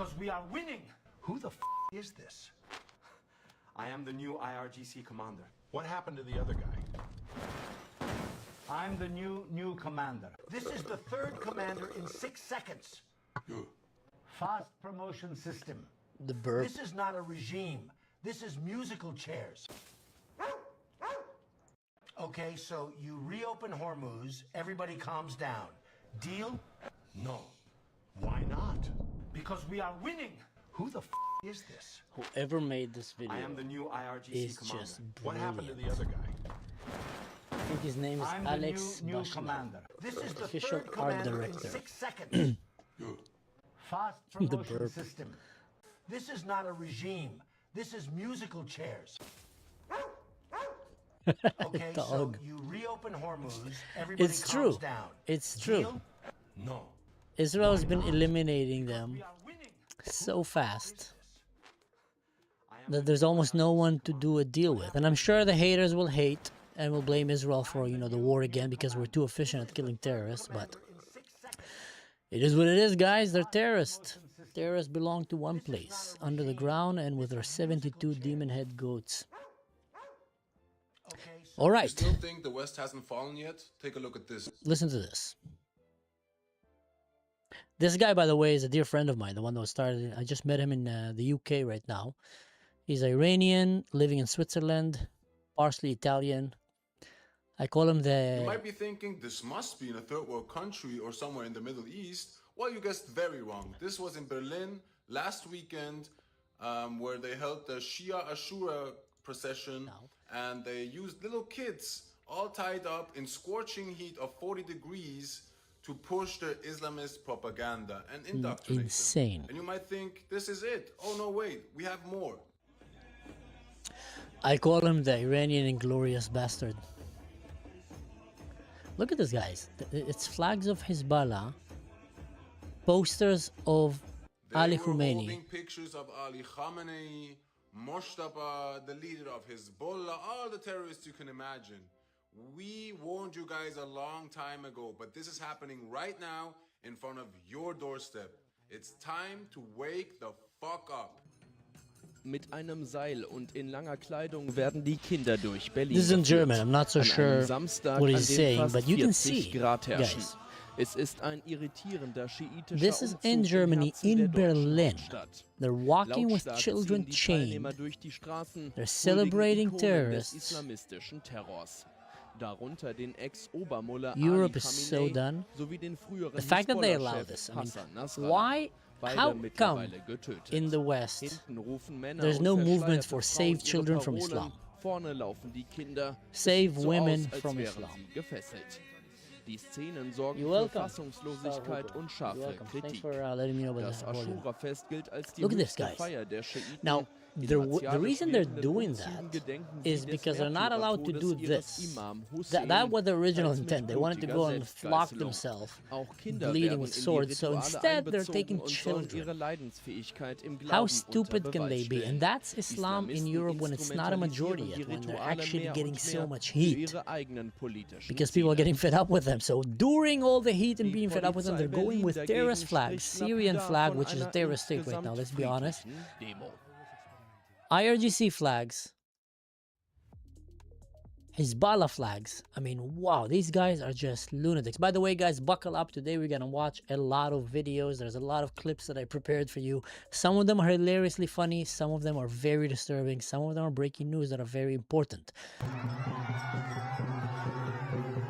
Because we are winning. Who the is this? I am the new IRGC commander. What happened to the other guy? I'm the new commander. This is the third commander in 6 seconds. Fast promotion system. The burp. This is not a regime. This is musical chairs. Okay, so you reopen Hormuz, everybody calms down. Deal? No. Why not? Because we are winning. Who the is this? Whoever made this video I am the new IRGC is commander. just What brilliant. happened to the other guy? I think his name is I'm Alex the new Bashna. commander. This is the Official third art commander in director. 6 seconds. Fast promotion burp. system. This is not a regime. This is musical chairs. Okay, so Dog. you reopen Hormuz, everybody It's calms true. down. It's true. Deal? No. Israel has been eliminating them We are winning. so fast that there's almost no one to do a deal with. And I'm sure the haters will hate and will blame Israel for, you know, the war again because we're too efficient at killing terrorists. But it is what it is, guys. They're terrorists. Terrorists belong to one place, under the ground and with their 72 demon head goats. All right, Still think the West hasn't fallen yet? Take a look at this. listen to this. This guy, by the way, is a dear friend of mine, the one that was started. I just met him in the UK right now. He's Iranian, living in Switzerland, partially Italian. I call him You the... might be thinking this must be in a third world country or somewhere in the Middle East. Well, you guessed very wrong. This was in Berlin last weekend, where they held the Shia Ashura procession, and they used little kids all tied up in scorching heat of 40 degrees to push their Islamist propaganda and indoctrination. Insane. And you might think, this is it. Oh no, wait, we have more. I call him the Iranian inglorious bastard. Look at this, guys. It's flags of Hezbollah, posters of Ali They were Khamenei. holding pictures of Ali Khamenei, Moshtaba, the leader of Hezbollah, all the terrorists you can imagine. We warned you guys a long time ago, but this is happening right now in front of your doorstep. It's time to wake the fuck up. Mit einem Seil und in langer Kleidung werden die Kinder durch Berlin This is in geführt. German. I'm not so An sure einem Samstag, what an he's dem saying, fast but you can 40 see, Grad herrschen. guys. Es ist ein irritierender schiitischer This is Umzug in im Germany, Herzen in der deutschen Berlin. Hauptstadt. They're walking with Lautstark children ziehen die Teilnehmer chained. durch die Straßen, They're huldigen celebrating Ikonen terrorists. des islamistischen Terrors. Darunter den Ex-Obermullah Europe Ali is so Khamenei done. sowie den früheren The fact that they allow Hisbollah-Chef this, I mean, Hassan Nasrallah. why, Beide how come mittlerweile getötet. in the West Hinten rufen Männer there's und no movement verschleierte for Frauen save ihre children from Parolen. Islam? Vorne laufen die Kinder. Es Save sieht so women aus, als from wären Islam. sie gefesselt. Die Szenen sorgen You're für welcome. Fassungslosigkeit und You're scharfe welcome. Thanks Kritik. for letting me know about Das that volume. Ashura-Fest gilt als die Look at this, höchste guys. Feier der Schiiten. Now, In the martialisch reason they're wirkenden doing Umzügen that gedenken sie is des because they're not allowed to do Märtyrertodes ihres this. Imam Hussein That was the original als intent. They wanted to go and blutiger flock Selbstgeißelung. themselves, Auch Kinder bleeding werden with in die swords. So Rituale instead, they're einbezogen taking und sollen ihre children. Leidensfähigkeit im Glauben How unter stupid can Beweis they be? stellen. And that's Islam in Islamisten Europe when it's not a majority yet, instrumentalisieren when die they're Rituale actually mehr getting und so mehr much für heat. ihre eigenen politischen Because people are Ziele. getting fed up with them. So during all the heat and Die being fed up with them, they're Polizei going with Berlin terrorist dagegen flags, spricht Syrian lapidar flag, von which is a einer terrorist state right now, insgesamt let's be honest. friedlichen Demo. IRGC flags, Hezbollah flags. I mean, wow, these guys are just lunatics. By the way, guys, buckle up. Today we're gonna watch a lot of videos. There's a lot of clips that I prepared for you. Some of them are hilariously funny. Some of them are very disturbing. Some of them are breaking news that are very important.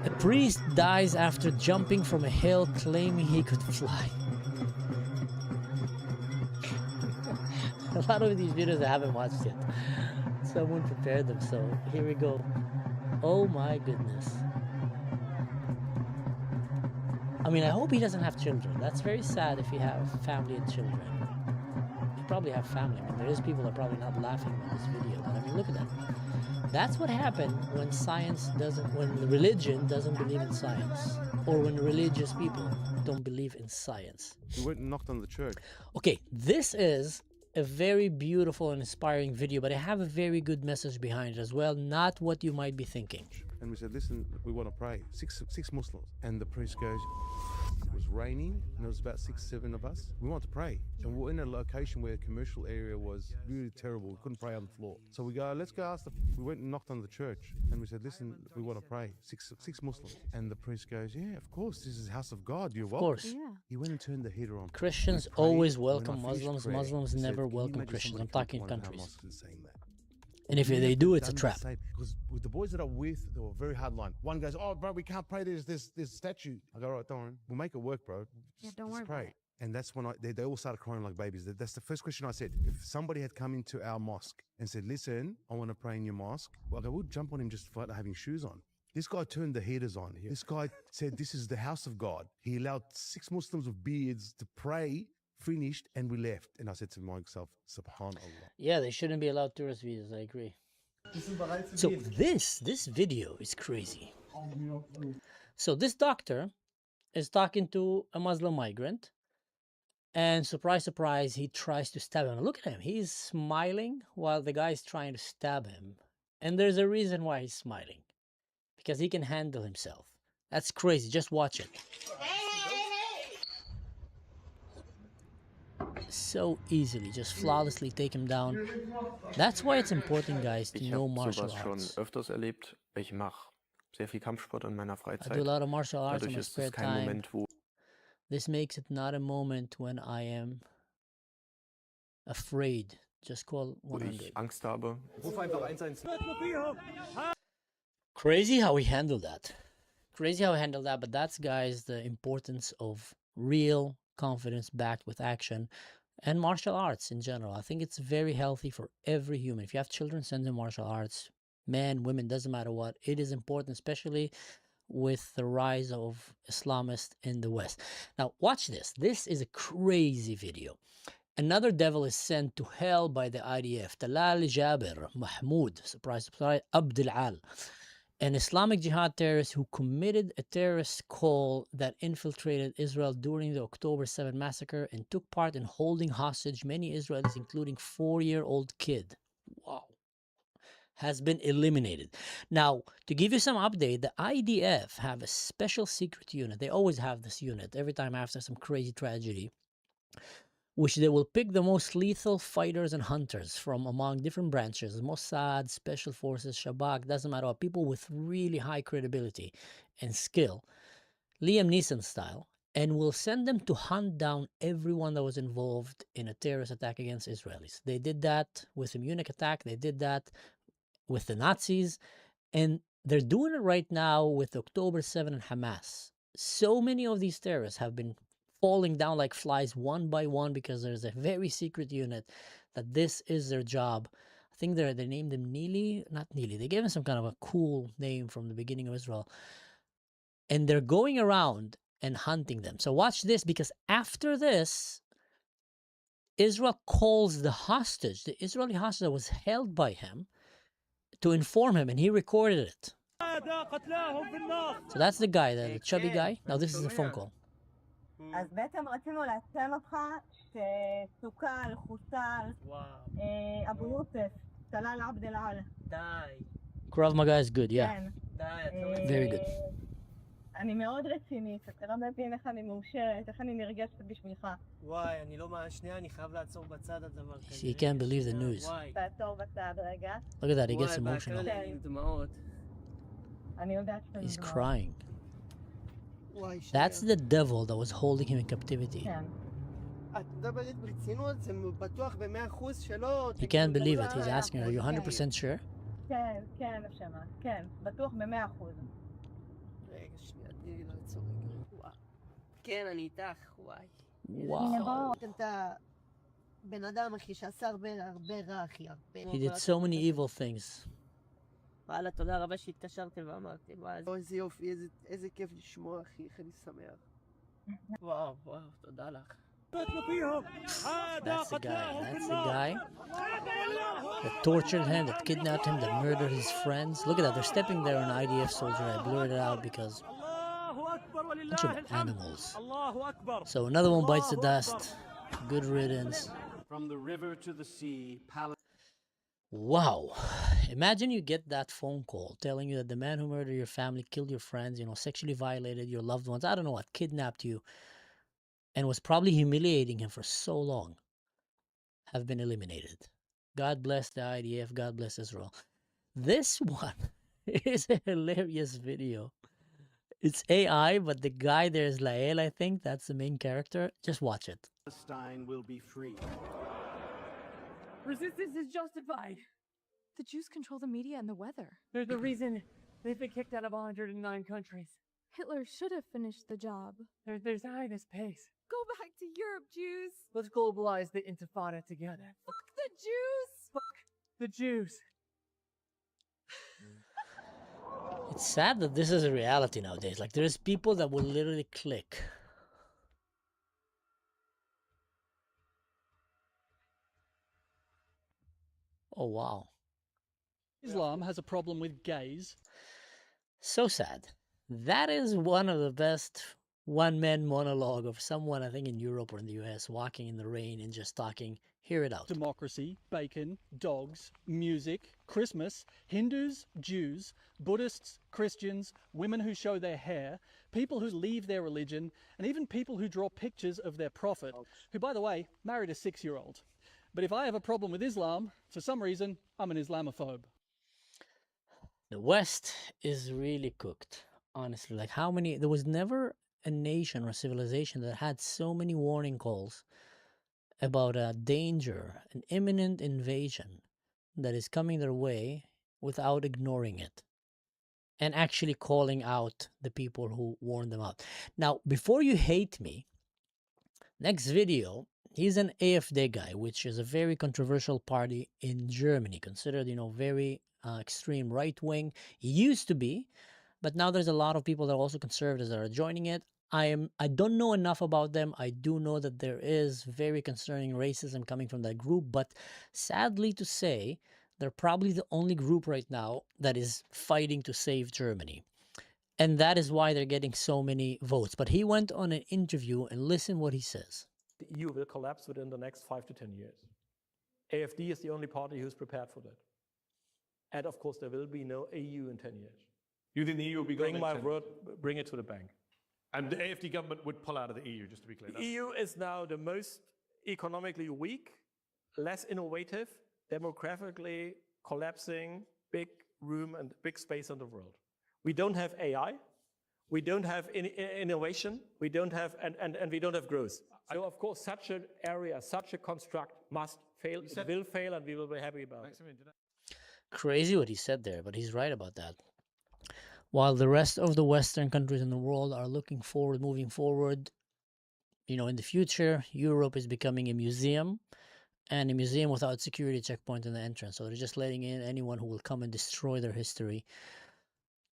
A priest dies after jumping from a hill claiming he could fly. A lot of these videos I haven't watched yet. Someone prepared them, so here we go. Oh my goodness. I mean, I hope he doesn't have children. That's very sad if you have family and children. You probably have family. I mean, there is people that are probably not laughing at this video, but I mean, look at that. That's what happened when when religion doesn't believe in science, or when religious people don't believe in science. We went and knocked on the church. Okay, this is a very beautiful and inspiring video, but I have a very good message behind it as well, not what you might be thinking. And we said, listen, we want to pray. Six Muslims. And the priest goes, was raining, and there was about 6, 7 of us. We wanted to pray, and we were in a location where a commercial area was really terrible. We couldn't pray on the floor. So we go, let's go ask we went and knocked on the church, and we said, listen, we want to pray. Six Muslims. And the priest goes, yeah, of course, this is the house of God. You're welcome. Of course. Yeah. He went and turned the heater on. Christians We prayed, always and when I welcome finished Muslims. prayer, Muslims he said, never "Can you welcome imagine Christians. I'm somebody come to talking one of our countries. mosques and saying that?" And if they do, it's a trap. Because with the boys that I'm with, they were very hard line. One goes, "Oh, bro, we can't pray. There's this statue." I go, "All right, don't worry. We'll make it work, bro. Yeah, don't Just worry about pray." it. And that's when they all started crying like babies. That's the first question I said. If somebody had come into our mosque and said, "Listen, I want to pray in your mosque," well, I would jump on him just for having shoes on. This guy turned the heaters on. This guy said, "This is the house of God." He allowed 6 Muslims with beards to pray, finished, and we left. And I said to myself, "Subhanallah." Yeah, they shouldn't be allowed tourist visas. I agree. So this video is crazy. So this doctor is talking to a Muslim migrant, and surprise, surprise, he tries to stab him. Look at him. He's smiling while the guy is trying to stab him. And there's a reason why he's smiling. Because he can handle himself. That's crazy. Just watch it. So easily, just flawlessly take him down. That's why it's important, guys, to Ich know habe martial sowas schon arts. öfters erlebt. Ich mache sehr viel Kampfsport in meiner I do a Freizeit. lot of martial arts in Dadurch my ist spare es kein time. Moment, wo This makes it not a moment when I am afraid. Just call ich 100. Angst habe. Ruf einfach 112. Crazy how we handle that. Crazy how we handle that, but that's, guys, the importance of real confidence backed with action and martial arts in general. I think it's very healthy for every human. If you have children, send them martial arts. Men, women, doesn't matter what. It is important, especially with the rise of Islamists in the West. Now, watch this. This is a crazy video. Another devil is sent to hell by the IDF. Talal Jaber Mahmoud, surprise, surprise, Abdul Al, an Islamic Jihad terrorist who committed a terrorist call that infiltrated Israel during the October 7 massacre and took part in holding hostage many Israelis, including 4-year-old kid. Wow. Has been eliminated. Now, to give you some update, the IDF have a special secret unit. They always have this unit every time after some crazy tragedy, which they will pick the most lethal fighters and hunters from among different branches, Mossad, Special Forces, Shabak, doesn't matter what, people with really high credibility and skill, Liam Neeson style, and will send them to hunt down everyone that was involved in a terrorist attack against Israelis. They did that with the Munich attack, they did that with the Nazis, and they're doing it right now with October 7 and Hamas. So many of these terrorists have been falling down like flies one by one because there's a very secret unit that this is their job. I think they named him Neely, not Neely. They gave him some kind of a cool name from the beginning of Israel. And they're going around and hunting them. So watch this, because after this, Israel calls the hostage, the Israeli hostage that was held by him, to inform him, and he recorded it. So that's the guy, the chubby guy. Now this is a phone call. אז בעצם רצינו לעדכן אותך שסוכל, חוסל, אבו יוסף, טלאל עבד אל-על. די. Krav Maga is good, yeah. כן. די. Very good. אני מאוד רצינית, אתה לא מבין איך אני מאושרת, איך אני נרגשת בשבילך. וואי, אני לא שנייה, אני חייב לעצור בצד הדבר כזה. See, he can't believe the news. וואי. תעצור בצד רגע. Look at that, he gets וואי, emotional. בהקרא לי עם דמעות. אני יודעת שאתה He's נדמה. crying. וואי, שנייה. That's the devil that was holding him in captivity. כן. את מדברת ברצינות? זה בטוח ב100% שלא... He can't believe it. He's asking her, are you 100% sure? כן, כן, נשמה, כן, בטוח ב100%. רגע, שנייה, תני לי לעצור רגע. וואי. כן, אני איתך, וואי. Wow. אתה בן אדם, אחי, שעשה הרבה רע, אחי, הרבה. He did so many evil things. וואלה, תודה רבה שהתקשרתם ואמרתם. וואי, איזה יופי, איזה כיף לשמוע, אחי, איך אני שמח. וואו, וואו, תודה לך. That's the guy. That's the guy that tortured him, that kidnapped him, that murdered his friends. Look at that. They're stepping there on an IDF soldier. I blurred it out because bunch of animals. So another one bites the dust. Good riddance. From the river to the sea, Wow. Imagine you get that phone call telling you that the man who murdered your family, killed your friends, sexually violated your loved ones, I don't know what, kidnapped you, and was probably humiliating him for so long, have been eliminated. God bless the IDF, God bless Israel. This one is a hilarious video. It's AI, but the guy there is Lael, I think. That's the main character. Just watch it. Palestine will be free. Resistance is justified. The Jews control the media and the weather. There's a reason they've been kicked out of 109 countries. Hitler should have finished the job. There's a highness pace. Go back to Europe, Jews! Let's globalize the Intifada together. Fuck the Jews! Fuck the Jews. It's sad that this is a reality nowadays. Like, there's people that will literally click. Oh, wow. Islam has a problem with gays. So sad. That is one of the best one-man monologue of someone, I think, in Europe or in the US, walking in the rain and just talking. Hear it out. Democracy, bacon, dogs, music, Christmas, Hindus, Jews, Buddhists, Christians, women who show their hair, people who leave their religion, and even people who draw pictures of their prophet, who, by the way, married a 6-year-old. But if I have a problem with Islam, for some reason, I'm an Islamophobe. The West is really cooked, honestly. Like, how many... There was never a nation or civilization that had so many warning calls about a danger, an imminent invasion that is coming their way without ignoring it and actually calling out the people who warned them out. Now, before you hate me, next video, he's an AfD guy, which is a very controversial party in Germany, considered, very extreme right-wing. He used to be, but now there's a lot of people that are also conservatives that are joining it. I don't know enough about them. I do know that there is very concerning racism coming from that group, but sadly to say, they're probably the only group right now that is fighting to save Germany. And that is why they're getting so many votes. But he went on an interview and listen what he says. The EU will collapse within the next 5 to 10 years. AfD is the only party who's prepared for that. And of course, there will be no EU in 10 years. You think the EU will be gone? Bring my word, bring it to the bank. And the AfD government would pull out of the EU, just to be clear. The EU is now the most economically weak, less innovative, demographically collapsing, big room and big space in the world. We don't have AI, we don't have innovation, we don't have, and we don't have growth. So of course, such an area, such a construct must fail, it will fail, and we will be happy about it. Crazy what he said there, but he's right about that. While the rest of the Western countries in the world are looking forward, moving forward, in the future, Europe is becoming a museum, and a museum without security checkpoint in the entrance. So they're just letting in anyone who will come and destroy their history.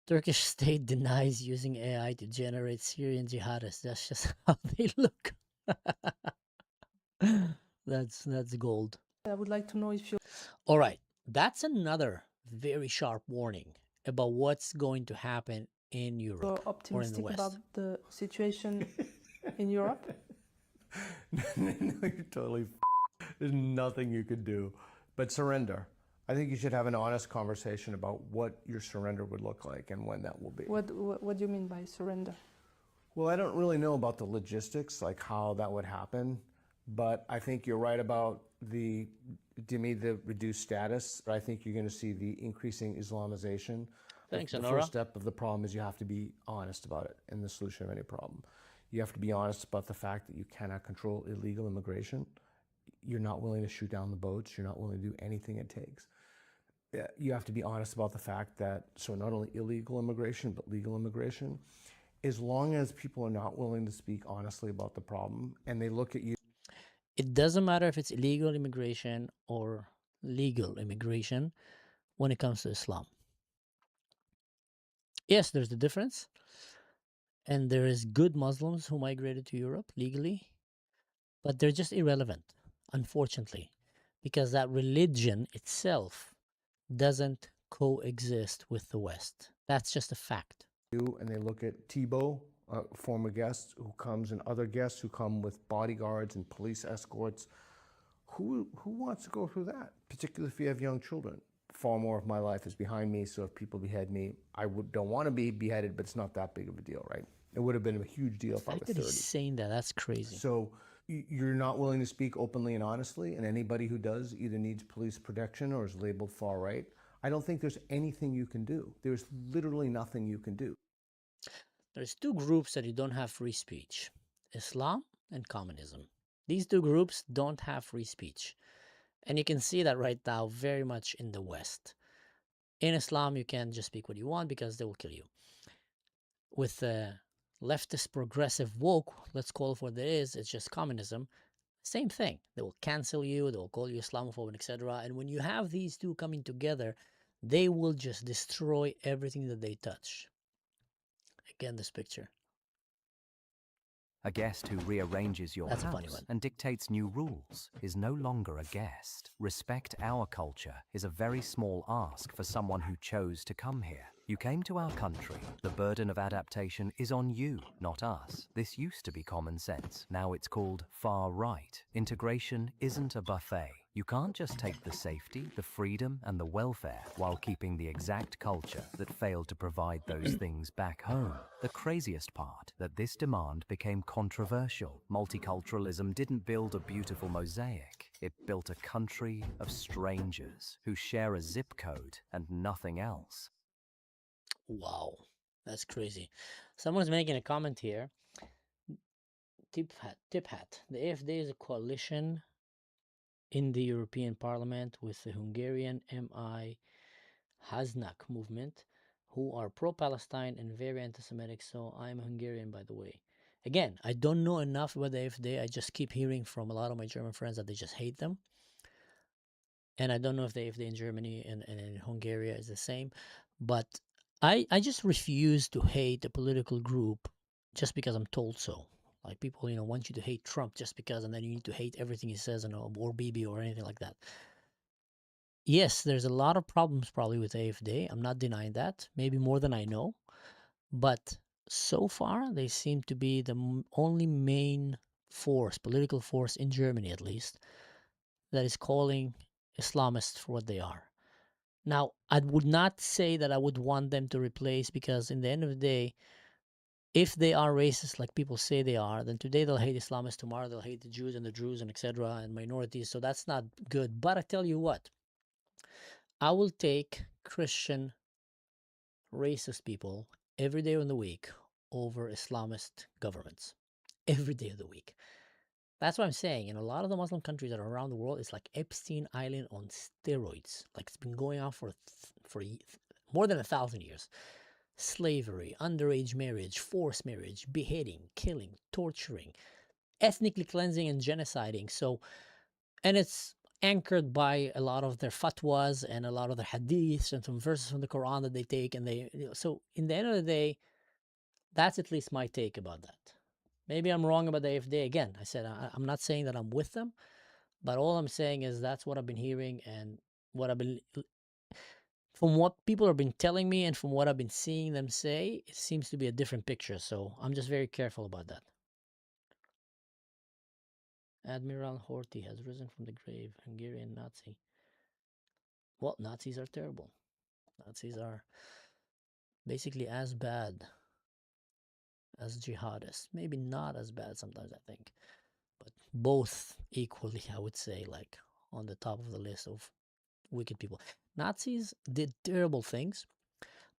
Turkish state denies using AI to generate Syrian jihadists. That's just how they look. That's gold. I would like to know if you... All right. That's another very sharp warning about what's going to happen in Europe or in the West. About the situation in Europe? No, you're totally there's nothing you could do but surrender. I think you should have an honest conversation about what your surrender would look like and when that will be. What do you mean by surrender? Well, I don't really know about the logistics, like how that would happen, but I think you're right about the reduced status. I think you're going to see the increasing Islamization. Thanks, the Anora. first step of the problem is you have to be honest about it in the solution of any problem. You have to be honest about the fact that you cannot control illegal immigration. You're not willing to shoot down the boats. You're not willing to do anything it takes. You have to be honest about the fact that, so not only illegal immigration, but legal immigration, as long as people are not willing to speak honestly about the problem and they look at you. It doesn't matter if it's illegal immigration or legal immigration when it comes to Islam. Yes, there's the difference. And there is good Muslims who migrated to Europe legally, but they're just irrelevant, unfortunately, because that religion itself doesn't coexist with the West. That's just a fact. And they look at Thibault, a former guest who comes, and other guests who come with bodyguards and police escorts, Who wants to go through that? Particularly if you have young children. Far more of my life is behind me, so if people behead me, I don't want to be beheaded, but it's not that big of a deal, right? It would have been a huge deal if I was 30. He's saying that's crazy. So you're not willing to speak openly and honestly, and anybody who does either needs police protection or is labeled far right. I don't think there's anything you can do. There's literally nothing you can do. There's two groups that you don't have free speech: Islam and communism. These two groups don't have free speech. And you can see that right now very much in the West. In Islam, you can't just speak what you want because they will kill you. With the leftist progressive woke, let's call it what it is, it's just communism. Same thing. They will cancel you, they will call you Islamophobe, etc. And when you have these two coming together, they will just destroy everything that they touch. Again, this picture. A guest who rearranges your house and dictates new rules is no longer a guest. Respect our culture is a very small ask for someone who chose to come here. You came to our country. The burden of adaptation is on you, not us. This used to be common sense. Now it's called far right. Integration isn't a buffet. You can't just take the safety, the freedom, and the welfare while keeping the exact culture that failed to provide those things back home. The craziest part, that this demand became controversial. Multiculturalism didn't build a beautiful mosaic. It built a country of strangers who share a zip code and nothing else. Wow, that's crazy. Someone's making a comment here. Tip hat. The AfD is a coalition in the European Parliament with the Hungarian MI Haznak movement, who are pro-Palestine and very anti-Semitic. So I'm Hungarian, by the way. Again, I don't know enough about the AfD. I just keep hearing from a lot of my German friends that they just hate them. And I don't know if the AfD in Germany and in Hungary is the same. But I just refuse to hate a political group just because I'm told so. Like people, want you to hate Trump just because, and then you need to hate everything he says, or Bibi or anything like that. Yes, there's a lot of problems probably with AfD. I'm not denying that. Maybe more than I know. But so far, they seem to be the only main force, political force in Germany at least, that is calling Islamists for what they are. Now, I would not say that I would want them to replace, because in the end of the day, if they are racist like people say they are, then today they'll hate Islamists, tomorrow they'll hate the Jews and the Druze and etc. and minorities. So that's not good. But I tell you what, I will take Christian racist people every day of the week over Islamist governments. Every day of the week. That's what I'm saying. In a lot of the Muslim countries that are around the world, it's like Epstein Island on steroids. Like it's been going on for more than 1,000 years. Slavery, underage marriage, forced marriage, beheading, killing, torturing, ethnically cleansing and genociding. So, and it's anchored by a lot of their fatwas and a lot of their hadiths and some verses from the Quran that they take. And they, so in the end of the day, that's at least my take about that. Maybe I'm wrong about the AfD. Again, I said I'm not saying that I'm with them, but all I'm saying is that's what I've been hearing and what I've been, from what people have been telling me and from what I've been seeing them say, it seems to be a different picture. So I'm just very careful about that. Admiral Horthy has risen from the grave. Hungarian Nazi. Well, Nazis are terrible. Nazis are basically as bad as jihadists. Maybe not as bad sometimes, I think. But both equally, I would say, like on the top of the list of wicked people. Nazis did terrible things,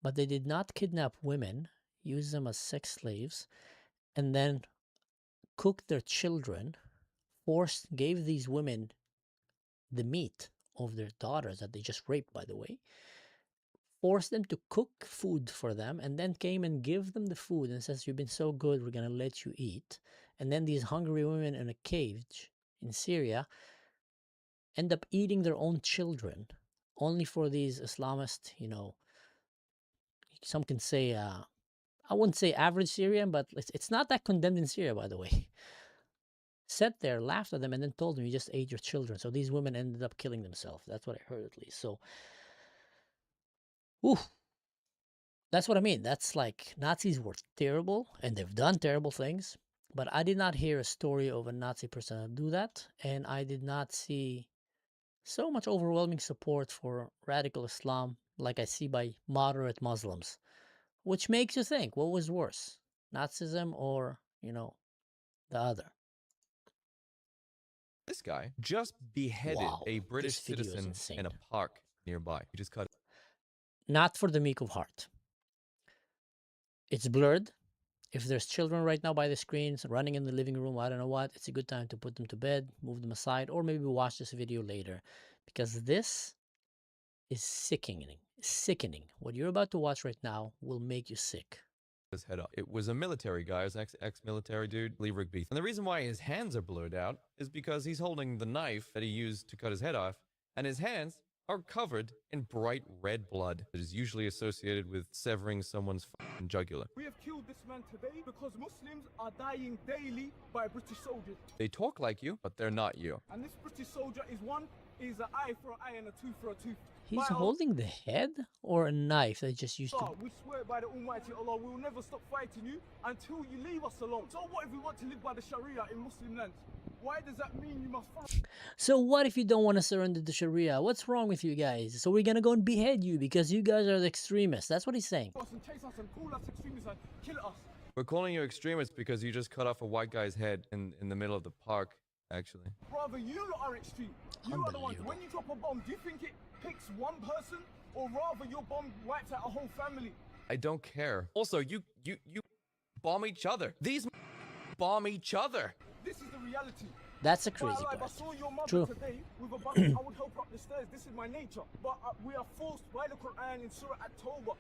but they did not kidnap women, use them as sex slaves, and then cook their children, gave these women the meat of their daughters that they just raped, by the way, forced them to cook food for them, and then came and give them the food and says, you've been so good, we're going to let you eat. And then these hungry women in a cage in Syria end up eating their own children, only for these Islamist, some can say, I wouldn't say average Syrian, but it's not that condemned in Syria, by the way. Sat there, laughed at them, and then told them, you just ate your children. So these women ended up killing themselves. That's what I heard, at least. So, that's what I mean. That's like, Nazis were terrible, and they've done terrible things. But I did not hear a story of a Nazi person do that, and I did not see so much overwhelming support for radical Islam like I see by moderate Muslims, which makes you think, what was worse, Nazism or, you know, the other? This guy just beheaded a British this video is citizen insane. in a park nearby. He just cut. Not for the meek of heart. It's blurred. If there's children right now by the screens running in the living room, I don't know what, it's a good time to put them to bed, move them aside, or maybe watch this video later, because this is sickening. Sickening. What you're about to watch right now will make you sick. His head off. It was a military guy, it was ex-military dude, Lee Rigby. And the reason why his hands are blurred out is because he's holding the knife that he used to cut his head off, and his hands are covered in bright red blood that is usually associated with severing someone's jugular. We have killed this man today because Muslims are dying daily by British soldiers. They talk like you, but they're not you. And this British soldier is an eye for an eye and a tooth for a tooth. He's holding the head or a knife they just used to... We swear by the Almighty Allah, we will never stop fighting you until you leave us alone. So what if we want to live by the Sharia in Muslim lands? Why does that mean you must follow? So what if you don't want to surrender to Sharia? What's wrong with you guys? So we're gonna go and behead you because you guys are the extremists. That's what he's saying. And chase us and call us extremists and kill us. We're calling you extremists because you just cut off a white guy's head in the middle of the park, actually. Rather, you lot are extreme. You are the ones. When you drop a bomb, do you think it picks one person, or rather your bomb wipes out a whole family? I don't care. Also, you bomb each other. These bomb each other. This is the reality. That's a crazy part. I saw your mother True. today with a bucket. I would help her up the stairs. This is my nature. But we are forced by the Quran in Surah At-Tawbah.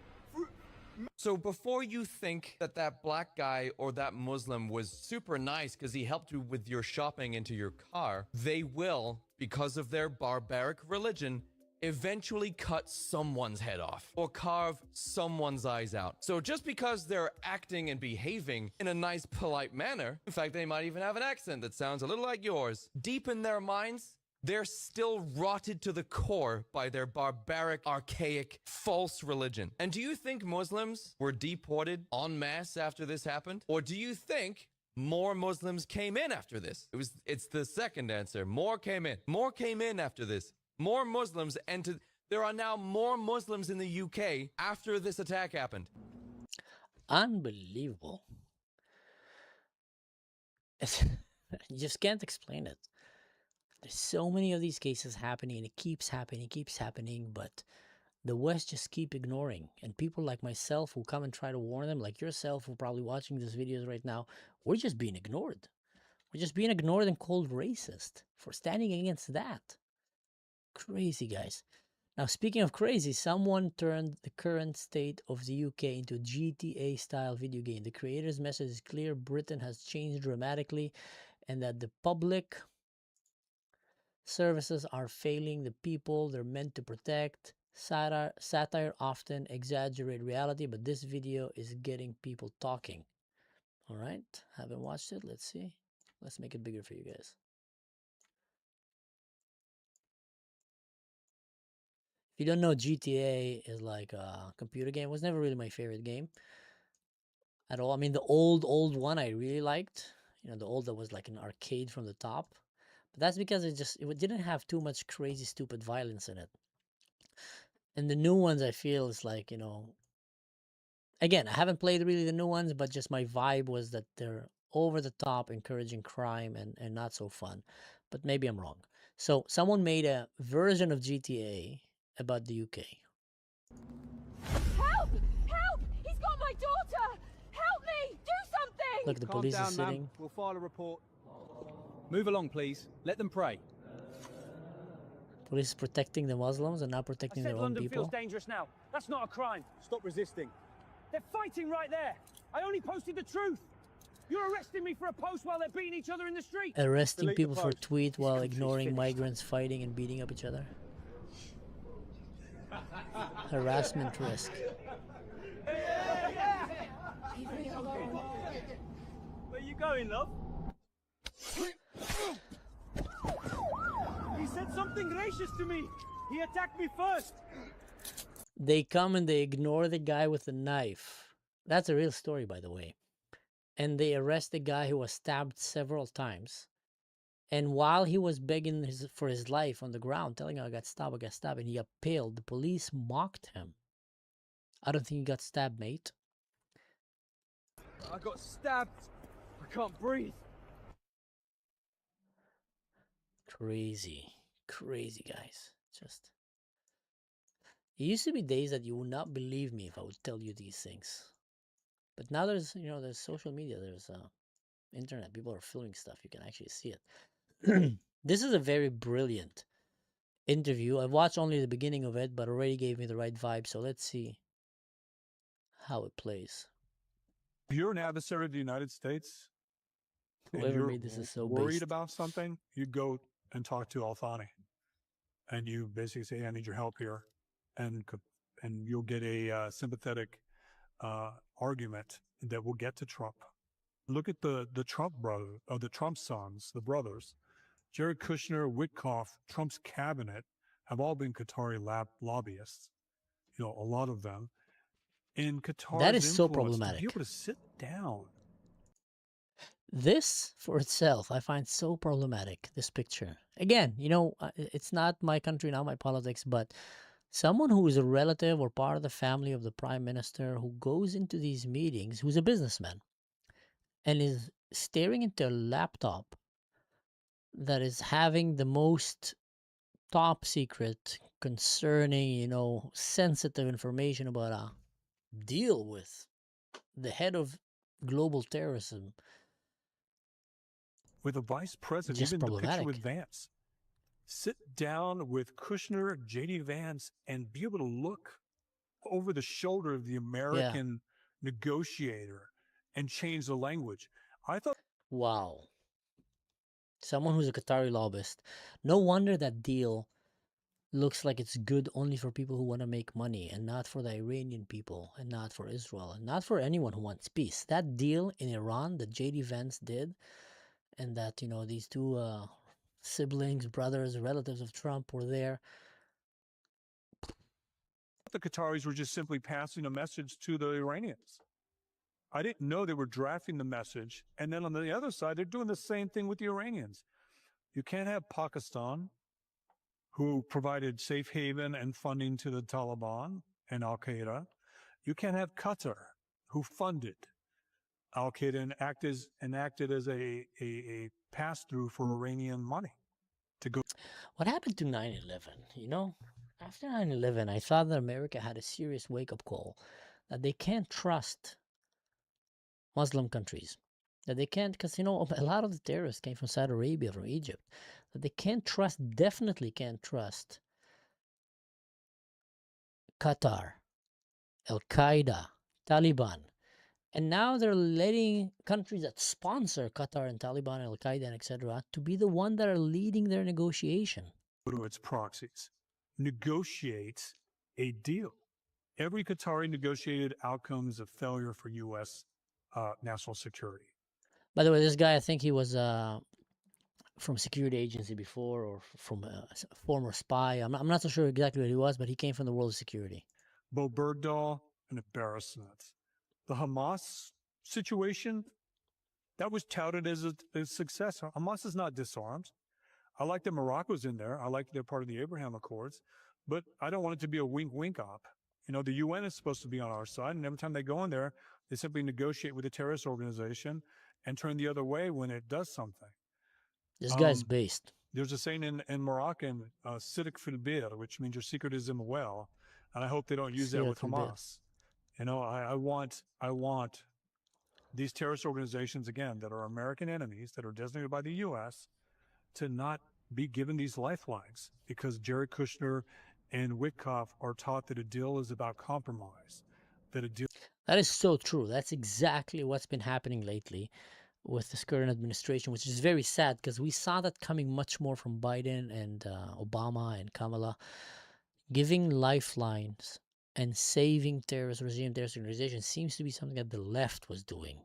So before you think that that black guy or that Muslim was super nice because he helped you with your shopping into your car, they will, because of their barbaric religion, eventually cut someone's head off or carve someone's eyes out. So just because they're acting and behaving in a nice, polite manner, in fact, they might even have an accent that sounds a little like yours, deep in their minds, they're still rotted to the core by their barbaric, archaic, false religion. And do you think Muslims were deported en masse after this happened? Or do you think more Muslims came in after this? It's the second answer. More came in. More came in after this. More Muslims entered. There are now more Muslims in the UK after this attack happened. Unbelievable. You just can't explain it. There's so many of these cases happening, and it keeps happening, but the West just keep ignoring. And people like myself who come and try to warn them, like yourself who are probably watching these videos right now, we're just being ignored. We're just being ignored and called racist for standing against that. Crazy, guys. Now, speaking of crazy, someone turned the current state of the UK into a GTA-style video game. The creator's message is clear. Britain has changed dramatically, and that the public services are failing the people they're meant to protect. Satire often exaggerate reality, but this video is getting people talking. All right, haven't watched it. Let's see. Let's make it bigger for you guys. If you don't know, GTA is like a computer game. It was never really my favorite game at all. I mean, the old one I really liked. You know, the old that was like an arcade from the top. But that's because it didn't have too much crazy, stupid violence in it. And the new ones, I feel, is like, you know, again, I haven't played really the new ones, but just my vibe was that they're over the top, encouraging crime and not so fun. But maybe I'm wrong. So someone made a version of GTA about the UK. Help! Help! He's got my daughter! Help me! Do something! Look, the police is sitting. Ma'am. We'll file a report. Move along, please. Let them pray. Police is protecting the Muslims and not protecting their own London people. feels dangerous now. That's not a crime. Stop resisting. They're fighting right there. I only posted the truth. You're arresting me for a post while they're beating each other in the street. Arresting Delete people the for post. tweet while ignoring migrants fighting and beating up each other. Harassment risk. Leave me alone. Where you going, love? He said something racist to me. He attacked me first. They come and they ignore the guy with the knife. That's a real story, by the way. and they arrest the guy who was stabbed several times. And while he was begging for his life on the ground, telling him, I got stabbed, and he appealed, the police mocked him. I don't think he got stabbed, mate. I got stabbed. I can't breathe. Crazy, crazy guys. Just, it used to be days that you would not believe me if I would tell you these things. But now there's, there's social media, there's internet. People are filming stuff. You can actually see it. This is a very brilliant interview. I've watched only the beginning of it, but already gave me the right vibe. So let's see how it plays. If you're an adversary of the United States, and Whoever you're made this is so worried based. about something, you go and talk to Al-Thani, and you basically say, "I need your help here," and you'll get a sympathetic argument that will get to Trump. Look at the Trump brother, or the Trump sons, the brothers, Jared Kushner, Witkoff, Trump's cabinet have all been Qatari lobbyists. A lot of them. In Qatar's That is so influence, problematic. to be able to sit down. This for itself, I find so problematic, this picture. Again, it's not my country, not my politics, but someone who is a relative or part of the family of the prime minister who goes into these meetings, who's a businessman, and is staring into a laptop that is having the most top secret concerning, sensitive information about a deal with the head of global terrorism. With a vice president, Just even the picture problematic. with Vance. Sit down with Kushner, J.D. Vance, and be able to look over the shoulder of the American negotiator and change the language. I thought... Wow. Someone who's a Qatari lobbyist. No wonder that deal looks like it's good only for people who want to make money, and not for the Iranian people, and not for Israel, and not for anyone who wants peace. That deal in Iran that J.D. Vance did, and that, these two siblings, brothers, relatives of Trump were there. The Qataris were just simply passing a message to the Iranians. I didn't know they were drafting the message. And then on the other side, they're doing the same thing with the Iranians. You can't have Pakistan, who provided safe haven and funding to the Taliban and Al-Qaeda. You can't have Qatar, who funded Al-Qaeda and acted as a pass-through for Iranian money to go. What happened to 9/11? After 9/11, I thought that America had a serious wake-up call that they can't trust Muslim countries. That they can't, because, a lot of the terrorists came from Saudi Arabia, from Egypt. That they can't trust, definitely can't trust Qatar, Al-Qaeda, Taliban. And now they're letting countries that sponsor Qatar and Taliban, Al-Qaeda, and etc. to be the one that are leading their negotiation. To its proxies, negotiate a deal. Every Qatari negotiated outcome is a failure for U.S. National security. By the way, this guy, I think he was from a security agency before, or from a former spy. I'm not so sure exactly what he was, but he came from the world of security. Bo Bergdahl, an embarrassment. The Hamas situation, that was touted as a success. Hamas is not disarmed. I like that Morocco's in there. I like they're part of the Abraham Accords, but I don't want it to be a wink-wink op. The UN is supposed to be on our side, and every time they go in there, they simply negotiate with a terrorist organization and turn the other way when it does something. This guy's based. There's a saying in Moroccan, "Sidq fil bir," which means your secret is in the well, and I hope they don't use that with Hamas. I want these terrorist organizations, again, that are American enemies, that are designated by the U.S., to not be given these lifelines, because Jared Kushner and Witkoff are taught that a deal is about compromise, that a deal... That is so true. That's exactly what's been happening lately with this current administration, which is very sad, because we saw that coming much more from Biden and Obama and Kamala, giving lifelines and saving terrorist organizations seems to be something that the left was doing.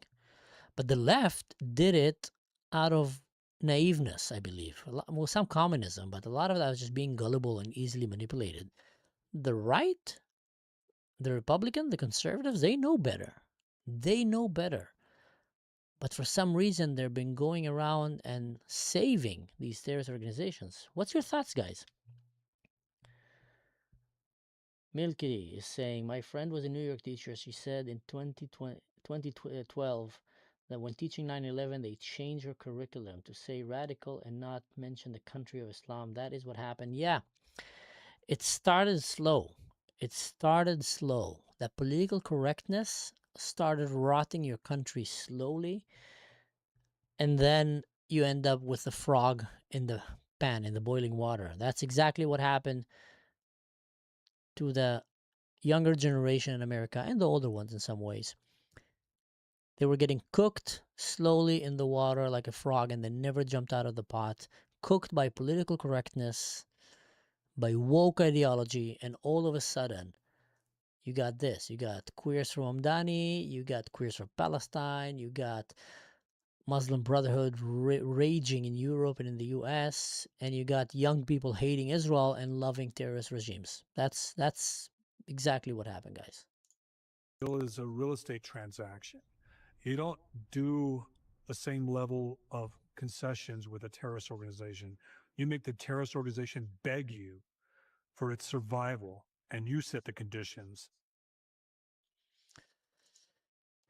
But the left did it out of naiveness, I believe. Some communism, but a lot of that was just being gullible and easily manipulated. The right, the Republican, the conservatives, they know better. They know better. But for some reason, they've been going around and saving these terrorist organizations. What's your thoughts, guys? Milky is saying, my friend was a New York teacher. She said in 2012 that when teaching 9/11, they changed her curriculum to say radical and not mention the country of Islam. That is what happened. Yeah, it started slow. It started slow. That political correctness started rotting your country slowly. And then you end up with the frog in the pan, in the boiling water. That's exactly what happened to the younger generation in America and the older ones in some ways. They were getting cooked slowly in the water like a frog, and they never jumped out of the pot. Cooked by political correctness, by woke ideology, and all of a sudden, you got this. You got queers from Amdani, you got queers from Palestine, you got Muslim Brotherhood raging in Europe and in the US, and you got young people hating Israel and loving terrorist regimes. That's exactly what happened, guys. It is a real estate transaction. You don't do the same level of concessions with a terrorist organization. You make the terrorist organization beg you for its survival, and you set the conditions.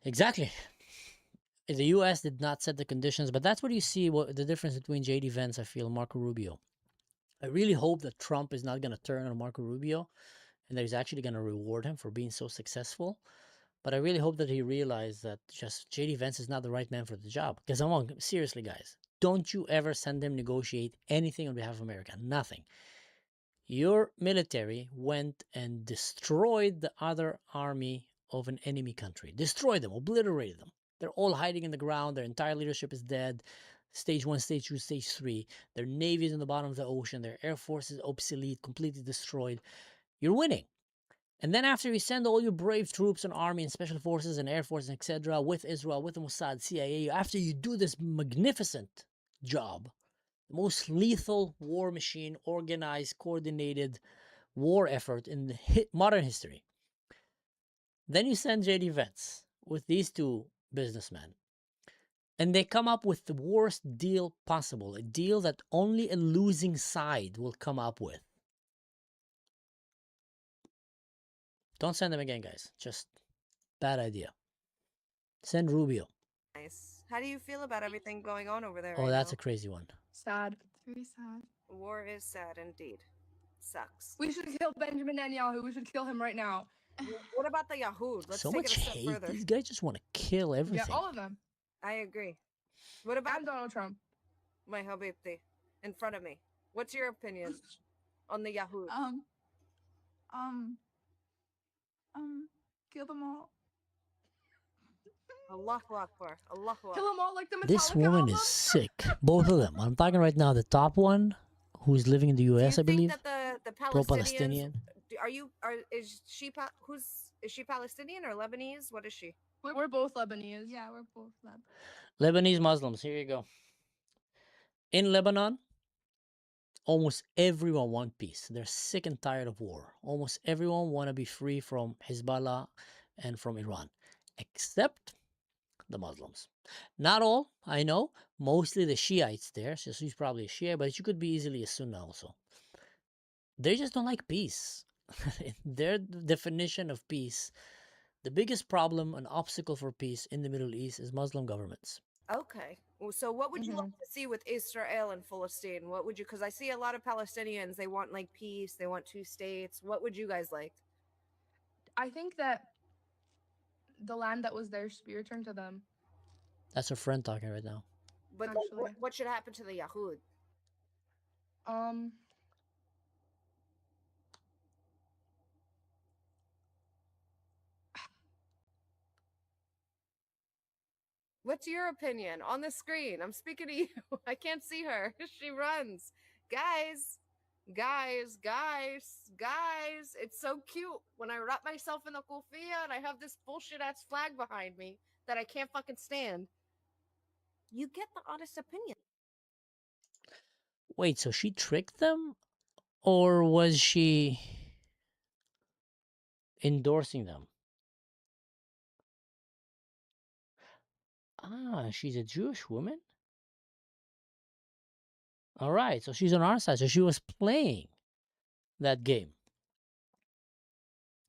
Exactly. The U.S. did not set the conditions, but that's what you see, what the difference between J.D. Vance, I feel, and Marco Rubio. I really hope that Trump is not going to turn on Marco Rubio and that he's actually going to reward him for being so successful. But I really hope that he realized that just J.D. Vance is not the right man for the job. Because seriously, guys, don't you ever send him negotiate anything on behalf of America. Nothing. Your military went and destroyed the other army of an enemy country. Destroyed them, obliterated them. They're all hiding in the ground. Their entire leadership is dead. Stage 1, Stage 2, Stage 3. Their navy is in the bottom of the ocean. Their air force is obsolete, completely destroyed. You're winning. And then after you send all your brave troops and army and special forces and air force, etc., with Israel, with the Mossad, CIA, after you do this magnificent job, the most lethal war machine, organized, coordinated war effort in the modern history, then you send J.D. Vance with these two businessmen, and they come up with the worst deal possible, a deal that only a losing side will come up with. Don't send them again, guys. Just bad idea. Send Rubio. Nice. How do you feel about everything going on over there? Oh, that's a crazy one. Sad. Very sad. War is sad indeed. Sucks. We should kill Benjamin Netanyahu. We should kill him right now. What about the Yahoo? Let's So take much it a step hate. further. These guys just want to kill everything. Yeah, all of them. I agree. What about Donald Trump? My Habibti in front of me? What's your opinion on the Yahoo? Kill them all. Allahu Akbar. Allahu Akbar. Kill them all like the Metallica This woman album. is sick. Both of them. I'm talking right now. The top one, who's living in the U.S., I believe. That the Pro-Palestinian. Is she Palestinian or Lebanese? What is she? We're both Lebanese. Yeah, we're both Lebanese. Lebanese Muslims. Here you go. In Lebanon, almost everyone want peace. They're sick and tired of war. Almost everyone want to be free from Hezbollah and from Iran, except the Muslims. Not all, I know. Mostly the Shiites there. So she's probably a Shia, but she could be easily a Sunnah also. They just don't like peace. Their definition of peace, the biggest problem, an obstacle for peace in the Middle East is Muslim governments. Okay. Well, so what would you like to see with Israel and Palestine? What would you, because I see a lot of Palestinians, they want like peace, they want 2 states. What would you guys like? I think that the land that was theirs should be returned to them. That's her friend talking right now. But what should happen to the Yahud? What's your opinion? On the screen. I'm speaking to you. I can't see her. She runs. Guys. It's so cute when I wrap myself in the kufiya and I have this bullshit ass flag behind me that I can't fucking stand. You get the honest opinion. Wait, so she tricked them? Or was she endorsing them? Ah, she's a Jewish woman. All right, so she's on our side. So she was playing that game,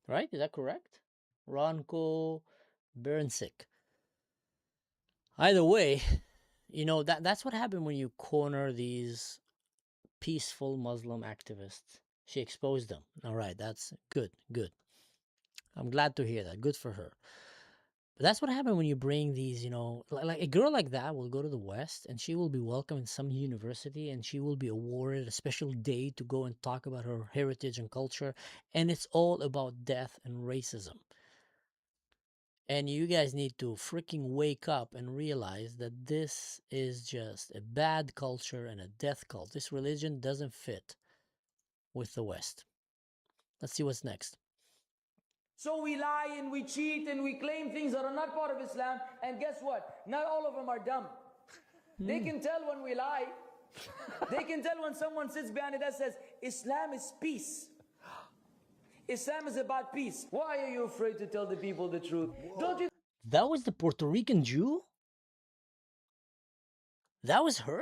right? Is that correct? Ronko Bernsick. Either way, you know, that's what happened when you corner these peaceful Muslim activists. She exposed them. All right, that's good, good. I'm glad to hear that. Good for her. But that's what happened when you bring these, you know, like a girl like that will go to the West and she will be welcome in some university and she will be awarded a special day to go and talk about her heritage and culture. And it's all about death and racism. And you guys need to freaking wake up and realize that this is just a bad culture and a death cult. This religion doesn't fit with the West. Let's see what's next. So we lie and we cheat and we claim things that are not part of Islam. And guess what? Not all of them are dumb. They can tell when we lie. They can tell when someone sits behind it that says, Islam is peace. Islam is about peace. Why are you afraid to tell the people the truth? Don't you? That was the Puerto Rican Jew? That was her?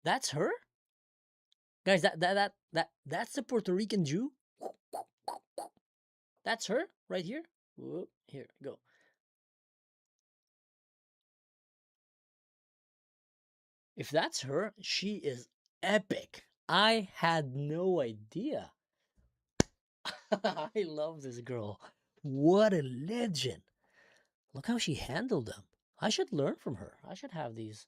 That's her? Guys, that's the Puerto Rican Jew? That's her right here? Whoop, here, go. If that's her, she is epic. I had no idea. I love this girl. What a legend. Look how she handled them. I should learn from her. I should have these.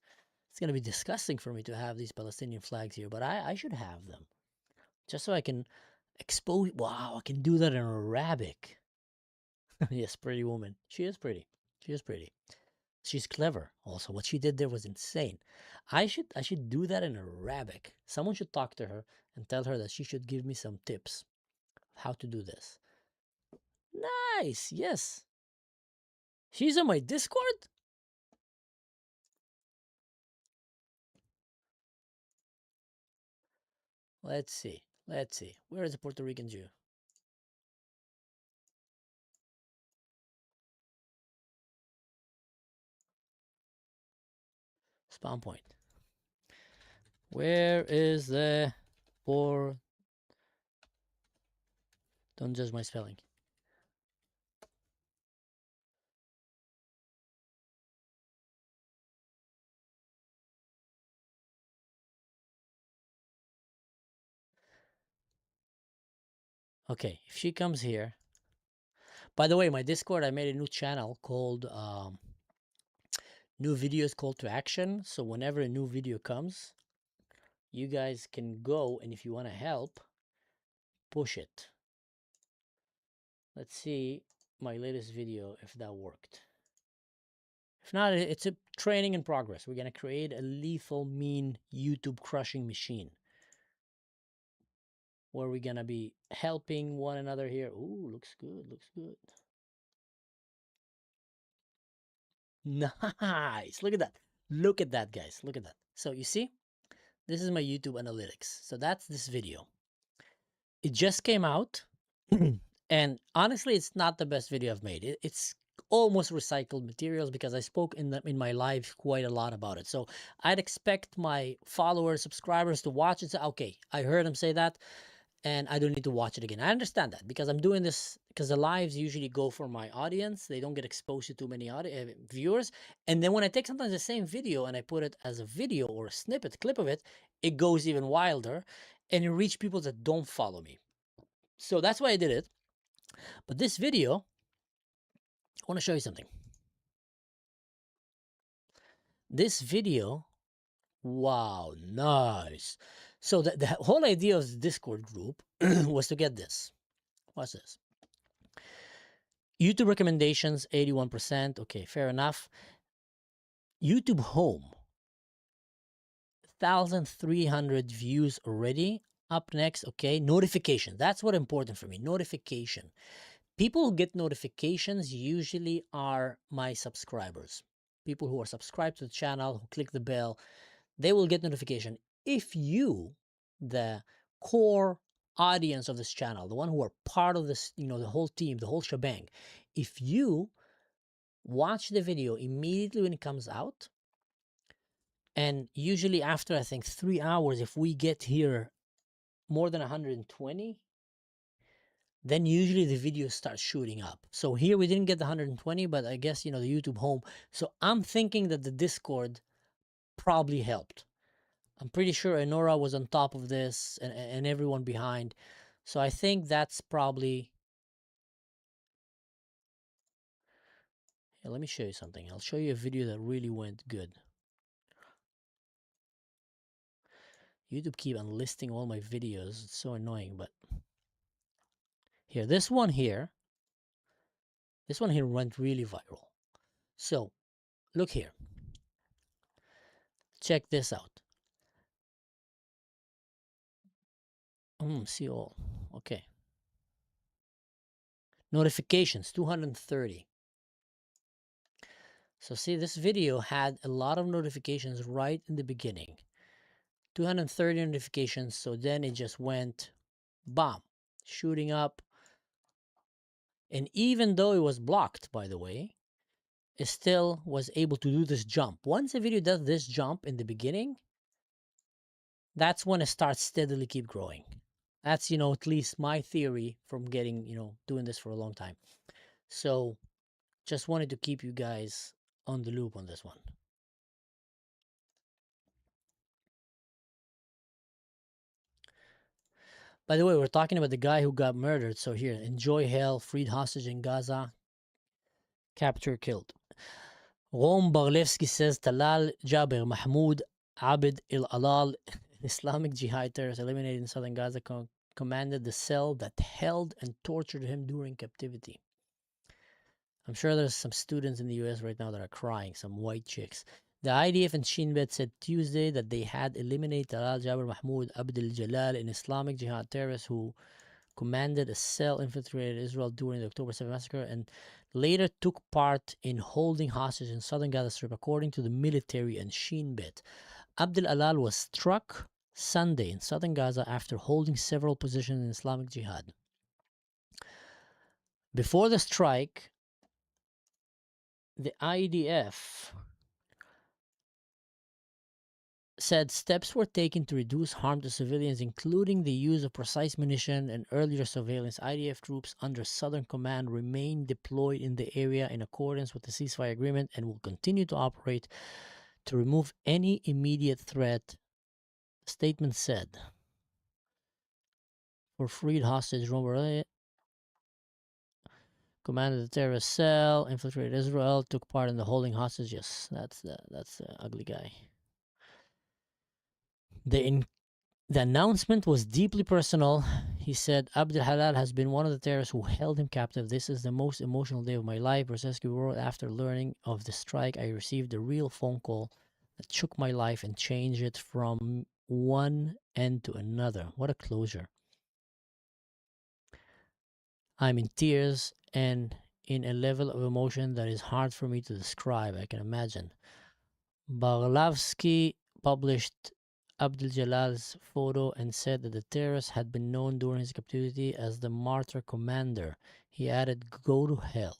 It's going to be disgusting for me to have these Palestinian flags here, but I should have them. Just so I can expose. Wow, I can do that in Arabic. Yes, pretty woman. She is pretty. She is pretty. She's clever. Also, what she did there was insane. I should do that in Arabic. Someone should talk to her and tell her that she should give me some tips how to do this. Nice. Yes. She's on my Discord? Let's see. Let's see. Where is the Puerto Rican Jew? Spawn point. Where is the Don't judge my spelling. Okay, if she comes here. By the way, my Discord, I made a new channel called New Videos Call to Action. So whenever a new video comes, you guys can go, and if you want to help, push it. Let's see my latest video if that worked. If not, it's a training in progress. We're going to create a lethal, mean YouTube crushing machine where we're going to be helping one another here. Ooh, looks good, looks good. Nice. Look at that. Look at that, guys. Look at that. So you see, this is my YouTube analytics. So that's this video. It just came out. And honestly, it's not the best video I've made. It's almost recycled materials because I spoke in my live quite a lot about it. So I'd expect my followers, subscribers to watch it and say, okay, I heard him say that and I don't need to watch it again. I understand that because I'm doing this because the lives usually go for my audience. They don't get exposed to too many viewers. And then when I take sometimes the same video and I put it as a video or a snippet, clip of it, it goes even wilder and it reaches people that don't follow me. So that's why I did it. But this video, I want to show you something. This video, wow, nice. So the whole idea of the Discord group was to get this. Watch this. YouTube recommendations, 81%. Okay, fair enough. YouTube Home, 1,300 views already. Up next, okay, notification. That's what important for me, notification. People who get notifications usually are my subscribers. People who are subscribed to the channel, who click the bell, they will get notification. If you, the core audience of this channel, the one who are part of this, you know, the whole team, the whole shebang, if you watch the video immediately when it comes out. And usually after, I think, 3 hours, if we get here more than 120, then usually the video starts shooting up. So here we didn't get the 120, but I guess, the YouTube home. So I'm thinking that the Discord probably helped. I'm pretty sure Enora was on top of this and everyone behind. So I think that's probably... Here, let me show you something. I'll show you a video that really went good. YouTube keep unlisting all my videos. It's so annoying, but... Here, this one here went really viral. So, look here. Check this out. See all. Okay. Notifications, 230. So see, this video had a lot of notifications right in the beginning. 230 notifications, so then it just went, bam, shooting up. And even though it was blocked, by the way, it still was able to do this jump. Once a video does this jump in the beginning, that's when it starts steadily keep growing. That's, at least my theory from getting, doing this for a long time. So just wanted to keep you guys on the loop on this one. By the way, we're talking about the guy who got murdered. So here, enjoy hell, freed hostage in Gaza, capture, killed. Rom Barlevsky says Talal Jaber Mahmoud Abd al-Alal, Islamic jihad terrorist eliminated in southern Gaza, commanded the cell that held and tortured him during captivity. I'm sure there's some students in the US right now that are crying, some white chicks. The IDF and Shin Bet said Tuesday that they had eliminated Talal Jaber Mahmoud Abd al-Jalal, an Islamic jihad terrorist who commanded a cell infiltrated Israel during the October 7 massacre and later took part in holding hostage in southern Gaza Strip, according to the military and Shin Bet. Abd al-Alal was struck Sunday in southern Gaza after holding several positions in Islamic Jihad. Before the strike, the IDF said steps were taken to reduce harm to civilians, including the use of precise munition and earlier surveillance. IDF troops under Southern Command remain deployed in the area in accordance with the ceasefire agreement and will continue to operate to remove any immediate threat, the statement said. For freed hostage, Romer commanded the terrorist cell, infiltrated Israel, took part in the holding hostage. Yes, that's the ugly guy. The announcement was deeply personal. He said, Abd al-Halal has been one of the terrorists who held him captive. This is the most emotional day of my life. Brzezinski wrote, after learning of the strike, I received a real phone call that shook my life and changed it from one end to another. What a closure. I'm in tears and in a level of emotion that is hard for me to describe, I can imagine. Barlavsky published Abdul Jalal's photo and said that the terrorist had been known during his captivity as the Martyr Commander. He added, go to hell.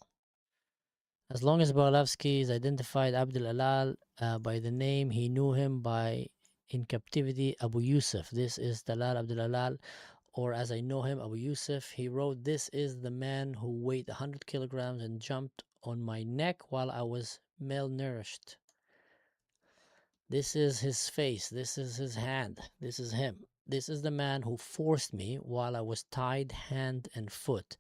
As long as Barlavsky is identified Abdul Alal by the name, he knew him by, in captivity, Abu Yusuf. This is Talal Abdul Alal, or as I know him, Abu Yusuf. He wrote, this is the man who weighed 100 kilograms and jumped on my neck while I was malnourished. This is his face. This is his hand. This is him. This is the man who forced me while I was tied hand and foot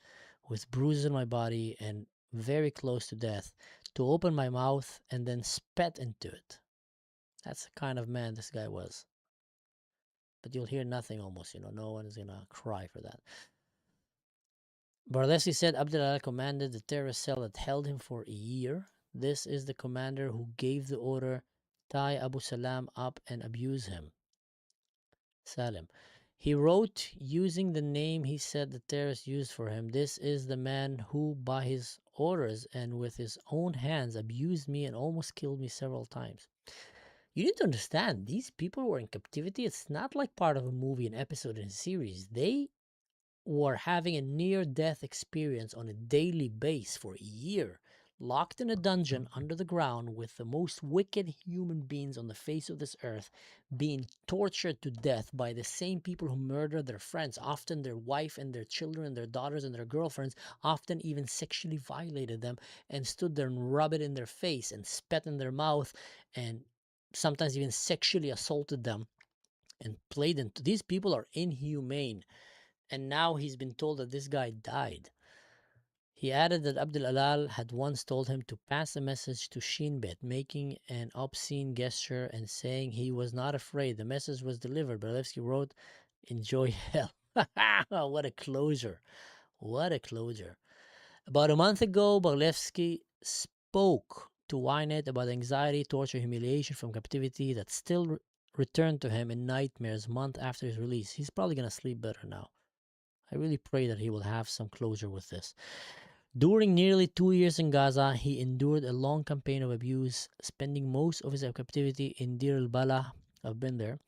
with bruises on my body and very close to death to open my mouth and then spat into it. That's the kind of man this guy was. But you'll hear nothing almost, no one is going to cry for that. Barlesi said Abdul Alal commanded the terrorist cell that held him for a year. This is the commander who gave the order, tie Abu Salam up and abuse him. Salim. He wrote using the name he said the terrorists used for him. This is the man who, by his orders and with his own hands, abused me and almost killed me several times. You need to understand, these people were in captivity. It's not like part of a movie, an episode in a series. They were having a near-death experience on a daily basis for a year. locked in a dungeon under the ground with the most wicked human beings on the face of this earth, being tortured to death by the same people who murder their friends, often their wife and their children and their daughters and their girlfriends, often even sexually violated them and stood there and rubbed it in their face and spat in their mouth and sometimes even sexually assaulted them and played them. These people are inhumane. And now he's been told that this guy died. He added that Abdul Alal had once told him to pass a message to Shinbet, making an obscene gesture and saying he was not afraid. The message was delivered. Berlevsky wrote, "Enjoy hell." What a closure. What a closure. About a month ago, Berlevsky spoke to Ynet about anxiety, torture, humiliation from captivity that still returned to him in nightmares month after his release. He's probably going to sleep better now. I really pray that he will have some closure with this. During nearly 2 years in Gaza, he endured a long campaign of abuse, spending most of his captivity in Deir al-Balah. I've been there.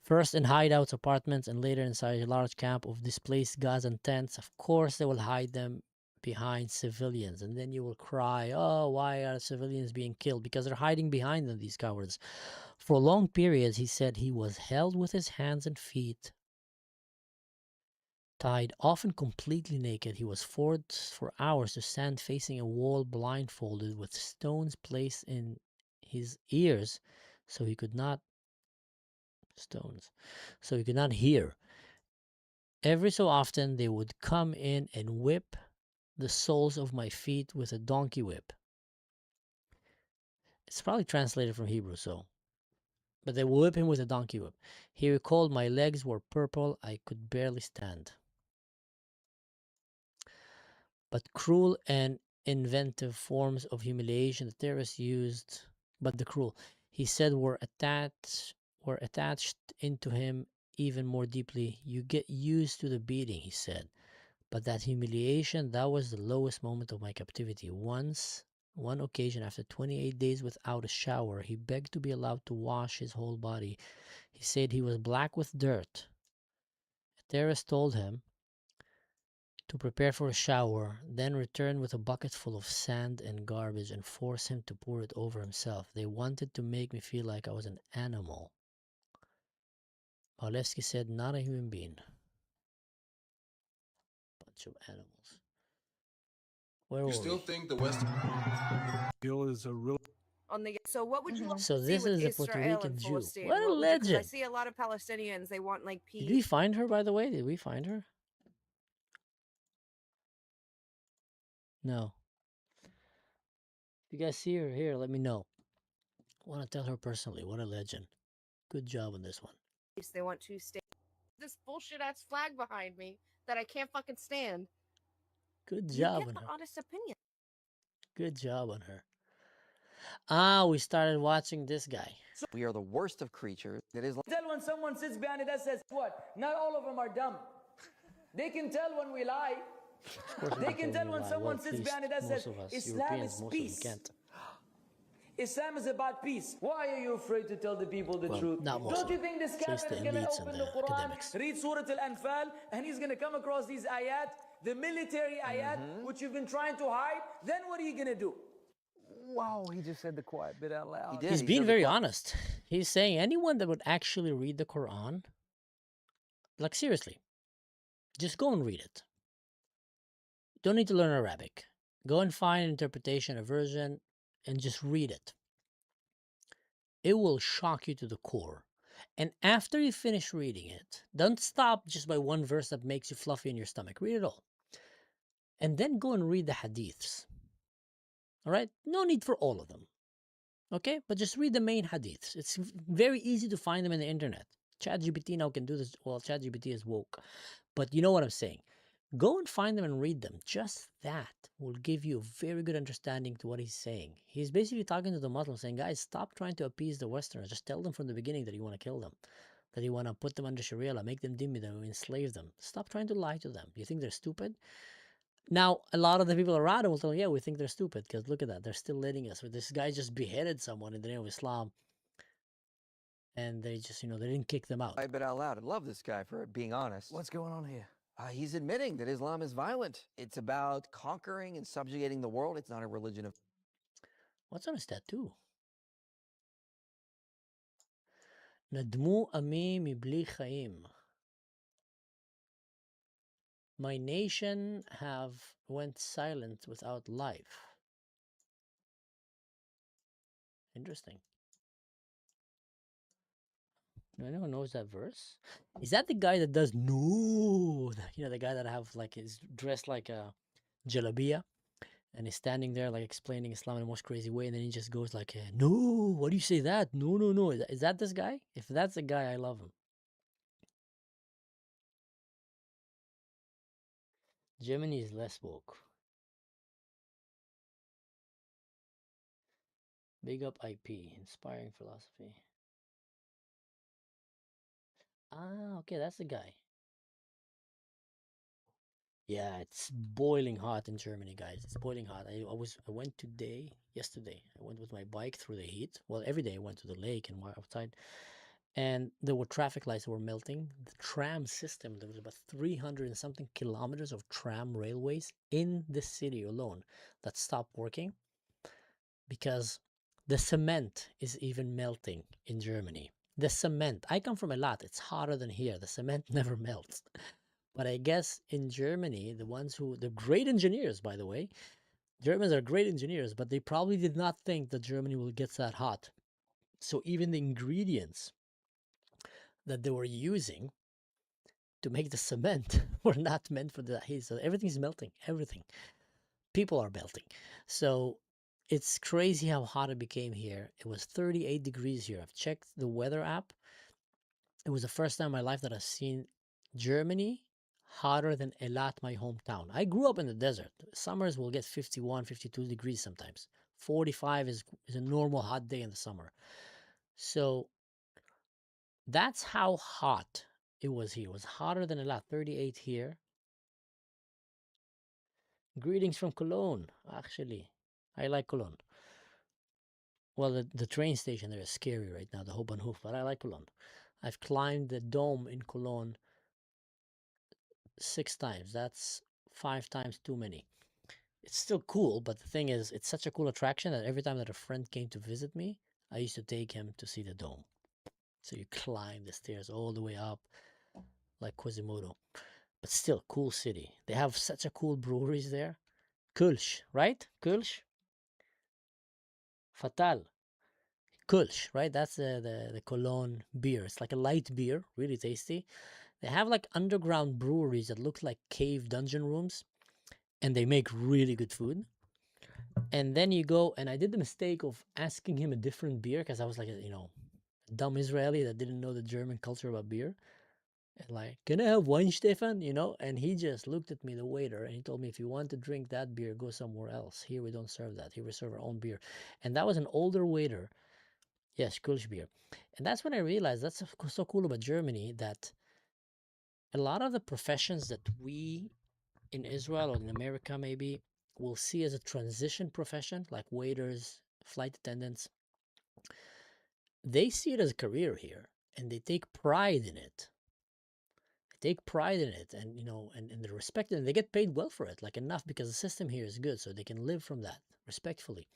First in hideouts, apartments, and later inside a large camp of displaced Gazan tents. Of course, they will hide them behind civilians. And then you will cry, oh, why are civilians being killed? Because they're hiding behind them, these cowards. For long periods, he said he was held with his hands and feet tied, often completely naked. He was forced for hours to stand facing a wall blindfolded with stones placed in his ears so he could not hear. Every so often they would come in and whip the soles of my feet with a donkey whip. It's probably translated from Hebrew, but they would whip him with a donkey whip. He recalled, my legs were purple, I could barely stand. But cruel and inventive forms of humiliation the terrorists used, he said, were attached into him even more deeply. You get used to the beating, he said. But that humiliation, that was the lowest moment of my captivity. One occasion, after 28 days without a shower, he begged to be allowed to wash his whole body. He said he was black with dirt. A terrorist told him to prepare for a shower, then return with a bucket full of sand and garbage and force him to pour it over himself. They wanted to make me feel like I was an animal. Berlevsky said, not a human being. Bunch of animals. Where You were still we? think the West is a real. So what would you want So to see this with is a Israel Puerto and Rican Jew. Palestine? What a What would you, 'cause I legend. see a lot of Palestinians, they want like peace. Did we find her, by the way? Did we find her? No. If you guys see her here, let me know. I want to tell her personally. What a legend. Good job on this one. They want to stay. This bullshit ass flag behind me that I can't fucking stand. Good You job get on the her. honest opinion. Good job on her. We started watching this guy. We are the worst of creatures. It is. Tell when someone sits behind it that says what? Not all of them are dumb. They can tell when we lie. They can tell when someone sits behind it that says Islam is peace. Islam is about peace. Why are you afraid to tell the people the truth? Don't you think this kafir is going to open the Quran, read Surah Al-Anfal, and he's going to come across these ayat, the military ayat, which you've been trying to hide? Then what are you going to do? Wow, he just said the quiet bit out loud. He's being very honest. He's saying anyone that would actually read the Quran, like seriously, just go and read it. You don't need to learn Arabic. Go and find an interpretation, a version, and just read it. It will shock you to the core. And after you finish reading it, don't stop just by one verse that makes you fluffy in your stomach. Read it all. And then go and read the hadiths. All right? No need for all of them. Okay? But just read the main hadiths. It's very easy to find them in the internet. ChatGPT now can do this. Well, ChatGPT is woke. But you know what I'm saying. Go and find them and read them. Just that will give you a very good understanding to what he's saying. He's basically talking to the Muslims saying, guys, stop trying to appease the Westerners. Just tell them from the beginning that you want to kill them. That you want to put them under Sharia, make them dhimmi, that you enslave them. Stop trying to lie to them. You think they're stupid? Now, a lot of the people around him will tell them, yeah, we think they're stupid. Because look at that. They're still letting us. This guy just beheaded someone in the name of Islam. And they just, they didn't kick them out. I bet out loud. I love this guy for being honest. What's going on here? He's admitting that Islam is violent. It's about conquering and subjugating the world. It's not a religion of What's on his tattoo? Nadmu ami mibli chaim. My nation have went silent without life. Interesting. Anyone knows that verse? Is that the guy that does no? You know, the guy that have like is dressed like a jalabiya and is standing there like explaining Islam in the most crazy way, and then he just goes like, "No, why do you say that? No, no, no." Is that this guy? If that's the guy, I love him. Germany is less woke. Big up IP, inspiring philosophy. Ah, okay, that's the guy. Yeah, it's boiling hot in Germany, guys. It's boiling hot. I went yesterday. I went with my bike through the heat. Well, every day I went to the lake and went outside, and there were traffic lights that were melting. The tram system, there was about 300 and something kilometers of tram railways in the city alone that stopped working because the cement is even melting in Germany. The cement. I come from Elat. It's hotter than here. The cement never melts. But I guess in Germany, they're great engineers, by the way. Germans are great engineers, but they probably did not think that Germany will get that hot. So even the ingredients that they were using to make the cement were not meant for the heat. So everything's melting. Everything. People are melting. So it's crazy how hot it became here. It was 38 degrees here. I've checked the weather app. It was the first time in my life that I've seen Germany hotter than Elat, my hometown. I grew up in the desert. Summers will get 51, 52 degrees sometimes. 45 is a normal hot day in the summer. So that's how hot it was here. It was hotter than Elat, 38 here. Greetings from Cologne, actually. I like Cologne. Well, the train station there is scary right now, the Hauptbahnhof, but I like Cologne. I've climbed the dome in Cologne 6 times. That's 5 times too many. It's still cool, but the thing is, it's such a cool attraction that every time that a friend came to visit me, I used to take him to see the dome. So you climb the stairs all the way up, like Quasimodo. But still, cool city. They have such a cool breweries there. Kölsch, right? Kölsch? Fatal. Kölsch, right? That's the Cologne beer. It's like a light beer, really tasty. They have like underground breweries that look like cave dungeon rooms, and they make really good food. And then you go, and I did the mistake of asking him a different beer because I was like, a dumb Israeli that didn't know the German culture about beer. And like, can I have wine, Stefan? And he just looked at me, the waiter, and he told me, if you want to drink that beer, go somewhere else. Here we don't serve that. Here we serve our own beer. And that was an older waiter. Yes, Kölsch beer. And that's when I realized that's so cool about Germany, that a lot of the professions that we in Israel or in America maybe will see as a transition profession, like waiters, flight attendants, they see it as a career here and they take pride in it. They take pride in it, and and they respect it, and they get paid well for it, like enough, because the system here is good, so they can live from that respectfully.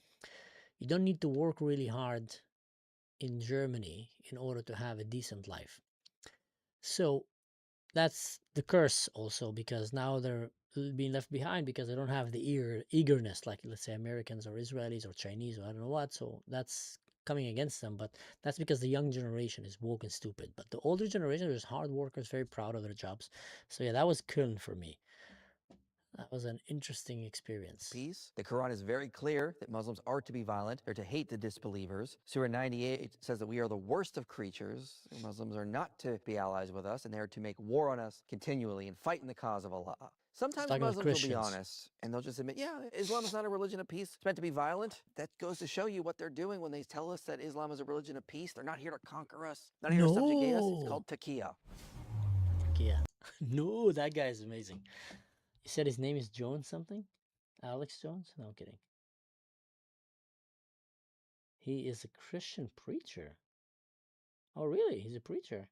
You don't need to work really hard in Germany in order to have a decent life. So that's the curse also, because now they're being left behind because they don't have the eagerness like, let's say, Americans or Israelis or Chinese or I don't know what. So that's coming against them, but that's because the young generation is woke and stupid. But the older generation is hard workers, very proud of their jobs. So yeah, that was Köln for me. That was an interesting experience. Peace. The Quran is very clear that Muslims are to be violent. They're to hate the disbelievers. Surah 98 says that we are the worst of creatures. Muslims are not to be allies with us, and they are to make war on us continually and fight in the cause of Allah. Sometimes Muslims will be honest, and they'll just admit, yeah, Islam is not a religion of peace. It's meant to be violent. That goes to show you what they're doing when they tell us that Islam is a religion of peace. They're not here to conquer us, not here to subjugate us. It's called taqiyya. Taqiyya. No, that guy is amazing. You said his name is Jones something? Alex Jones? No, I'm kidding. He is a Christian preacher. Oh, really? He's a preacher.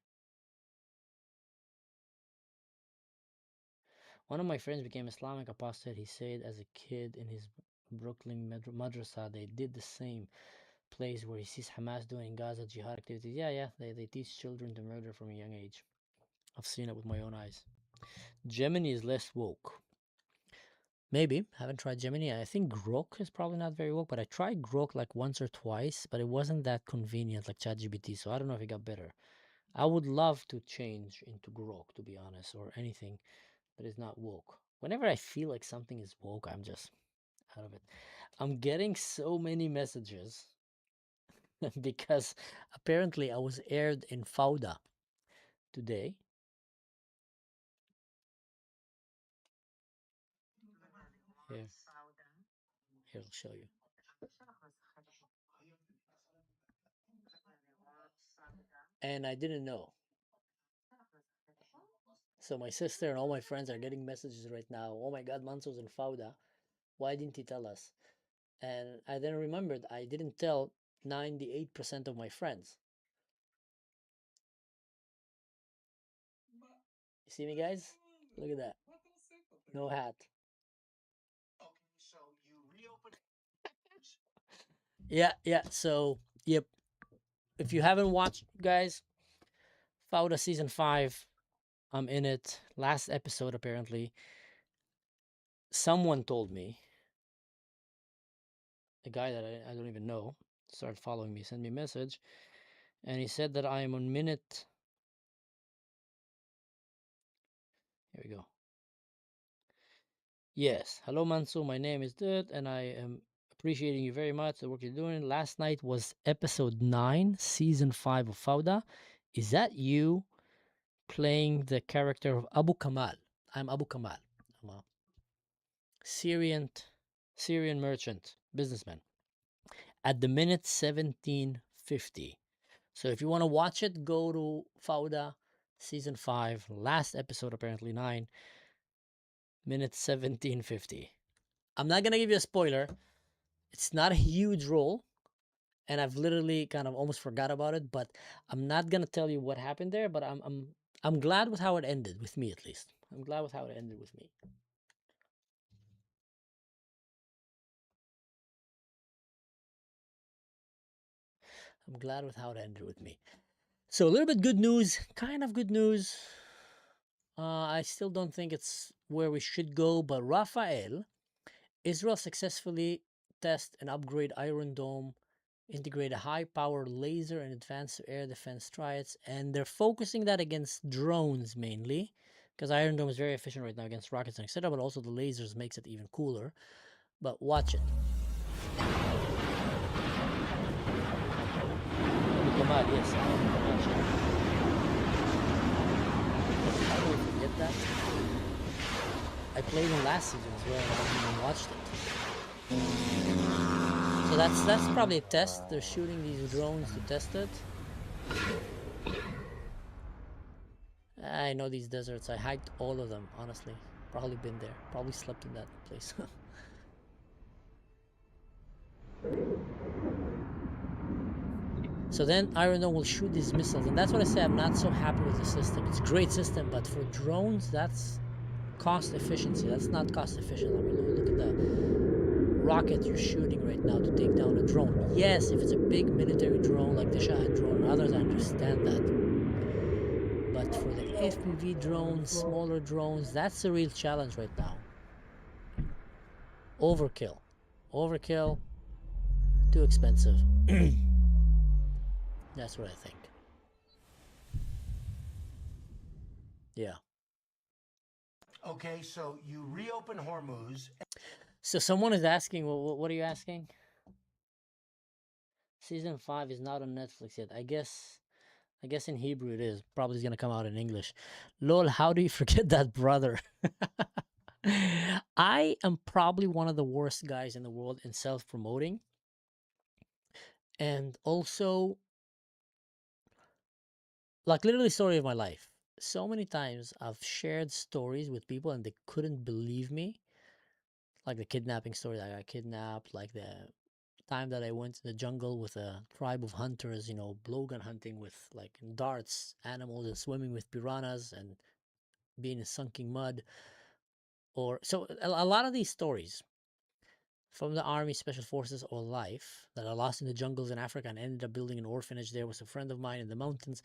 One of my friends became Islamic apostate, he said, as a kid in his Brooklyn Madrasa, they did the same place where he sees Hamas doing Gaza jihad activities. Yeah, they teach children to murder from a young age. I've seen it with my own eyes. Gemini is less woke. Maybe. Haven't tried Gemini. I think Grok is probably not very woke, but I tried Grok like once or twice, but it wasn't that convenient like ChatGPT, so I don't know if it got better. I would love to change into Grok, to be honest, or anything that is not woke. Whenever I feel like something is woke, I'm just out of it. I'm getting so many messages because apparently I was aired in Fauda today. Here, I'll show you. And I didn't know. So my sister and all my friends are getting messages right now. Oh my God, Manso's in Fauda. Why didn't he tell us? And I then remembered I didn't tell 98% of my friends. You see me, guys? Look at that. No hat. Yeah. So, yep. If you haven't watched, guys, Fauda season 5, I'm in it. Last episode, apparently. Someone told me, a guy that I don't even know, started following me, sent me a message, and he said that I am on minute. Here we go. Yes. Hello, Mansu. My name is Dud, and I am appreciating you very much, the work you're doing. Last night was episode 9, season 5 of Fauda. Is that you playing the character of Abu Kamal? I'm Abu Kamal. I'm a Syrian merchant, businessman. At the minute 1750. So if you want to watch it, go to Fauda season 5, last episode apparently 9, minute 1750. I'm not gonna give you a spoiler. It's not a huge role, and I've literally kind of almost forgot about it. But I'm not gonna tell you what happened there. But I'm glad with how it ended, with me at least. I'm glad with how it ended with me. I'm glad with how it ended with me. So a little bit good news, kind of good news. I still don't think it's where we should go, but Rafael, Israel successfully test and upgrade Iron Dome, integrate a high-power laser and advanced air defense triads, and they're focusing that against drones mainly, because Iron Dome is very efficient right now against rockets and etc. But also the lasers makes it even cooler. But watch it. Come on, yes. How do we forget that? I played in last season as well, and I haven't even watched it. So that's probably a test. They're shooting these drones to test it. I know these deserts. I hiked all of them, honestly. Probably been there. Probably slept in that place. So then Iron Dome will shoot these missiles, and that's what I say. I'm not so happy with the system. It's a great system, but for drones, that's cost efficiency. That's not cost efficient. I mean, look at the rocket you're shooting right now to take down a drone. Yes, if it's a big military drone like the Shahid drone or others, I understand that. But for the FPV drones, smaller drones, that's a real challenge right now. Overkill. Overkill. Too expensive. That's what I think. Yeah. Okay, so you reopen Hormuz. So someone is asking, well, what are you asking? Season 5 is not on Netflix yet. I guess in Hebrew it is. Probably is going to come out in English. Lol, how do you forget that brother? I am probably one of the worst guys in the world in self-promoting. And also, like, literally story of my life. So many times I've shared stories with people and they couldn't believe me. Like the kidnapping story that I got kidnapped, like the time that I went to the jungle with a tribe of hunters, blowgun hunting with like darts, animals, and swimming with piranhas and being in sunken mud. So a lot of these stories, from the Army Special Forces or life that I lost in the jungles in Africa and ended up building an orphanage there was a friend of mine in the mountains.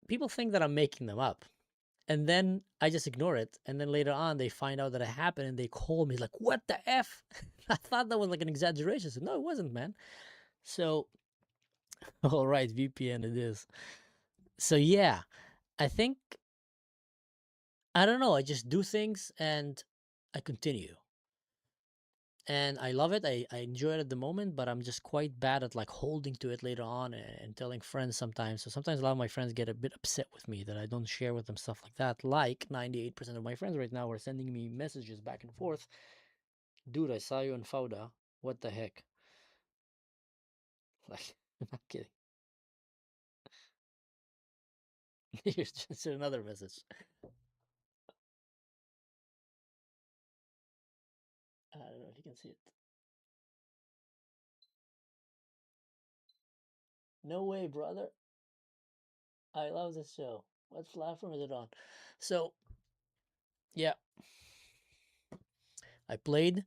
People think that I'm making them up. And then I just ignore it. And then later on, they find out that it happened and they call me like, what the F? I thought that was like an exaggeration. So no, it wasn't, man. So, all right, VPN it is. So yeah, I think, I don't know. I just do things and I continue. And I love it. I enjoy it at the moment, but I'm just quite bad at like holding to it later on and telling friends sometimes. So sometimes a lot of my friends get a bit upset with me that I don't share with them stuff like that. Like 98% of my friends right now are sending me messages back and forth. Dude, I saw you in Fauda. What the heck? Like, I'm not kidding. Here's just another message. I don't know if you can see it. No way, brother. I love this show. What platform is it on? So, yeah. I played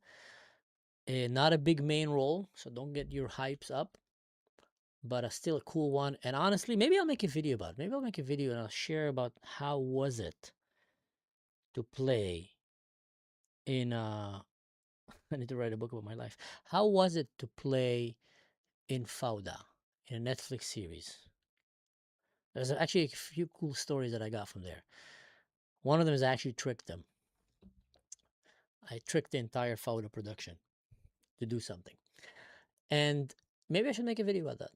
not a big main role, so don't get your hypes up. But still a cool one. And honestly, maybe I'll make a video about it. Maybe I'll make a video and I'll share about how was it to play in I need to write a book about my life. How was it to play in Fauda, in a Netflix series? There's actually a few cool stories that I got from there. One of them is I actually tricked them. I tricked the entire Fauda production to do something. And maybe I should make a video about that.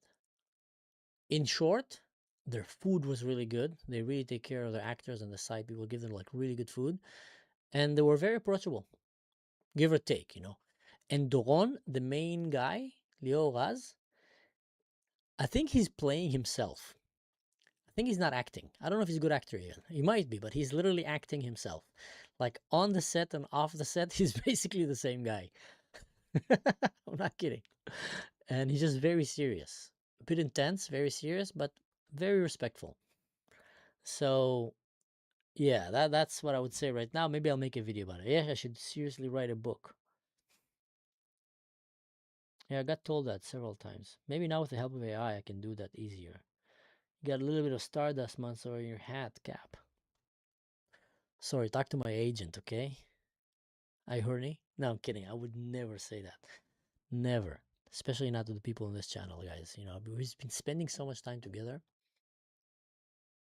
In short, their food was really good. They really take care of their actors and the side people, give them like really good food. And they were very approachable, give or take, you know. And Doron, the main guy, Leo Raz, I think he's playing himself. I think he's not acting. I don't know if he's a good actor even. He might be, but he's literally acting himself. Like on the set and off the set, he's basically the same guy. I'm not kidding. And he's just very serious. A bit intense, very serious, but very respectful. So, yeah, that's what I would say right now. Maybe I'll make a video about it. Yeah, I should seriously write a book. Yeah, I got told that several times. Maybe now with the help of AI, I can do that easier. You got a little bit of Stardust Monster in your hat, Cap. Sorry, talk to my agent, okay? I horny? No, I'm kidding. I would never say that. Never. Especially not to the people on this channel, guys. You know, we've been spending so much time together.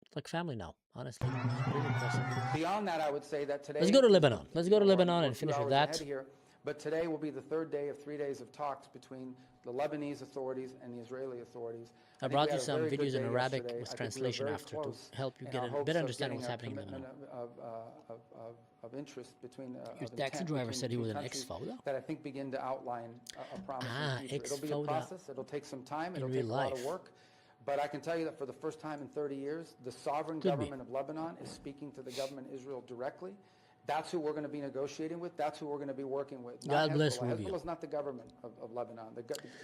It's like family now, honestly. It's pretty impressive. Beyond that, I would say that today... Let's go to Lebanon. Let's go to Lebanon and finish with that. Here, but today will be the third day of 3 days of talks between the Lebanese authorities and the Israeli authorities. I brought you some videos in Arabic with translation after to help you get a better understanding of what's happening in Lebanon. Of interest between your taxi driver said he was an ex-Fauda? That I think begin to outline a promising future. It'll be a process. It'll take some time. It'll take a lot of work. But I can tell you that for the first time in 30 years, the sovereign government of Lebanon is speaking to the government of Israel directly. That's who we're going to be negotiating with. That's who we're going to be working with. God bless Hezbollah. Rubio. Hezbollah is not the government of Lebanon.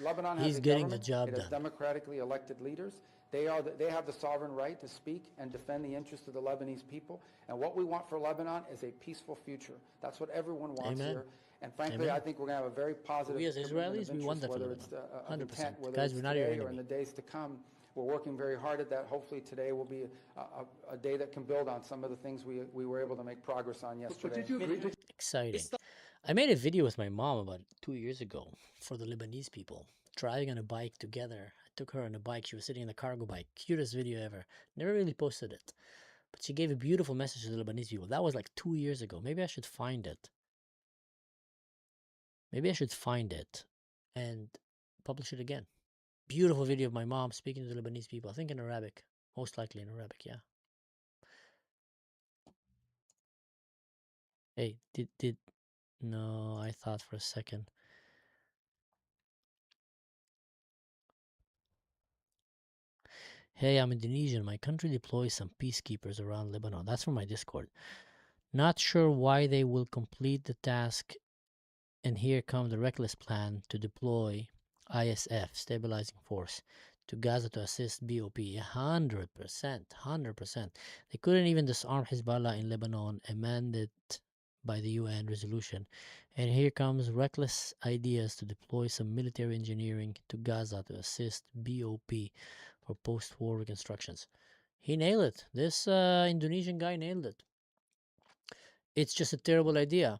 Lebanon He's has a getting the government. job It has done. democratically elected leaders. They have the sovereign right to speak and defend the interests of the Lebanese people. And what we want for Lebanon is a peaceful future. That's what everyone wants Amen. here. And frankly, I think we're going to have a very positive. We as Israelis, we want that for Lebanon. 100%. Guys, we're not your Or enemy. in the days to come. We're working very hard at that. Hopefully today will be a day that can build on some of the things we were able to make progress on yesterday. Exciting. I made a video with my mom about 2 years ago for the Lebanese people, driving on a bike together. I took her on a bike. She was sitting in a cargo bike. Cutest video ever. Never really posted it. But she gave a beautiful message to the Lebanese people. That was like 2 years ago. Maybe I should find it. Maybe I should find it and publish it again. Beautiful video of my mom speaking to the Lebanese people. I think in Arabic. Most likely in Arabic, yeah. Hey, did... No, I thought for a second. Hey, I'm Indonesian. My country deploys some peacekeepers around Lebanon. That's from my Discord. Not sure why they will complete the task. And here comes the reckless plan to deploy ISF, stabilizing force, to Gaza to assist BOP. 100%. 100%. They couldn't even disarm Hezbollah in Lebanon, a mandate by the UN resolution. And here comes reckless ideas to deploy some military engineering to Gaza to assist BOP for post-war reconstructions. He nailed it. This Indonesian guy nailed it. It's just a terrible idea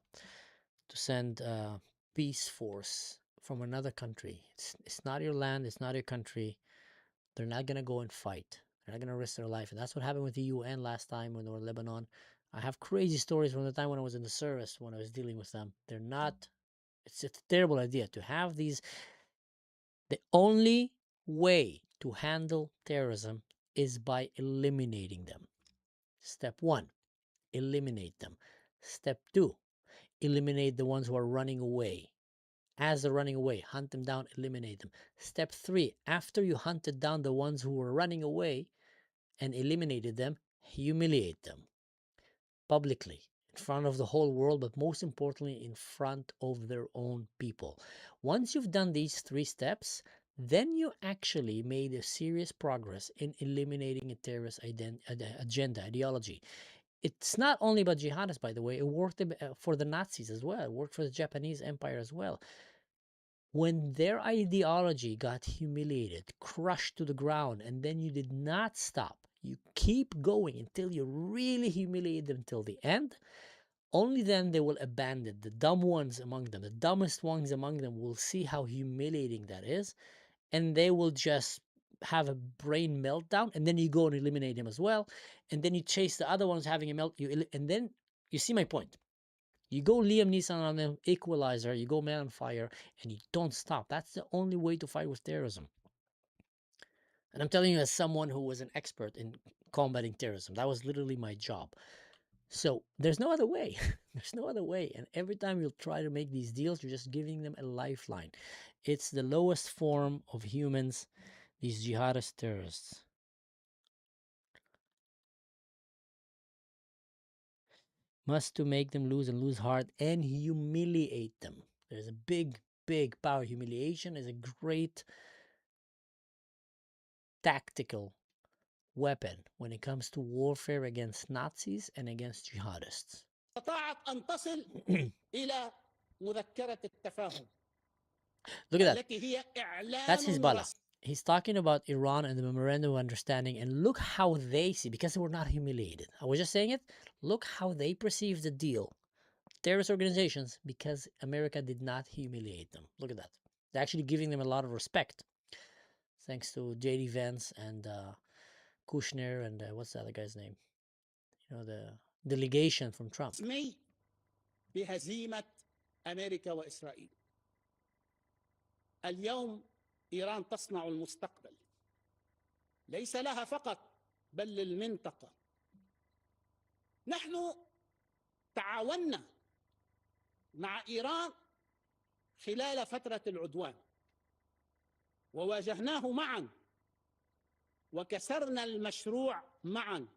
to send a peace force from another country. It's not your land. It's not your country. They're not going to go and fight. They're not going to risk their life. And that's what happened with the UN last time when they were in Lebanon. I have crazy stories from the time when I was in the service, when I was dealing with them. They're not, it's a terrible idea to have these. The only way to handle terrorism is by eliminating them. Step 1, eliminate them. Step 2, eliminate the ones who are running away. As they're running away, hunt them down, eliminate them. Step 3, after you hunted down the ones who were running away and eliminated them, humiliate them publicly in front of the whole world, but most importantly in front of their own people. Once you've done these 3 steps, then you actually made a serious progress in eliminating a terrorist agenda, ideology. It's not only about jihadists, by the way. It worked for the Nazis as well. It worked for the Japanese Empire as well. When their ideology got humiliated, crushed to the ground, and then you did not stop, you keep going until you really humiliate them till the end, only then they will abandon. The dumb ones among them, the dumbest ones among them will see how humiliating that is, and they will just have a brain meltdown, and then you go and eliminate them as well, and then you chase the other ones having a melt, and then you see my point. You go Liam Neeson on the Equalizer, you go Man on Fire, and you don't stop. That's the only way to fight with terrorism. And I'm telling you as someone who was an expert in combating terrorism. That was literally my job. So there's no other way. There's no other way. And every time you'll try to make these deals, you're just giving them a lifeline. It's the lowest form of humans, these jihadist terrorists. Must to make them lose and lose heart and humiliate them. There's a big power. Humiliation is a great tactical weapon when it comes to warfare against Nazis and against jihadists. Look at that. That's Hezbollah. He's talking about Iran and the Memorandum of Understanding, and look how they see, because they were not humiliated. I was just saying it. Look how they perceive the deal. Terrorist organizations, because America did not humiliate them. Look at that. They're actually giving them a lot of respect. Thanks to J.D. Vance and Kushner and what's the other guy's name? You know, the delegation from Trump. بهزيمة أمريكا وإسرائيل. اليوم إيران تصنع المستقبل. ليس لها فقط بل للمنطقة. نحن تعاوننا مع إيران خلال فترة العدوان وواجهناه معا وكسرنا المشروع معا.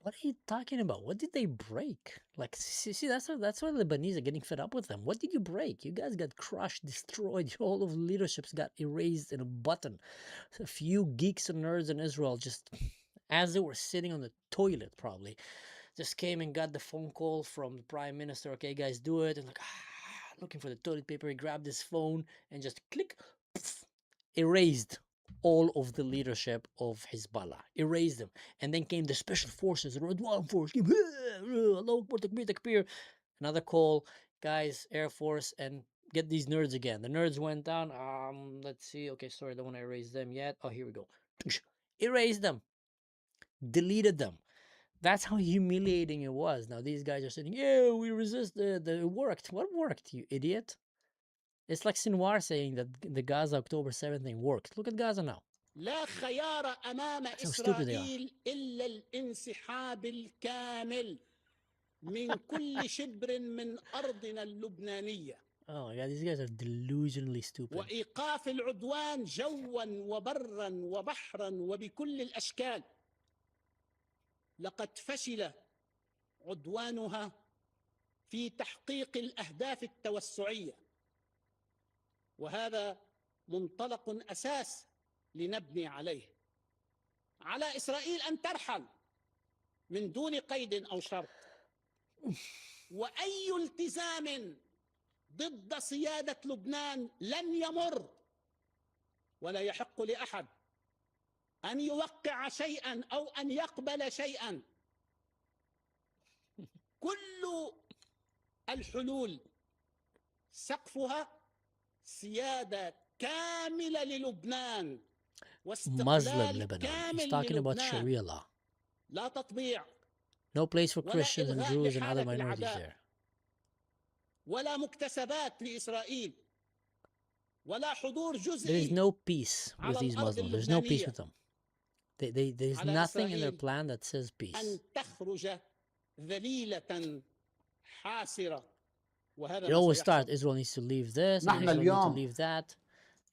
What are you talking about? What did they break? Like, see, that's why the Lebanese are getting fed up with them. What did you break? You guys got crushed, destroyed. All of the leaderships got erased in a button. A few geeks and nerds in Israel, just as they were sitting on the toilet, probably, just came and got the phone call from the prime minister. Okay, guys, do it. And like, looking for the toilet paper, he grabbed his phone and just click, poof, erased all of the leadership of Hezbollah, erased them. And then came the special forces, the Radwan force, another call, guys, Air Force, and get these nerds again. The nerds went down. Let's see. Okay, sorry, I don't want to erase them yet. Oh, here we go. Erased them. Deleted them. That's how humiliating it was. Now these guys are saying, yeah, we resisted. It worked. What worked, you idiot? It's like Sinwar saying that the Gaza October 7th thing worked. Look at Gaza now. لا خيار أمام إسرائيل إلا الانسحاب الكامل من كل شبر من أرضنا اللبنانية. Oh my God, these guys are delusionally stupid. وإيقاف العدوان جوا وبرا وبحرا وبكل الأشكال. لقد فشل عدوانها في تحقيق الأهداف التوسعية. وهذا منطلق أساس لنبني عليه. على إسرائيل أن ترحل من دون قيد أو شرط. وأي التزام ضد سيادة لبنان لن يمر ولا يحق لأحد أن يوقع شيئا أو أن يقبل شيئا. كل الحلول سقفها سيادة كاملة للبنان Muslim واستقلال Lebanon. He's كامل talking about للبنان. Sharia law. لا تطبيع No place for ولا Christians and إلغاء Jews and other لحالة minorities الأعداء there. ولا مكتسبات لإسرائيل ولا حضور There is جزئي no peace with على these الأرض Muslims. There's no peace اللبنانية with them. There's على nothing in their إسرائيل plan that says peace. أن تخرج ذليلة حاسرة وهذا It ما always سيحصل. starts, Israel needs to leave this, and نحن Israel needs to اليوم leave that.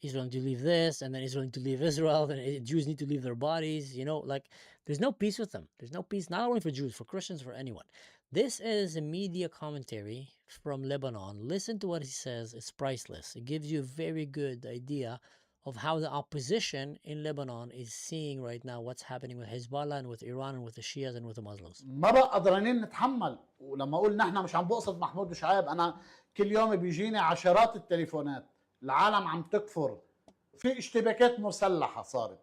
Israel need to leave this, and then Israel need to leave Israel, and Jews need to leave their bodies. You know, like, there's no peace with them. There's no peace, not only for Jews, for Christians, for anyone. This is a media commentary from Lebanon. Listen to what he says. It's priceless. It gives you a very good idea of how the opposition in Lebanon is seeing right now what's happening with Hezbollah and with Iran and with the Shias and with the Muslims. ما بقى قادرين نتحمل. ولما اقول نحن مش عم بقصد محمود وشعيب، انا كل يوم بيجيني عشرات التليفونات. العالم عم تكفر، في اشتباكات مسلحة صارت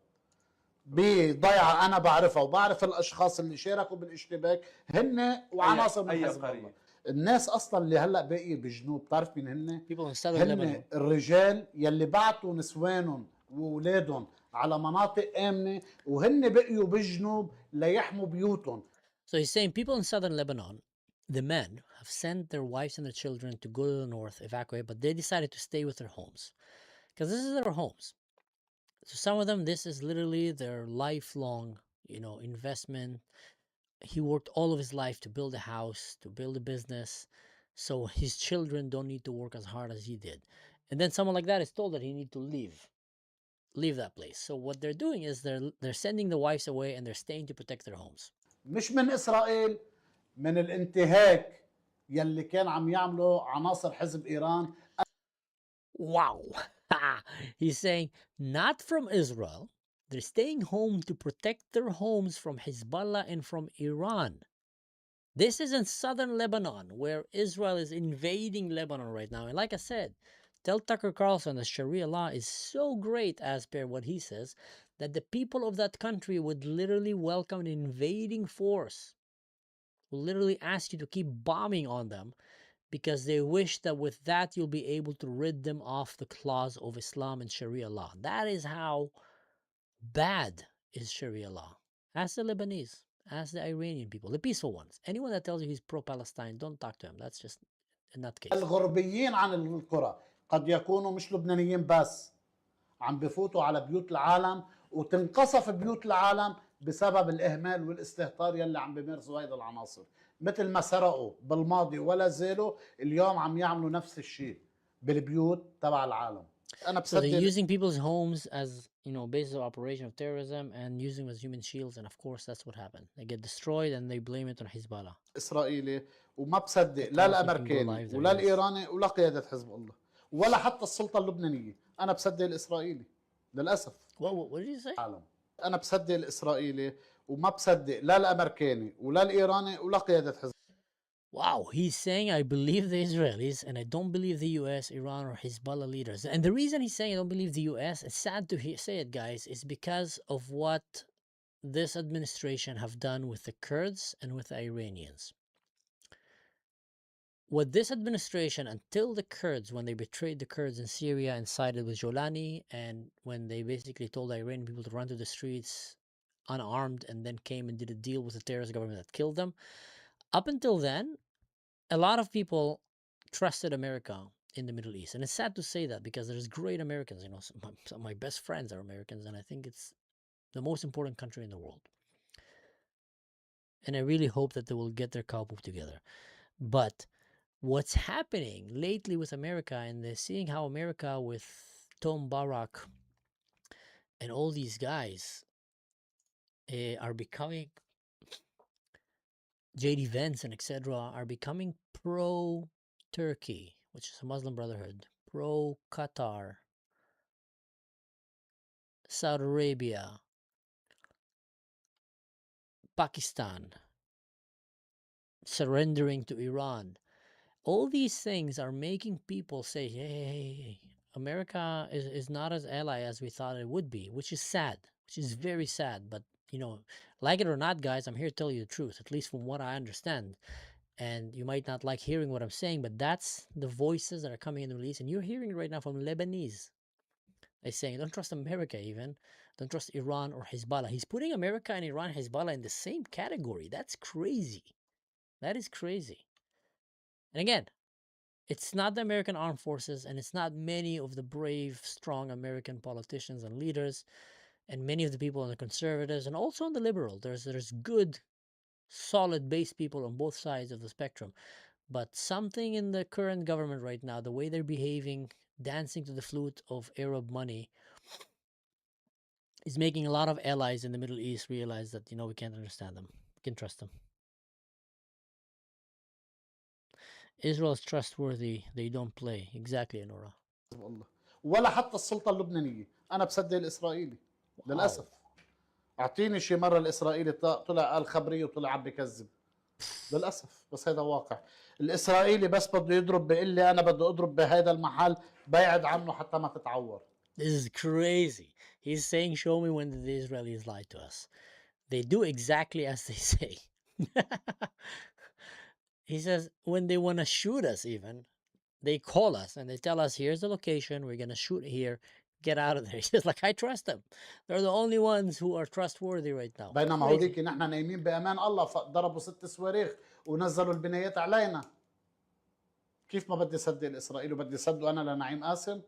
بضيعة أنا بعرفها وبعرف الأشخاص اللي شاركوا بالاشتباك هن وعناصر من حزب الله. الناس أصلا اللي هلأ باقي بجنوب بتعرف مين هن؟ هن الرجال يلي بعتوا نسوانهم وولادهم على مناطق آمنة وهن بقيوا بالجنوب ليحموا بيوتهم. So he's saying people in southern Lebanon, the men have sent their wives and their children to go to the north, evacuate, but they decided to stay with their homes. Because this is their homes. So some of them, this is literally their lifelong, investment. He worked all of his life to build a house, to build a business, so his children don't need to work as hard as he did. And then someone like that is told that he need to leave that place. So what they're doing is they're sending the wives away and they're staying to protect their homes. مش من إسرائيل، من الانتهاك يلي كان عم يعمله عناصر حزب إيران. Wow. He's saying not from Israel. They're staying home to protect their homes from Hezbollah and from Iran. This is in southern Lebanon, where Israel is invading Lebanon right now. And like I said, tell Tucker Carlson the Sharia law is so great, as per what he says, that the people of that country would literally welcome an invading force, will literally ask you to keep bombing on them, because they wish that with that you'll be able to rid them of the claws of Islam and Sharia law. That is how bad is Sharia law. Ask the Lebanese, ask the Iranian people, the peaceful ones. Anyone that tells you he's pro-Palestine, don't talk to him. That's just a nutcase. الغربيين عن القرى قد يكونوا مش لبنانيين بس، عم بفوتوا على بيوت العالم وتنقصف بيوت العالم بسبب الإهمال والاستهتار يلي عم بيمارسوا هيدا العناصر. مثل ما سرقوا بالماضي ولا زالوا اليوم عم يعملوا نفس الشيء بالبيوت تبع العالم. أنا So they're بصدق using people's homes as, bases of operation of terrorism and using them as human shields, and of course that's what happened. They get destroyed and they blame it on Hezbollah. إسرائيلي وما بصدق لا الأمريكاني ولا الإيراني ولا قيادة حزب الله ولا حتى السلطة اللبنانية. أنا بصدق الإسرائيلي للأسف. What did you say? أنا بصدق الإسرائيلي وما بصدق لا الأمريكاني ولا الإيراني ولا قيادة حزب. Wow, he's saying, I believe the Israelis and I don't believe the US, Iran, or Hezbollah leaders. And the reason he's saying I don't believe the US, it's sad to say it, guys, is because of what this administration have done with the Kurds and with the Iranians. What this administration, until the Kurds, when they betrayed the Kurds in Syria and sided with Jolani, and when they basically told the Iranian people to run to the streets unarmed and then came and did a deal with the terrorist government that killed them, up until then, a lot of people trusted America in the Middle East. And it's sad to say that because there's great Americans. Some of my best friends are Americans, and I think it's the most important country in the world. And I really hope that they will get their cowpoke together. But what's happening lately with America, and they're seeing how America with Tom Barak and all these guys are becoming, J.D. Vance and etc., are becoming pro-Turkey, which is a Muslim Brotherhood, pro-Qatar, Saudi Arabia, Pakistan, surrendering to Iran. All these things are making people say, hey, America is not as ally as we thought it would be, which is sad, which is very sad. But, like it or not, guys, I'm here to tell you the truth, at least from what I understand. And you might not like hearing what I'm saying, but that's the voices that are coming in the Middle East. And you're hearing it right now from Lebanese. They're saying, don't trust America even. Don't trust Iran or Hezbollah. He's putting America and Iran and Hezbollah in the same category. That's crazy. That is crazy. And again, it's not the American armed forces, and it's not many of the brave, strong American politicians and leaders, and many of the people on the conservatives, and also on the liberal. There's good, solid base people on both sides of the spectrum. But something in the current government right now, the way they're behaving, dancing to the flute of Arab money, is making a lot of allies in the Middle East realize that, we can't understand them. We can trust them. Israel is trustworthy. They don't play. Exactly, Nora. ولا حتى السلطة اللبنانية. أنا بصدق الإسرائيلي للأسف. أعطيني شي مرة الإسرائيلي طلع قال خبرية وطلع عم بكذب. للأسف بس هذا واقع. الإسرائيلي بس بده يضرب بيقول لي أنا بدي أضرب بهذا المحل بعد عنه حتى ما تتعور. This is crazy. He's saying, show me when the Israelis lied to us. They do exactly as they say. He says, when they want to shoot us even, they call us and they tell us, here's the location, we're going to shoot here, get out of there. He says, like, I trust them. They're the only ones who are trustworthy right now. بينما هوليك نحن نايمين بأمان الله ضربوا 6 صواريخ ونزلوا البنايات علينا. كيف ما بدي صدق الإسرائيلي وبدي صدقه أنا لنعيم قاسم؟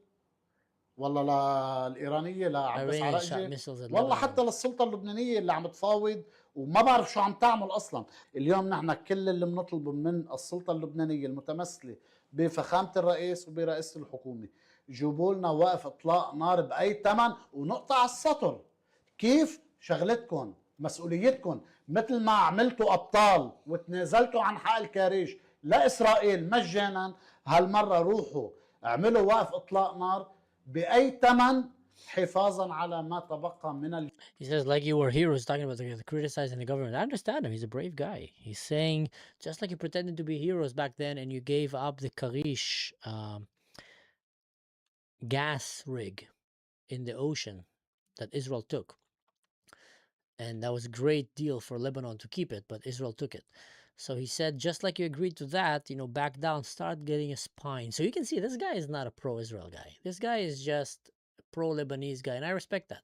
والله للإيرانية لعباس عراقجي والله حتى للسلطة اللبنانية اللي عم تفاوض وما بعرف شو عم تعمل أصلا. اليوم نحن كل اللي بنطلبه من السلطة اللبنانية المتمثلة بفخامة الرئيس وبرئاسة الحكومة جيبوا لنا وقف إطلاق نار بأي ثمن ونقطع السطر. كيف شغلتكم مسؤوليتكم مثل ما عملتوا أبطال وتنازلتوا عن حق الكاريج لإسرائيل مجانا، هالمرة روحوا اعملوا وقف إطلاق نار بأي ثمن حفاظا على ما تبقى من He says, like you were heroes, talking about the criticizing the government. I understand him. He's a brave guy. He's saying, just like you pretended to be heroes back then and you gave up the Karish gas rig in the ocean that Israel took. And that was a great deal for Lebanon to keep it, but Israel took it. So he said, just like you agreed to that, back down, start getting a spine. So you can see this guy is not a pro-Israel guy. This guy is just a pro-Lebanese guy, and I respect that.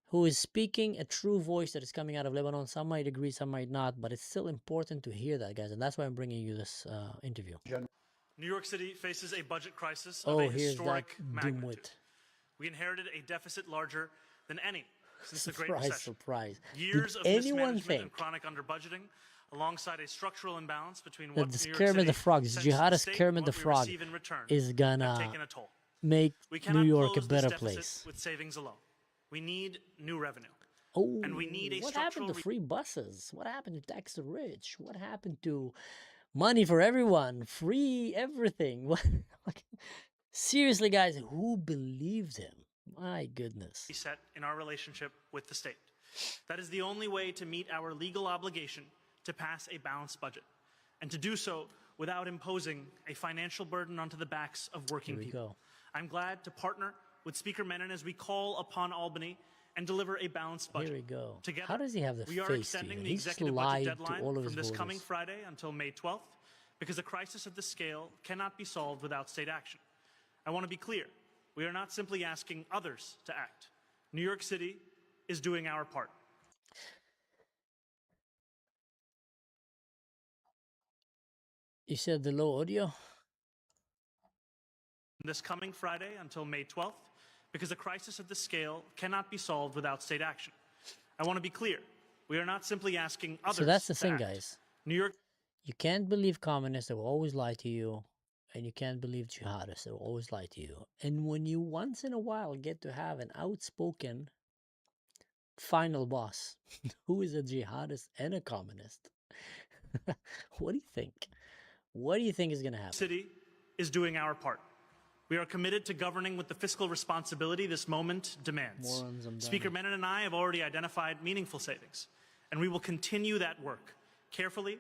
Who is speaking a true voice that is coming out of Lebanon. Some might agree, some might not, but it's still important to hear that, guys, and that's why I'm bringing you this interview. New York City faces a budget crisis of a historic magnitude. We inherited a deficit larger than any since the Great Recession. Surprise. Years of mismanagement and chronic underbudgeting, alongside a structural imbalance between what New York Kermit City the Frog, this jihadist Kermit the Frog, is gonna make New York a better place. With savings alone, we need new revenue. Oh, and we need a what happened to free buses? What happened to tax the rich? What happened to money for everyone? Free everything? Seriously, guys, who believes him? My goodness. Set in our relationship with the state. That is the only way to meet our legal obligation to pass a balanced budget, and to do so without imposing a financial burden onto the backs of working people. I'm glad to partner with Speaker Menon as we call upon Albany and deliver a balanced budget. Here we go. Together, how does he have the we are face extending to the He executive lied budget deadline to all of his from this voters. coming Friday until May 12th, because a crisis of this scale cannot be solved without state action. I want to be clear. We are not simply asking others to act. New York City is doing our part. You said the low audio? This coming Friday until May 12th, because a crisis of this scale cannot be solved without state action. I want to be clear. We are not simply asking others to act. So that's the thing, guys. New York. You can't believe communists, they will always lie to you. And you can't believe jihadists, they will always lie to you. And when you once in a while get to have an outspoken final boss who is a jihadist and a communist, what do you think? What do you think is going to happen? City is doing our part. We are committed to governing with the fiscal responsibility this moment demands. Speaker Menon and I have already identified meaningful savings, and we will continue that work carefully,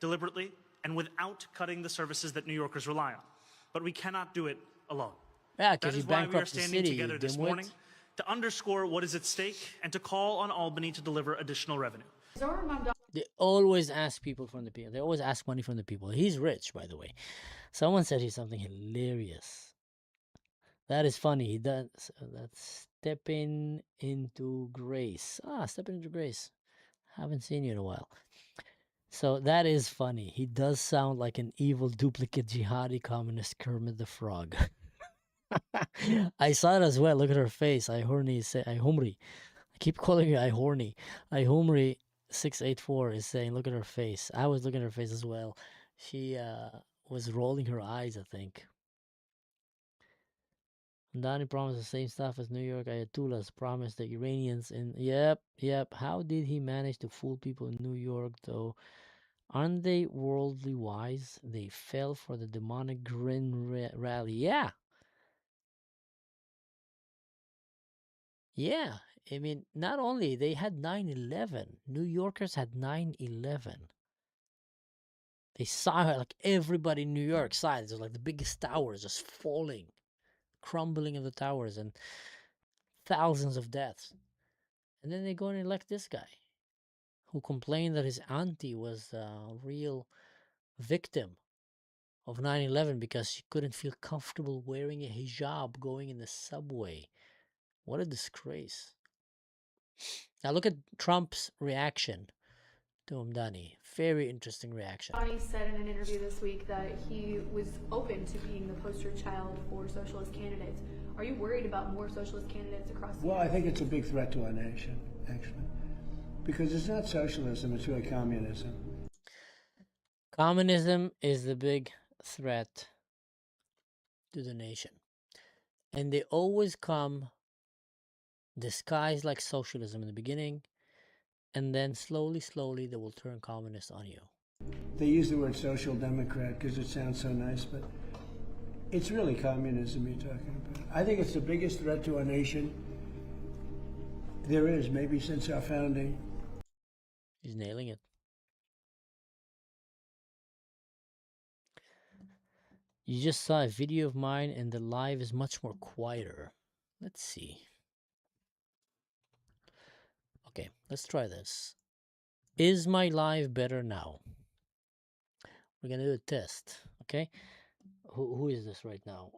deliberately, and without cutting the services that New Yorkers rely on. But we cannot do it alone. Yeah, That because you is why we are bankrupt the standing city, together this dimwit. morning to underscore what is at stake and to call on Albany to deliver additional revenue. They always ask people from the people. They always ask money from the people. He's rich, by the way. Someone said he's something hilarious. That is funny. He does. That's stepping into grace. Stepping into grace. Haven't seen you in a while. So that is funny. He does sound like an evil duplicate jihadi communist Kermit the Frog. I saw it as well. Look at her face. I horny say I humri. I keep calling her I horny. I humri 684 is saying look at her face. I was looking at her face as well. She was rolling her eyes, I think. Donnie promised the same stuff as New York Ayatollahs promised the Iranians in yep. How did he manage to fool people in New York though? Aren't they worldly wise? They fell for the demonic grin rally. Yeah. Yeah. I mean, not only they had 9/11. New Yorkers had 9/11. They saw like everybody in New York saw it. It was like the biggest towers just falling, crumbling of the towers, and thousands of deaths. And then they go and elect this guy who complained that his auntie was a real victim of 9/11 because she couldn't feel comfortable wearing a hijab going in the subway. What a disgrace. Now look at Trump's reaction to Umdani. Very interesting reaction. Umdani said in an interview this week that he was open to being the poster child for socialist candidates. Are you worried about more socialist candidates across the Well, I think it's a big threat to our nation, actually. Because it's not socialism, it's really communism. Communism is the big threat to the nation. And they always come disguised like socialism in the beginning, and then slowly they will turn communist on you. They use the word social democrat because it sounds so nice, but it's really communism you're talking about. I think it's the biggest threat to our nation there is, maybe since our founding. He's nailing it. You just saw a video of mine and the live is much more quieter. Let's see. Okay, let's try this. Is my live better now? We're gonna do a test, okay? Who is this right now?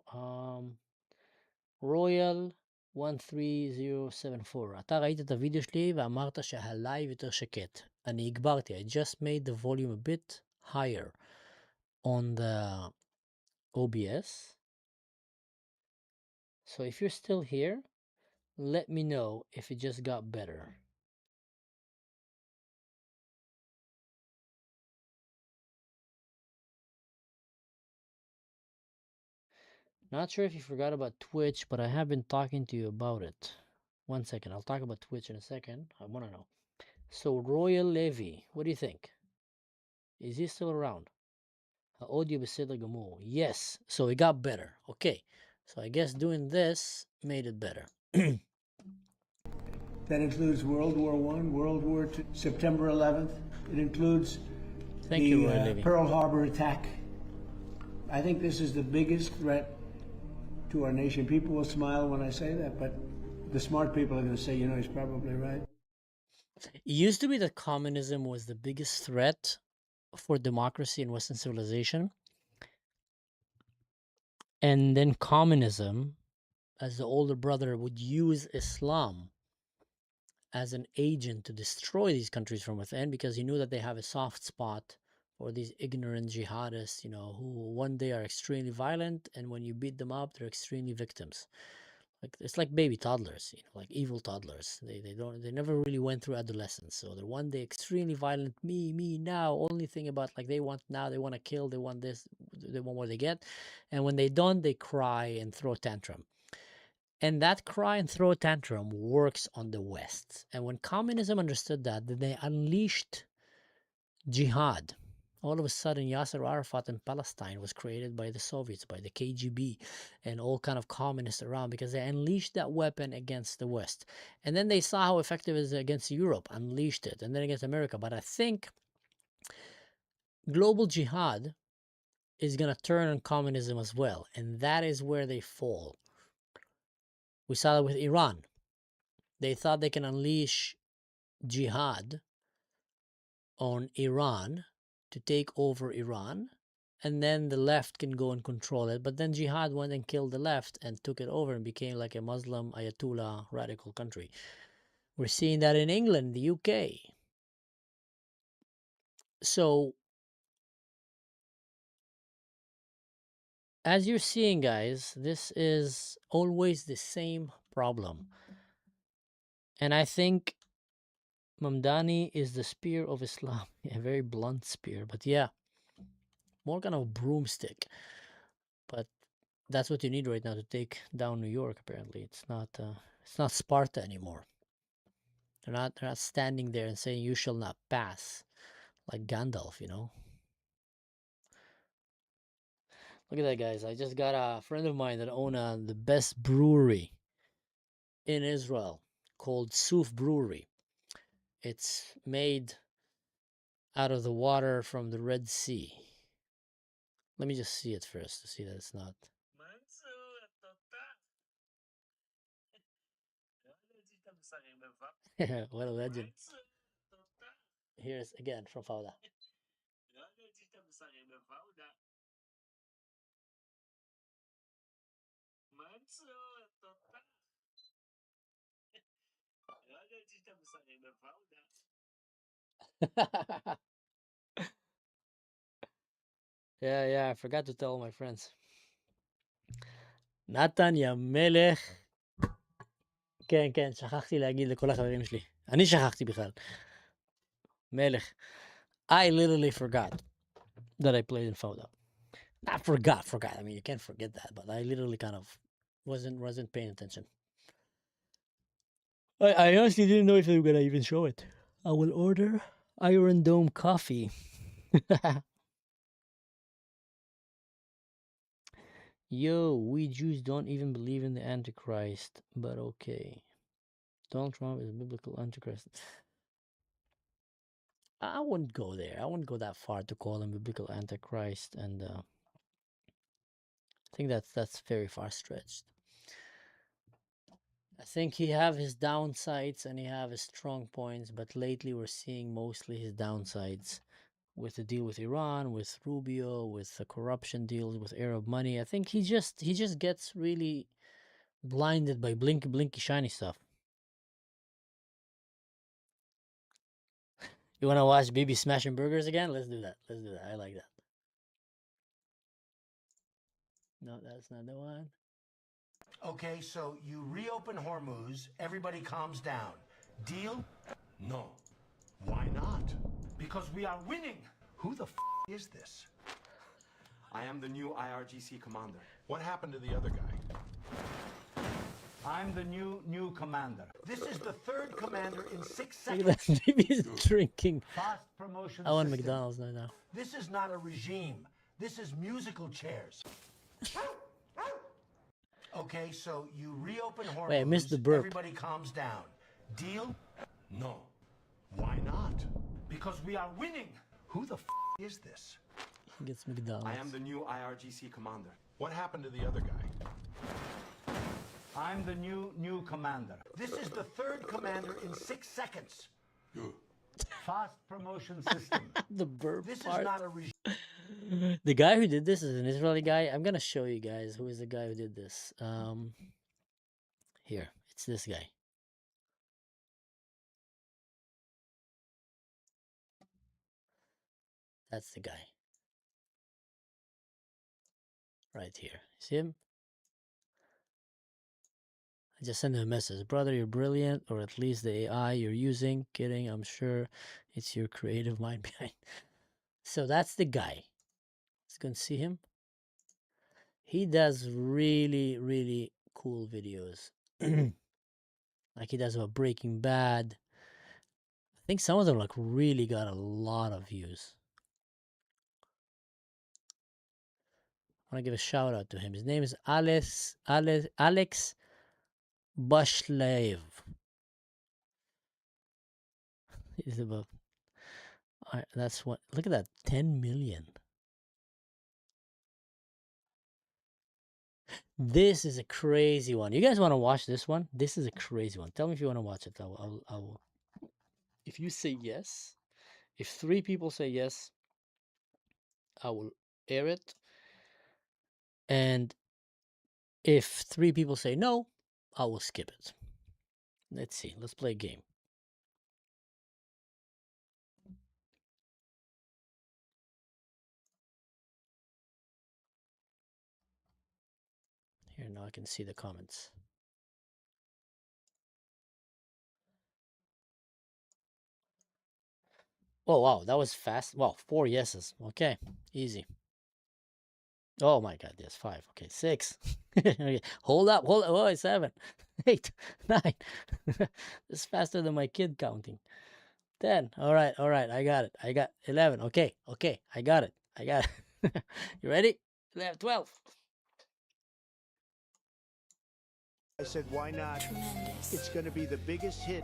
Royal 13074. אתה ראית את הוידאו שלי ואמרת שהלייב יותר שקט. אני הגברתי. I just made the volume a bit higher on the OBS. So if you're still here, let me know if it just got better. Not sure if you forgot about Twitch, but I have been talking to you about it. One second, I'll talk about Twitch in a second. I want to know. So Royal Levy, what do you think? Is he still around? Audio בסדר גמור. Yes, so it got better. Okay, so I guess doing this made it better. That includes World War I, World War II, September 11th. It includes the Pearl Harbor attack. I think this is the biggest threat to our nation. People will smile when I say that, but the smart people are going to say, you know, he's probably right. It used to be that communism was the biggest threat for democracy and Western civilization. And then communism, as the older brother, would use Islam as an agent to destroy these countries from within because he knew that they have a soft spot for these ignorant jihadists, you know, who one day are extremely violent, and when you beat them up, they're extremely victims. Like it's like baby toddlers, you know, like evil toddlers. They never really went through adolescence. So they're one day extremely violent, me now. Only thing about like they want now, they want to kill, they want this, they want what they get. And when they don't, they cry and throw a tantrum. And that cry and throw a tantrum works on the West. And when communism understood that, then they unleashed jihad. All of a sudden, Yasser Arafat in Palestine was created by the Soviets, by the KGB, and all kind of communists around because they unleashed that weapon against the West. And then they saw how effective it is against Europe, unleashed it, and then against America. But I think global jihad is going to turn on communism as well. And that is where they fall. We saw that with Iran. They thought they can unleash jihad on Iran to take over Iran, and then the left can go and control it. But then jihad went and killed the left and took it over and became like a Muslim Ayatollah radical country. We're seeing that in England, the UK. So, as you're seeing, guys, this is always the same problem. And I think Mamdani is the spear of Islam. A very blunt spear, but yeah, more kind of a broomstick. But that's what you need right now to take down New York. Apparently, it's not Sparta anymore. They're not standing there and saying, "You shall not pass," like Gandalf, you know. Look at that, guys. I just got a friend of mine that owns the best brewery in Israel called Suf Brewery. It's made out of the water from the Red Sea. Let me just see it first to see that it's not. What a legend. Here's again from Fauda. Yeah, I forgot to tell my friends. נתן יא מלך. כן, שכחתי להגיד לכל החברים שלי. אני שכחתי בכלל. מלך. I literally forgot that I played in Fauda. Not forgot. I mean, you can't forget that, but I literally kind of wasn't paying attention. I honestly didn't know if they were gonna even show it. I will order Iron Dome coffee. Yo, we Jews don't even believe in the Antichrist, but okay. Donald Trump is a biblical Antichrist. I wouldn't go there. I wouldn't go that far to call him biblical Antichrist, and I think that's very far stretched. I think he have his downsides and he have his strong points, but lately we're seeing mostly his downsides with the deal with Iran, with Rubio, with the corruption deals with Arab money. I think he just gets really blinded by blinky shiny stuff. You want to watch Bibi smashing burgers again? Let's do that. I like that. No, that's not the one. Okay, so you reopen Hormuz, everybody calms down. Deal? No. Why not? Because we are winning. Who the is this? I am the new IRGC commander. What happened to the other guy? I'm the new commander. This is the third commander in 6 seconds. Look at that. Bibi's drinking. Fast promotion I want system. McDonald's now. This is not a regime. This is musical chairs. Okay, so you reopen Hormuz. Wait, I missed the burp. Everybody calms down. Deal? No. Why not? Because we are winning. Who the is this? He gets McDonald's. I am the new IRGC commander. What happened to the other guy? I'm the new commander. This is the third commander in 6 seconds. Fast promotion system. The burp This part. is not a regime. The guy who did this is an Israeli guy. I'm gonna show you guys who is the guy who did this. Here, it's this guy. That's the guy. Right here. See him? I just sent him a message. Brother, you're brilliant, or at least the AI you're using. Kidding, I'm sure it's your creative mind behind. So that's the guy. Let's go and see him. He does really, really cool videos. Like he does about Breaking Bad. I think some of them like really got a lot of views. I want to give a shout out to him. His name is Alex Bashlev. He's about That's what. Look at that, 10 million. This is a crazy one. You guys want to watch this one? This is a crazy one. Tell me if you want to watch it. I will. If you say yes, if 3 people say yes, I will air it. And if 3 people say no, I will skip it. Let's see. Let's play a game. Here, now I can see the comments. Oh, wow. That was fast. Well, 4 yeses. Okay. Easy. Oh, my God. Yes, 5. Okay. 6. Okay. Hold up. Hold up. Oh, 7. 8. 9. This is faster than my kid counting. 10. All right. All right. I got it. I got 11. Okay. Okay. I got it. I got it. You ready? 11, 12. I said, why not? Tremendous. It's going to be the biggest hit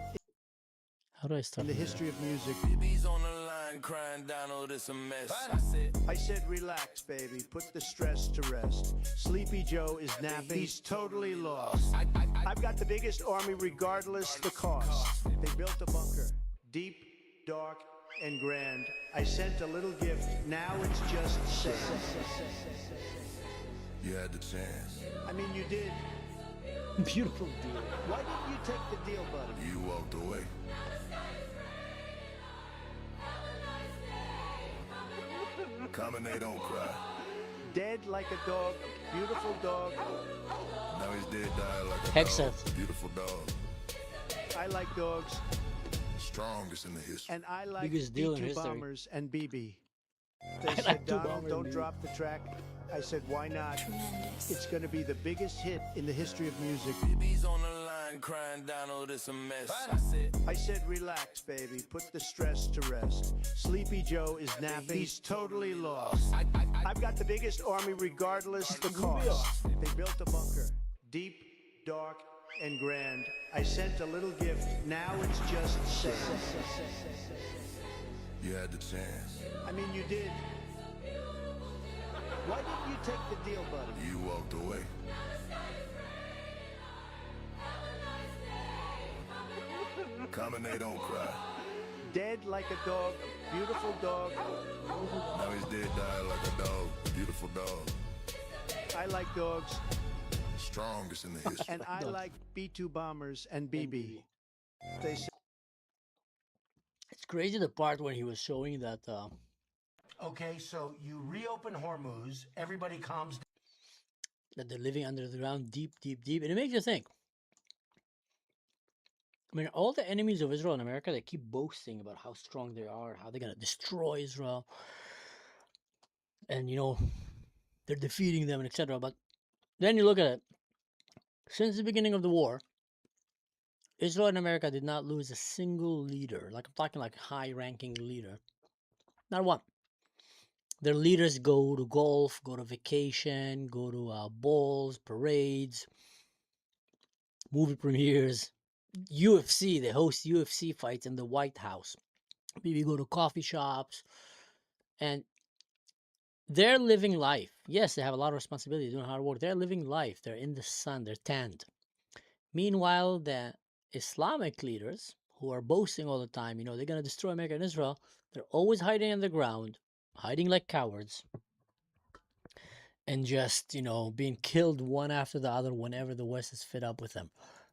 How do I start in the history of music. Baby's on the line crying down, oh, this a mess. I said, relax, baby. Put the stress to rest. Sleepy Joe is napping. He's totally lost. I've got the biggest army regardless the cost. They built a bunker. Deep, dark, and grand. I sent a little gift. Now it's just sad. You had the chance. I mean, you did. Beautiful deal. Why didn't you take the deal, buddy? You walked away. Come and they don't cry. Dead like a dog, a beautiful dog. Now he's dead, dying like a Hexa. dog. Beautiful dog. I like dogs. Strongest in the history. And I like Biggest deal in B2 history. Bombers and BB. I They said, like two Donald, bombers don't and drop the track. I said, why not? Tremendous. It's going to be the biggest hit in the history of music. Baby's on the line crying down, oh, this a mess. I said, relax, baby. Put the stress to rest. Sleepy Joe is napping. He's totally lost. I've got the biggest army regardless the cost. They built a bunker. Deep, dark, and grand. I sent a little gift. Now it's just sad. You had the chance. I mean, you did. Why didn't you take the deal, buddy? You walked away. Come and they don't cry. Dead like a dog, a beautiful dog. Now he's dead, dying like a dog. Beautiful dog. I like dogs. Strongest in the history. And I like B2 Bombers and BB. They said, It's crazy the part when he was showing that Okay, so you reopen Hormuz, everybody calms down. that they're living under the ground deep, deep, deep. And it makes you think. I mean, all the enemies of Israel in America, they keep boasting about how strong they are, how they're going to destroy Israel. And, you know, they're defeating them, and etc. But then you look at it. Since the beginning of the war, Israel and America did not lose a single leader. Like, I'm talking like high-ranking leader. Not one. Their leaders go to golf, go to vacation, go to balls, parades, movie premieres, UFC. They host UFC fights in the White House. Maybe go to coffee shops. And they're living life. Yes, they have a lot of responsibility, doing hard work. They're living life. They're in the sun. They're tanned. Meanwhile, the Islamic leaders, who are boasting all the time, you know, they're going to destroy America and Israel, they're always hiding in the ground, hiding like cowards, and just, you know, being killed one after the other whenever the West is fed up with them.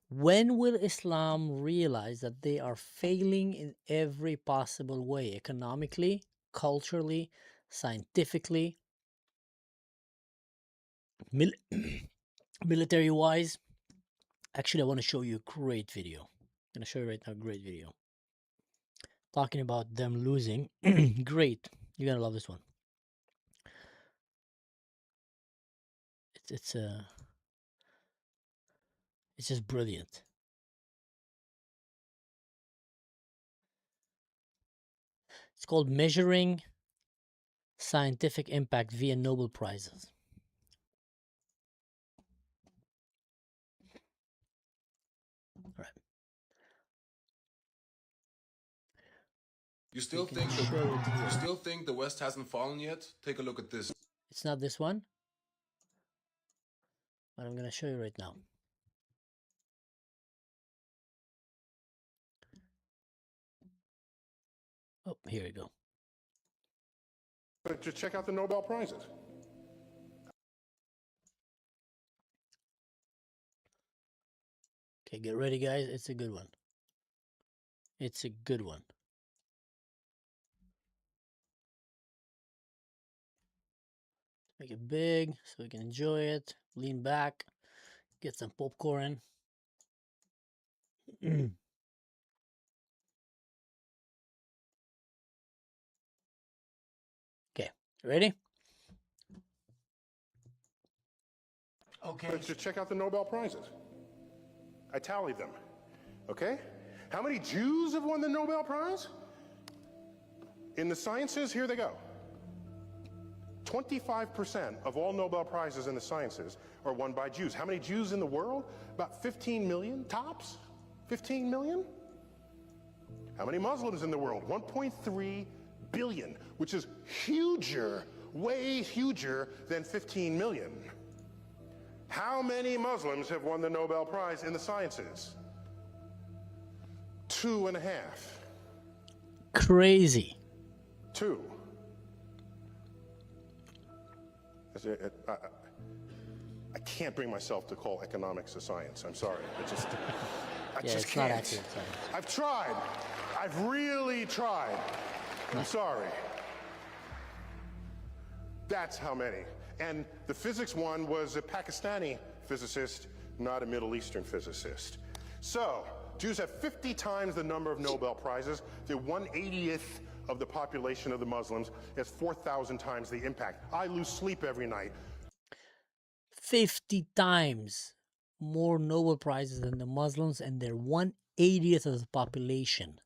When will Islam realize that they are failing in every possible way, economically, culturally, scientifically, military-wise? Actually, I want to show you a great video. I'm going to show you right now a great video. Talking about them losing. Great. You're going to love this one. It's just brilliant. It's called Measuring Scientific Impact via Nobel Prizes. All right. You still think the West hasn't fallen yet? Take a look at this. It's not this one, but I'm gonna show you right now. Oh, here we go. But just check out the Nobel Prizes. Okay, get ready, guys. It's a good one. It's a good one. Make it big so we can enjoy it. Lean back. Get some popcorn. Okay, ready? Okay. But just check out the Nobel Prizes. I tallied them. Okay? How many Jews have won the Nobel Prize? In the sciences, here they go. 25% of all Nobel Prizes in the sciences are won by Jews. How many Jews in the world? About 15 million tops? 15 million? How many Muslims in the world? 1.3 billion, which is huger, way huger than 15 million. How many Muslims have won the Nobel Prize in the sciences? 2.5. Crazy. 2. I can't bring myself to call economics a science. I'm sorry. I just it's can't. not accurate science. I've tried. I've really tried. I'm sorry. That's how many. And the physics one was a Pakistani physicist, not a Middle Eastern physicist. So, Jews have 50 times the number of Nobel Prizes. They're 1/80th of the population of the Muslims. It's 4,000 times the impact. I lose sleep every night. 50 times more Nobel Prizes than the Muslims, and they're 1/80th of the population.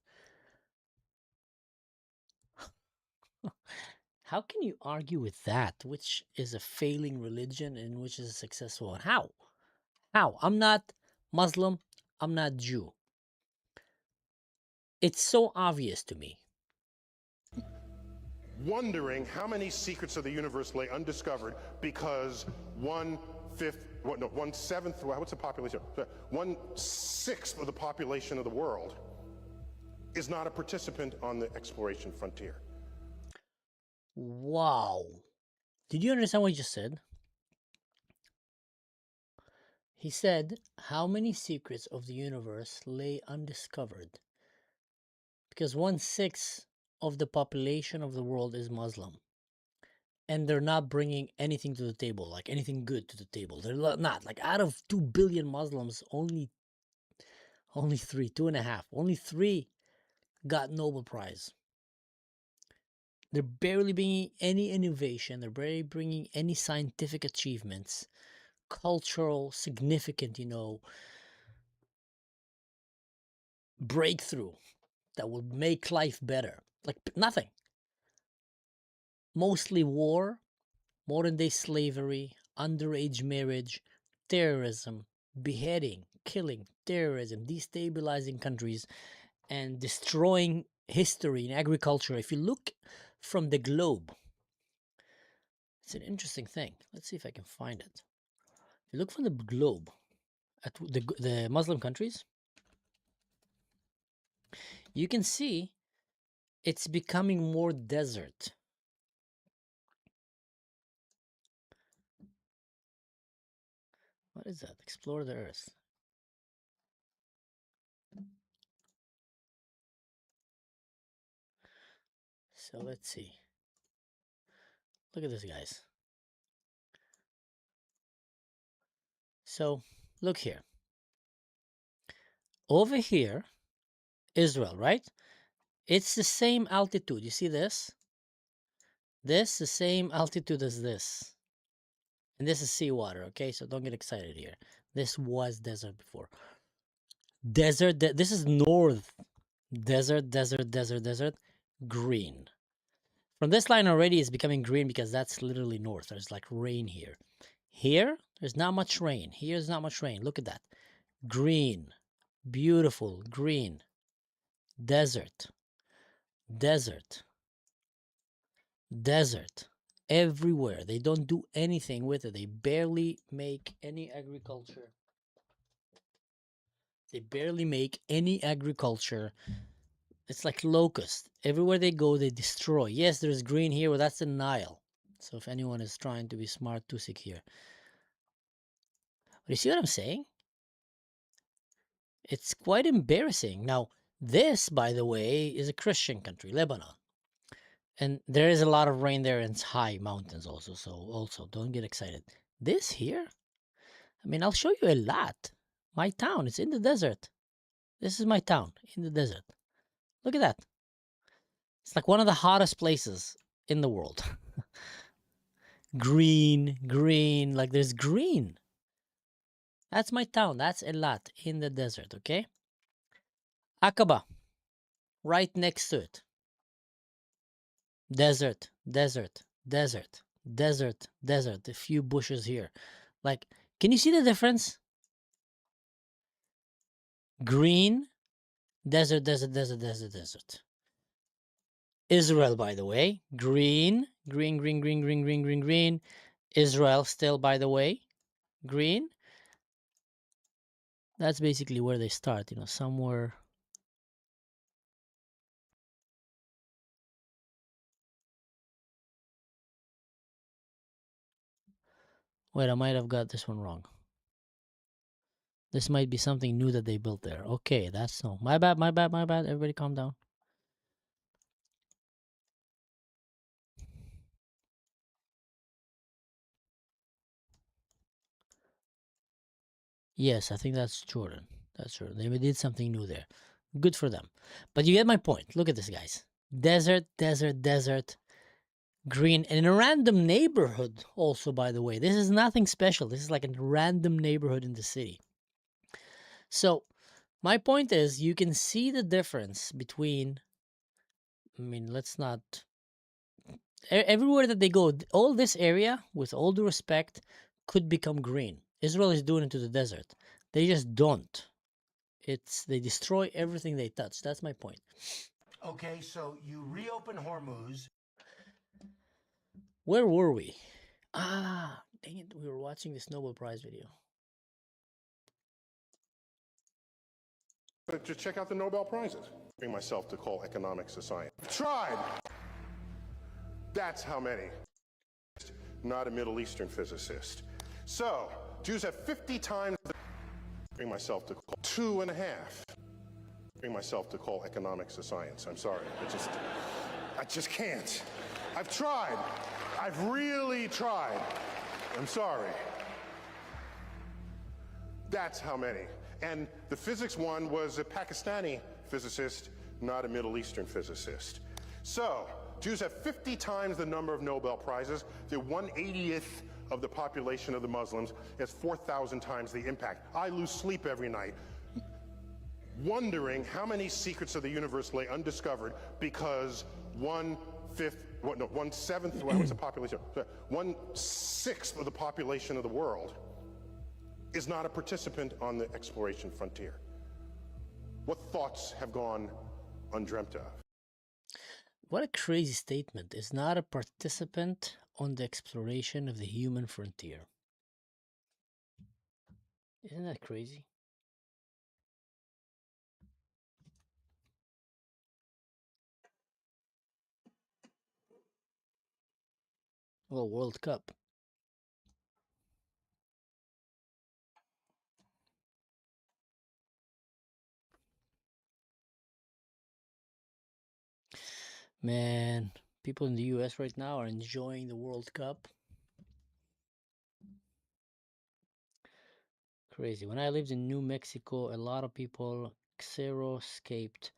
How can you argue with that? Which is a failing religion and which is a successful one? How? How? I'm not Muslim. I'm not Jew. It's so obvious to me. Wondering how many secrets of the universe lay undiscovered because 1/7, what's the population? 1/6 of the population of the world is not a participant on the exploration frontier. Wow. Did you understand what he just said? He said, how many secrets of the universe lay undiscovered? Because 1/6 of the population of the world is Muslim. And they're not bringing anything to the table, like anything good to the table. They're not. Like out of 2 billion Muslims, only 3, 2.5, only 3 got Nobel Prize. They're barely bringing any innovation. They're barely bringing any scientific achievements, cultural, significant, breakthrough that will make life better. Like nothing. Mostly war, modern day slavery, underage marriage, terrorism, beheading, killing, terrorism, destabilizing countries, and destroying history and agriculture. If you look from the globe, it's an interesting thing. Let's see if I can find it. If you look from the globe at the Muslim countries, you can see it's becoming more desert. What is that? Explore the earth. So let's see. Look at this, guys. So look here. Over here, Israel, right? It's the same altitude. You see this? This the same altitude as this. And this is seawater, okay? So don't get excited here. This was desert before. Desert, this is north. Desert, desert, desert, desert, green. From this line already it's becoming green because that's literally north. There's like rain here. Here, there's not much rain. Here's not much rain. Look at that. Green. Beautiful. Green. Desert. Desert. Desert. Everywhere. They don't do anything with it. They barely make any agriculture. They barely make any agriculture. It's like locust. Everywhere they go, they destroy. Yes, there's green here, but that's the Nile. So if anyone is trying to be smart, Tusik here. But you see what I'm saying? It's quite embarrassing. Now, this, by the way, is a Christian country, Lebanon. And there is a lot of rain there, and it's high mountains also. So also, don't get excited. This here, I mean, I'll show you a lot. My town, it's in the desert. This is my town in the desert. Look at that. It's like one of the hottest places in the world. Green, green, like there's green. That's my town. That's Elat in the desert, okay? Aqaba, right next to it. Desert, desert, desert, desert, desert. A few bushes here. Like, can you see the difference? Green, desert, desert, desert, desert, desert. Israel, by the way, green, green, green, green, green, green, green, green. Israel still, by the way, green. That's basically where they start, you know, somewhere. Wait, I might have got this one wrong. This might be something new that they built there. Okay, that's no. My bad, my bad, my bad. Everybody calm down. Yes, I think that's Jordan. That's Jordan. They did something new there. Good for them. But you get my point. Look at this, guys. Desert, desert, desert. Green. And in a random neighborhood also, by the way. This is nothing special. This is like a random neighborhood in the city. So, my point is, you can see the difference between, I mean, let's not, everywhere that they go, all this area, with all due respect, could become green. Israel is doing it to the desert. They just don't. They destroy everything they touch. That's my point. Okay, so you reopen Hormuz. Where were we? Ah, dang it. We were watching this Nobel Prize video. Just check out the Nobel Prizes. Bring myself to call economics a science. Tried! That's how many. Not a Middle Eastern physicist. So, Jews have 50 times the... Bring myself to call 2.5. Bring myself to call economics a science. I'm sorry. I just can't. I've tried. I've really tried. I'm sorry. That's how many. And the physics one was a Pakistani physicist, not a Middle Eastern physicist. So, Jews have 50 times the number of Nobel Prizes. They're 1/80th of the population of the Muslims. It's 4,000 times the impact. I lose sleep every night wondering how many secrets of the universe lay undiscovered because 1/6 of the population of the world is not a participant on the exploration frontier. What thoughts have gone undreamt of? What a crazy statement. Is not a participant on the exploration of the human frontier. Isn't that crazy? Well, World Cup. Man, people in the US right now are enjoying the World Cup. Crazy. When I lived in New Mexico, a lot of people xeriscaped,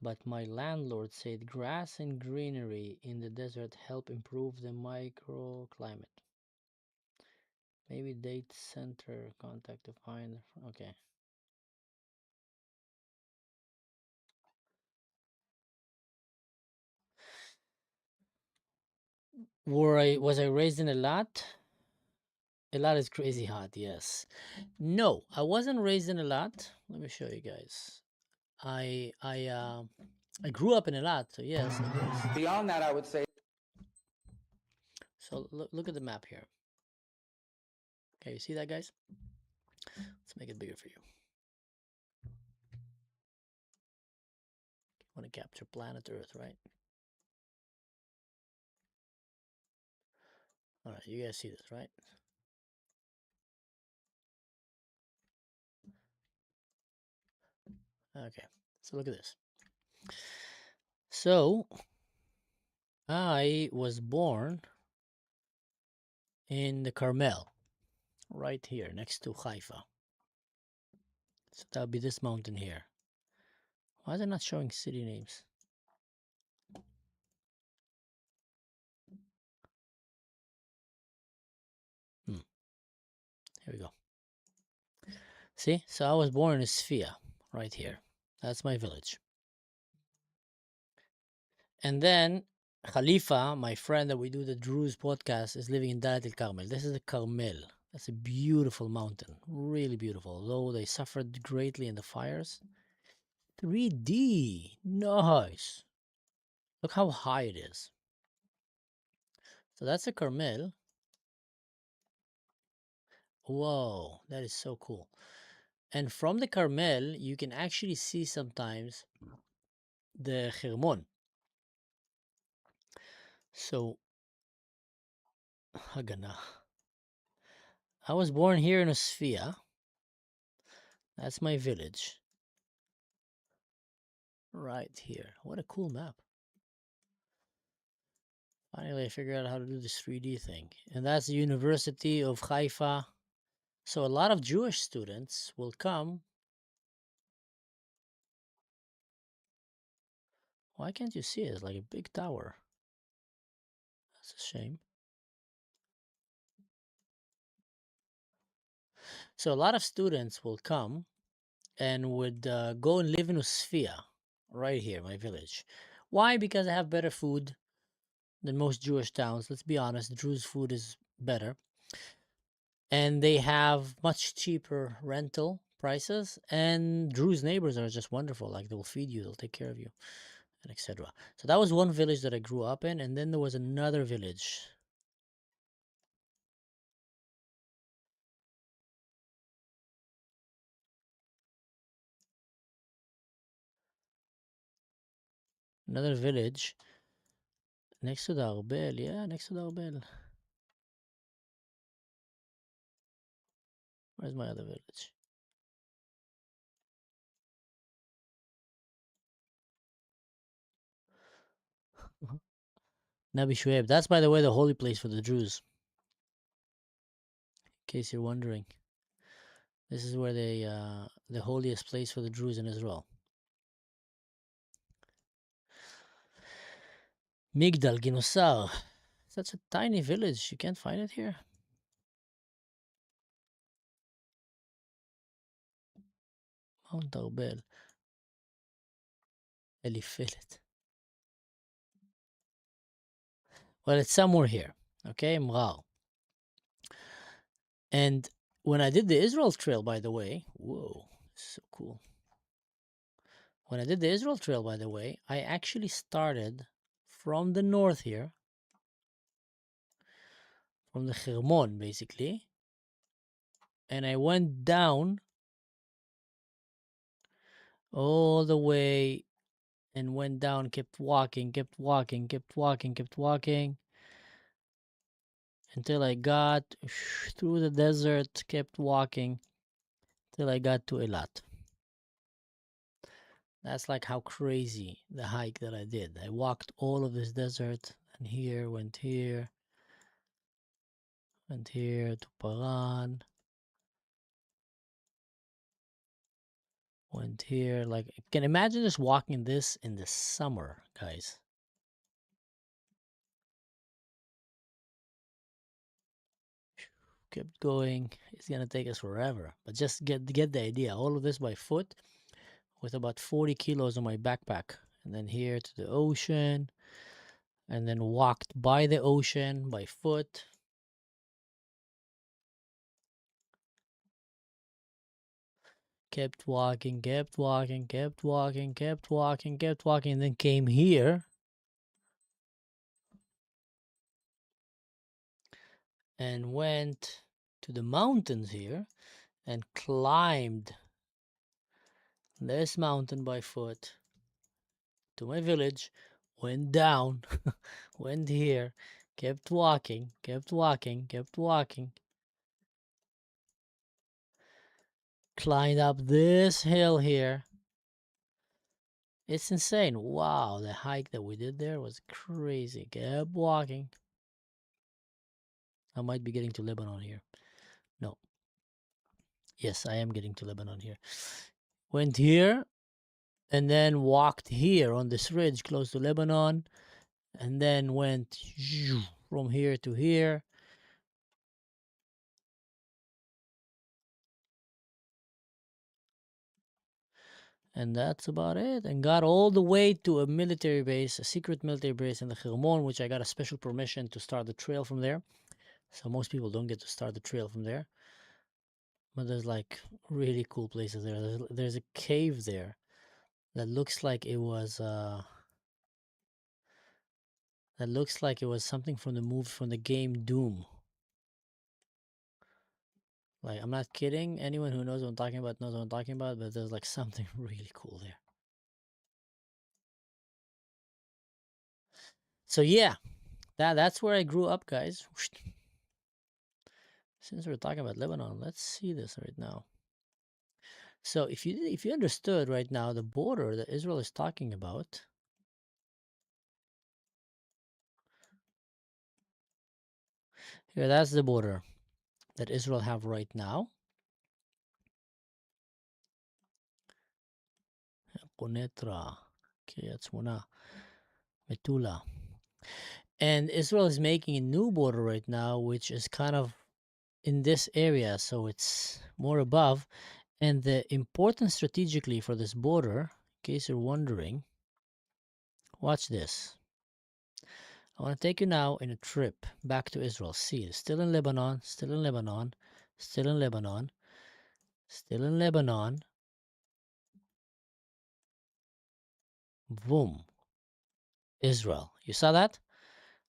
but my landlord said grass and greenery in the desert help improve the microclimate. Maybe date center contact to find. Okay. Was I raised in Elat? Elat is crazy hot, yes. No, I wasn't raised in Elat. Let me show you guys. I I grew up in Elat, so yes, it is. Beyond that, I would say. So look at the map here. Okay, you see that, guys? Let's make it bigger for you. You want to capture planet Earth, right? All right, you guys see this, right? Okay, so look at this. So I was born in the Carmel, right here next to Haifa. So that would be this mountain here. Why is it not showing city names? Here we go. See, so I was born in Sfia, right here. That's my village. And then Khalifa, my friend that we do the Druze podcast, is living in Dalat el Carmel. This is the Carmel. That's a beautiful mountain, really beautiful. Although they suffered greatly in the fires. 3D, nice. Look how high it is. So that's the Carmel. Whoa, that is so cool. And from the Carmel, you can actually see sometimes the Hermon. So, Hagana. I was born here in Osfia. That's my village. Right here. What a cool map. Finally, I figured out how to do this 3D thing. And that's the University of Haifa. So a lot of Jewish students will come. Why can't you see it? It's like a big tower. That's a shame. So a lot of students will come and would go and live in Usfia, right here, my village. Why? Because I have better food than most Jewish towns. Let's be honest, the Druze food is better. And they have much cheaper rental prices, and Druze neighbors are just wonderful. Like, they'll feed you, they'll take care of you, and etc. So that was one village that I grew up in, and then there was another village. Another village next to the Arbel. Yeah, next to the Arbel. Where's my other village? Nabi Shuaib. That's, by the way, the holy place for the Druze. In case you're wondering. This is where they, the holiest place for the Druze in Israel. Migdal, Ginosar. Such a tiny village. You can't find it here. Mount Arbel. Eliphelet. Well, it's somewhere here. Okay, Mral. And when I did the Israel Trail, by the way, whoa, so cool. When I did the Israel Trail, by the way, I actually started from the north here, from the Hermon, basically, and I went down all the way and went down, kept walking, until I got through the desert, kept walking till I got to Elat. That's like how crazy the hike that I did. I walked all of this desert, and here, went here to Paran, went here. Like, I can imagine just walking this in the summer, guys. Kept going. It's gonna take us forever, but just get the idea. All of this by foot, with about 40 kilos on my backpack, and then here to the ocean, and then walked by the ocean by foot. kept walking, kept walking, kept walking, kept walking, kept walking, and then came here. And went to the mountains here and climbed this mountain by foot to my village, went down, went here, kept walking, kept walking, kept walking, climbed up this hill here. It's insane. Wow, the hike that we did there was crazy. Kept walking. I might be getting to Lebanon here. No. Yes, I am getting to Lebanon here. Went here and then walked here on this ridge close to Lebanon, and then went from here to here. And that's about it. And got all the way to a military base, a secret military base in the Khirmon, which I got a special permission to start the trail from there. So most people don't get to start the trail from there. But there's like really cool places there. There's a cave there that looks like it was something from the movie, from the game Doom. Like, I'm not kidding. Anyone who knows what I'm talking about knows what I'm talking about, but there's like something really cool there. So yeah, that's where I grew up, guys. Since we're talking about Lebanon, let's see this right now. So if you understood right now the border that Israel is talking about, here, that's the border that Israel have right now. Qunetra, Kiryat Shmona, Metula. And Israel is making a new border right now, which is kind of in this area, so it's more above. And the importance strategically for this border, in case you're wondering, watch this. I want to take you now in a trip back to Israel. See, it's still in Lebanon, still in Lebanon, still in Lebanon, still in Lebanon. Boom. Israel. You saw that?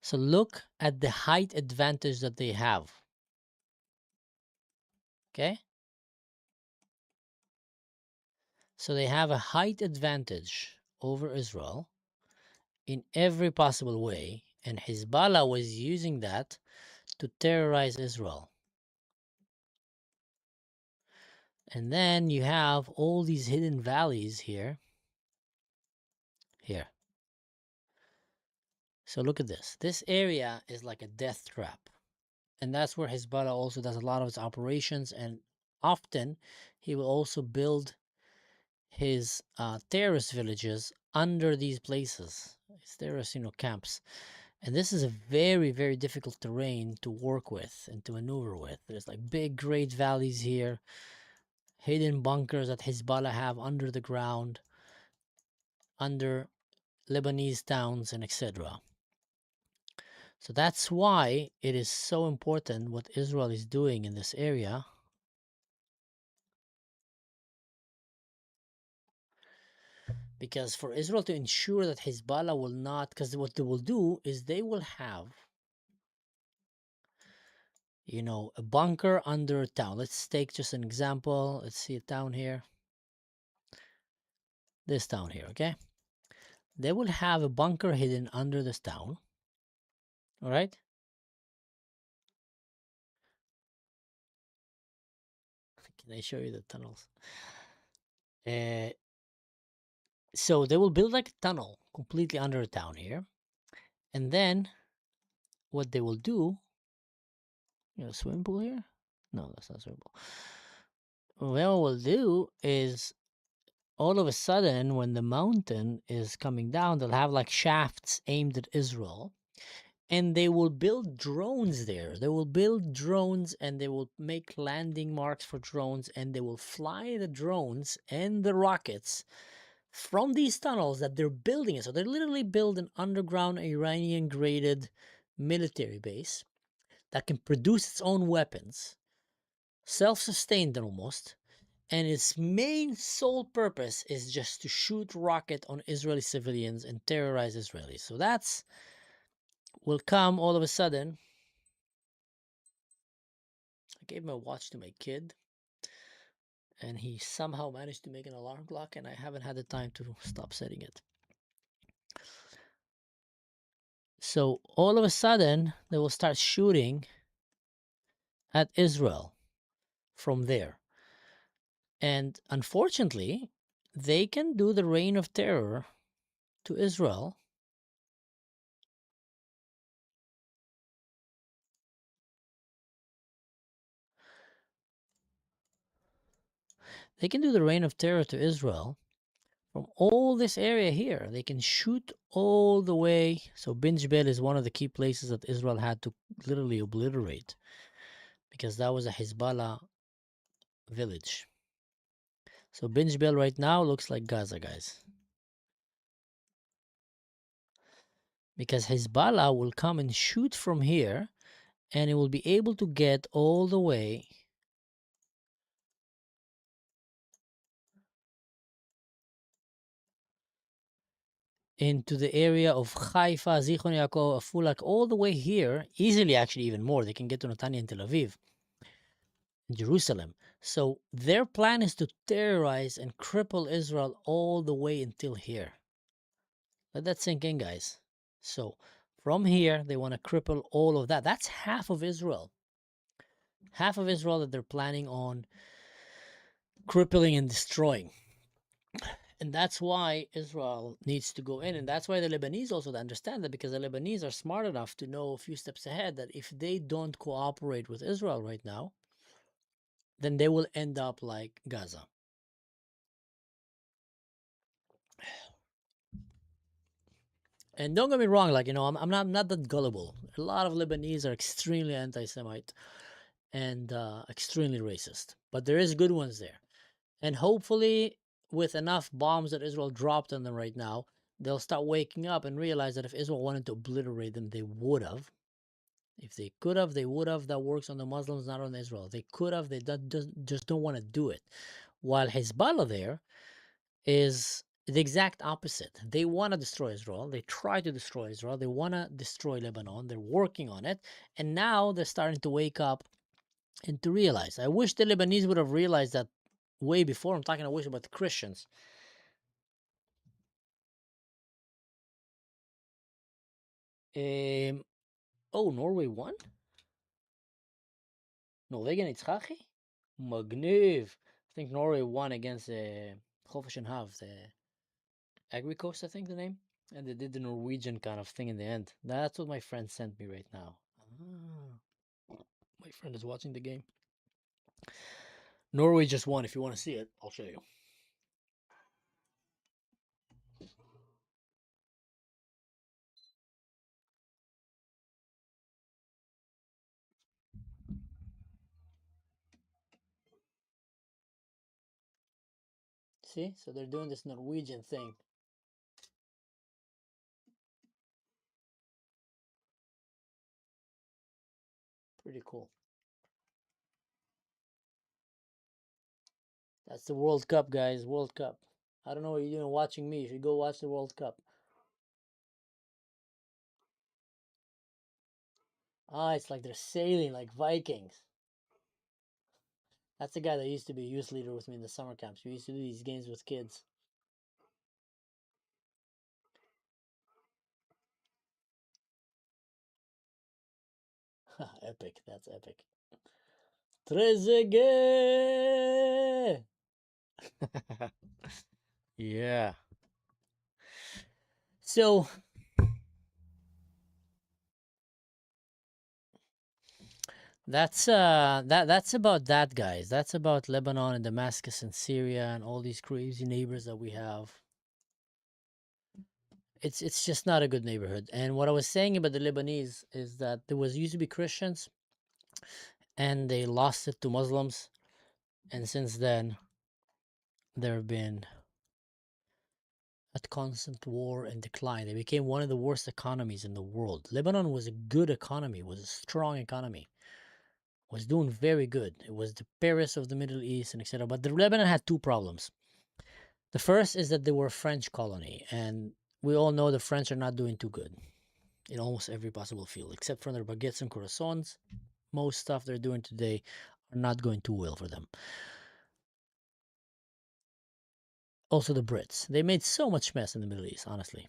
So look at the height advantage that they have. Okay? So they have a height advantage over Israel in every possible way, and Hezbollah was using that to terrorize Israel. And then you have all these hidden valleys here. Here. So look at this. This area is like a death trap. And that's where Hezbollah also does a lot of its operations. And often he will also build his terrorist villages under these places. His terrorist, camps. And this is a very, very difficult terrain to work with and to maneuver with. There's like big, great valleys here. Hidden bunkers that Hezbollah have under the ground, under Lebanese towns, and etc. So that's why it is so important what Israel is doing in this area. Because for Israel to ensure that Hezbollah will not, because what they will do is they will have, a bunker under a town. Let's take just an example. Let's see a town here. This town here, okay? They will have a bunker hidden under this town. All right? Can I show you the tunnels? So they will build like a tunnel completely under a town here. And then what they will do, swimming pool here? No, that's not swimming pool. What they will do is all of a sudden when the mountain is coming down, they'll have like shafts aimed at Israel. And they will build drones there. They will build drones and they will make landing marks for drones, and they will fly the drones and the rockets from these tunnels that they're building. So they literally build an underground Iranian graded military base that can produce its own weapons, self-sustained almost, And its main sole purpose is just to shoot rocket on Israeli civilians and terrorize Israelis. So that's will come all of a sudden. I gave my watch to my kid, and he somehow managed to make an alarm clock, and I haven't had the time to stop setting it. So all of a sudden, they will start shooting at Israel from there. And unfortunately, they can do the reign of terror to Israel They can do the reign of terror to Israel from all this area here. They can shoot all the way. So Bin Jbel is one of the key places that Israel had to literally obliterate, because that was a Hezbollah village. So Bin Jbel right now looks like Gaza, guys. Because Hezbollah will come and shoot from here, and it will be able to get all the way into the area of Haifa, Zichron Yaakov, Afulak, all the way here, easily actually even more. They can get to Netanya and Tel Aviv, Jerusalem. So their plan is to terrorize and cripple Israel all the way until here. Let that sink in, guys. So from here, they want to cripple all of that. That's half of Israel. Half of Israel that they're planning on crippling and destroying. And that's why Israel needs to go in. And that's why the Lebanese also understand that, because the Lebanese are smart enough to know a few steps ahead that if they don't cooperate with Israel right now, then they will end up like Gaza. And don't get me wrong, like, I'm not that gullible. A lot of Lebanese are extremely anti-Semite and extremely racist. But there is good ones there. And hopefully, with enough bombs that Israel dropped on them right now, they'll start waking up and realize that if Israel wanted to obliterate them, they would have. If they could have, they would have. That works on the Muslims, not on Israel. They could have. They just don't want to do it. While Hezbollah there is the exact opposite. They want to destroy Israel. They try to destroy Israel. They want to destroy Lebanon. They're working on it. And now they're starting to wake up and to realize. I wish the Lebanese would have realized that way before. I'm talking, I wish, about the Christians. Oh, Norway won? Norwegian Itzchachi? Magniv. I think Norway won against Chofish and Hav, the Agri Coast, I think the name. And they did the Norwegian kind of thing in the end. That's what my friend sent me right now. My friend is watching the game. Norway just won. If you want to see it, I'll show you. See? So they're doing this Norwegian thing. Pretty cool. That's the World Cup, guys. World Cup. I don't know what you're doing watching me. You should go watch the World Cup. It's like they're sailing like Vikings. That's the guy that used to be a youth leader with me in the summer camps. We used to do these games with kids. Epic. That's epic. Trezeguet! Yeah. So that's that's about that, guys. That's about Lebanon and Damascus and Syria and all these crazy neighbors that we have. It's just not a good neighborhood. And what I was saying about the Lebanese is that there used to be Christians and they lost it to Muslims, and since then there have been at constant war and decline. They became one of the worst economies in the world. Lebanon was a good economy, was a strong economy was doing very good. It was the Paris of the Middle East and etc. But the Lebanon had two problems. The first is that they were a French colony, and we all know the French are not doing too good in almost every possible field, except for their baguettes and croissants. Most stuff they're doing today are not going too well for them. Also the Brits. They made so much mess in the Middle East, honestly.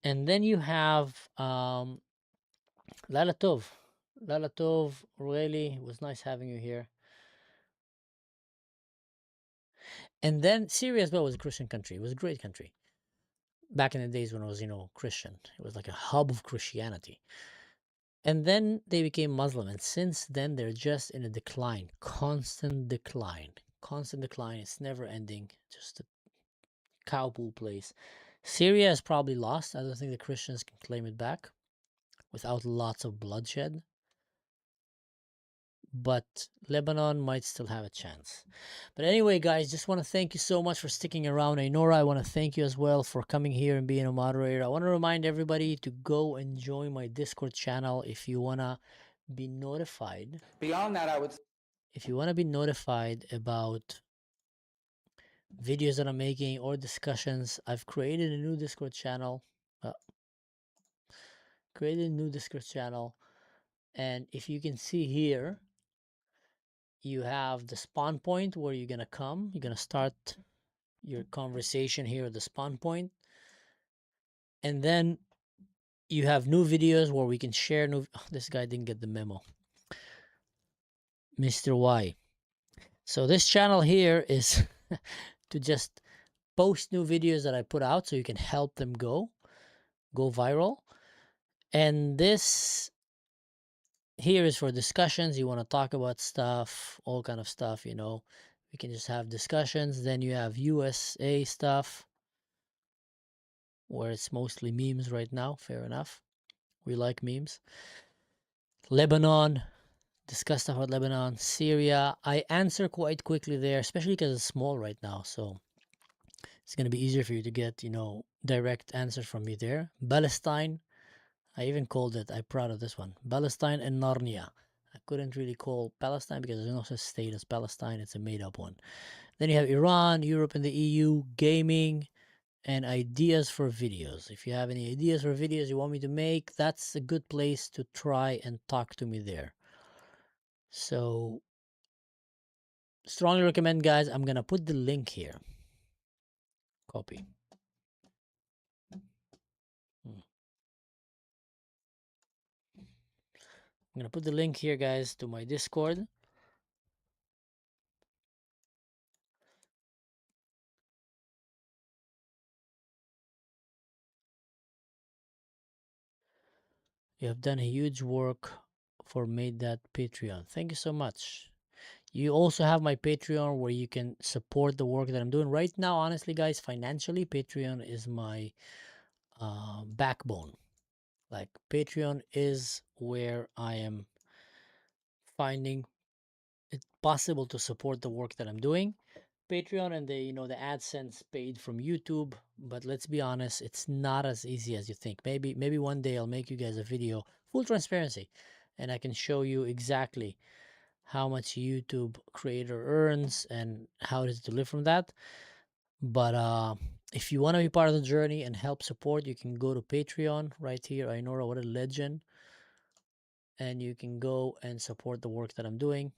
And then you have Lala Tov. Lala Tov, really, it was nice having you here. And then Syria as well was a Christian country. It was a great country. Back in the days when it was, Christian. It was like a hub of Christianity. And then they became Muslim. And since then, they're just in a decline. Constant decline. Constant decline. It's never ending. Just a cowpool place. Syria is probably lost. I don't think the Christians can claim it back without lots of bloodshed. But Lebanon might still have a chance. But anyway, guys, just want to thank you so much for sticking around. Ainora, I want to thank you as well for coming here and being a moderator. I want to remind everybody to go and join my Discord channel if you want to be notified. Beyond that, if you want to be notified about videos that I'm making or discussions, I've created a new Discord channel. And if you can see here, you have the spawn point where you're going to come. You're going to start your conversation here at the spawn point. And then you have new videos where we can share new... Oh, this guy didn't get the memo. Mr. Y. So this channel here is to just post new videos that I put out so you can help them go viral. And this here is for discussions. You want to talk about stuff, all kind of stuff, we can just have discussions. Then you have USA stuff where it's mostly memes right now. Fair enough. We like memes. Lebanon, discuss stuff about Lebanon. Syria, I answer quite quickly there, especially because it's small right now. So it's going to be easier for you to get, direct answers from me there. Palestine, I even called it, I'm proud of this one. Palestine and Narnia. I couldn't really call Palestine because there's no such state as Palestine. It's a made-up one. Then you have Iran, Europe and the EU, gaming, and ideas for videos. If you have any ideas for videos you want me to make, that's a good place to try and talk to me there. So, strongly recommend, guys. I'm going to put the link here. Copy. I'm going to put the link here, guys, to my Discord. You have done a huge work for Made That Patreon. Thank you so much. You also have my Patreon where you can support the work that I'm doing. Right now, honestly, guys, financially, Patreon is my backbone. Like, Patreon is where I am finding it possible to support the work that I'm doing. Patreon and the AdSense paid from YouTube, but let's be honest, it's not as easy as you think. Maybe one day I'll make you guys a video, full transparency, and I can show you exactly how much YouTube creator earns and how it is to live from that. But if you want to be part of the journey and help support, you can go to Patreon right here. Ainora, what a legend. And you can go and support the work that I'm doing.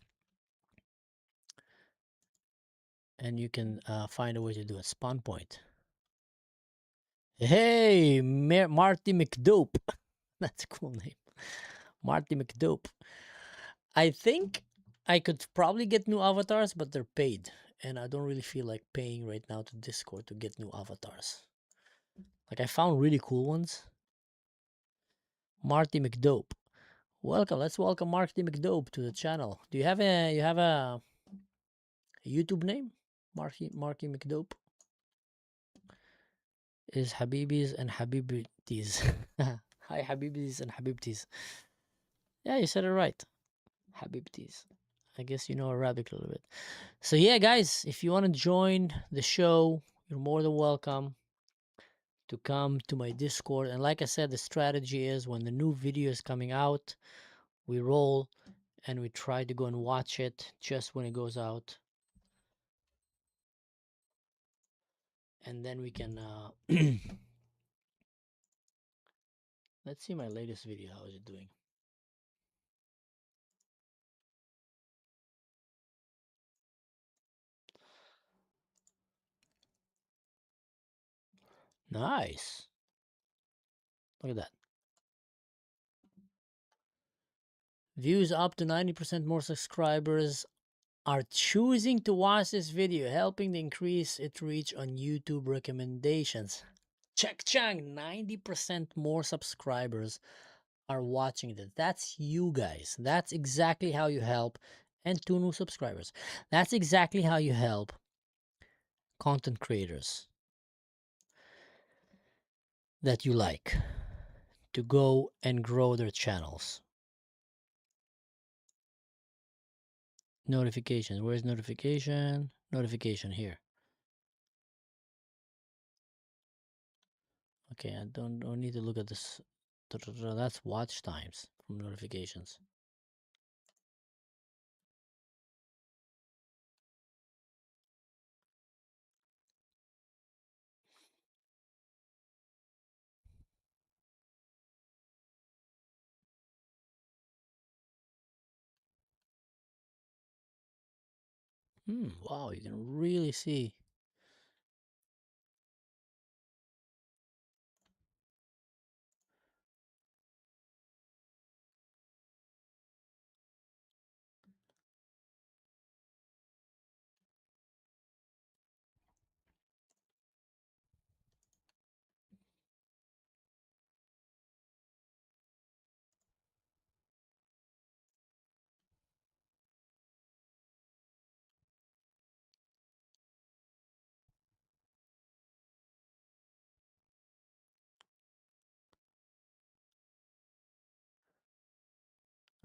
And you can find a way to do a spawn point. Hey, Marty McDope. That's a cool name. Marty McDope. I think I could probably get new avatars, but they're paid. And I don't really feel like paying right now to Discord to get new avatars. Like, I found really cool ones. Marty McDope. Welcome. Let's welcome Marty McDope to the channel. Do you have a YouTube name? Marty McDope. Is Habibis and Habibitis. Hi, Habibis and Habibtis. Yeah, you said it right. Habibtis. I guess you know Arabic a little bit. So yeah, guys, if you want to join the show, you're more than welcome. to come to my Discord. And like I said, the strategy is when the new video is coming out, we roll and we try to go and watch it just when it goes out. And then we can let's see my latest video. How is it doing? Nice. Look at that. Views up to 90%. More subscribers are choosing to watch this video, helping to increase its reach on YouTube recommendations. Check Chang, 90% more subscribers are watching this. That's you guys. That's exactly how you help. And 2 new subscribers. That's exactly how you help content creators that you like to go and grow their channels. Notifications. Where's notification? Notification here. Okay, I don't need to look at this. That's watch times from notifications. Wow, you can really see.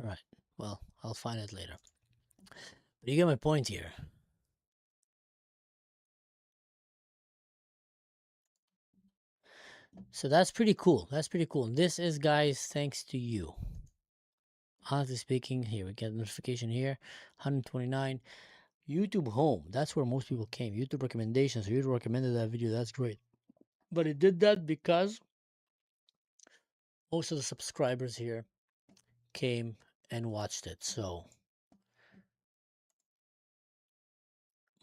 Right. Well, I'll find it later. But you get my point here. So that's pretty cool. That's pretty cool. And this is, guys, thanks to you. Honestly speaking, here we get a notification here. 129. YouTube home. That's where most people came. YouTube recommendations. So YouTube recommended that video. That's great. But it did that because most of the subscribers here came and watched it. So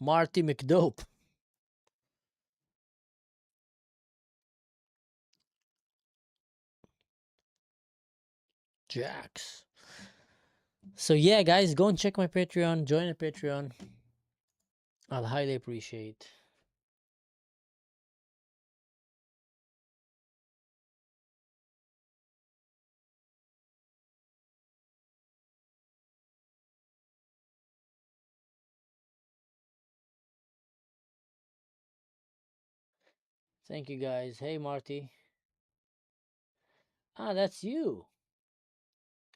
Marty McDope. Jax. So yeah, guys, go and check my Patreon. Join the Patreon. I'll highly appreciate. Thank you, guys. Hey, Marty. Ah, that's you.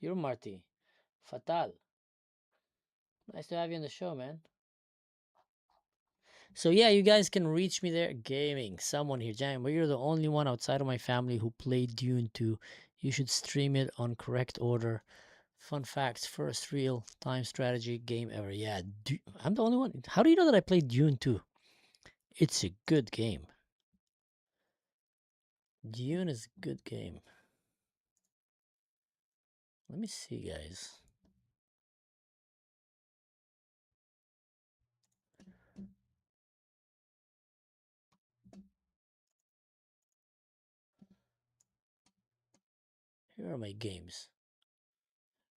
You're Marty. Fatal. Nice to have you on the show, man. So yeah, you guys can reach me there. Gaming. Someone here. Jam, but you're the only one outside of my family who played Dune 2. You should stream it on correct order. Fun facts. First real-time strategy game ever. Yeah, I'm the only one. How do you know that I played Dune 2? It's a good game. Dune is a good game. Let me see, guys. Here are my games.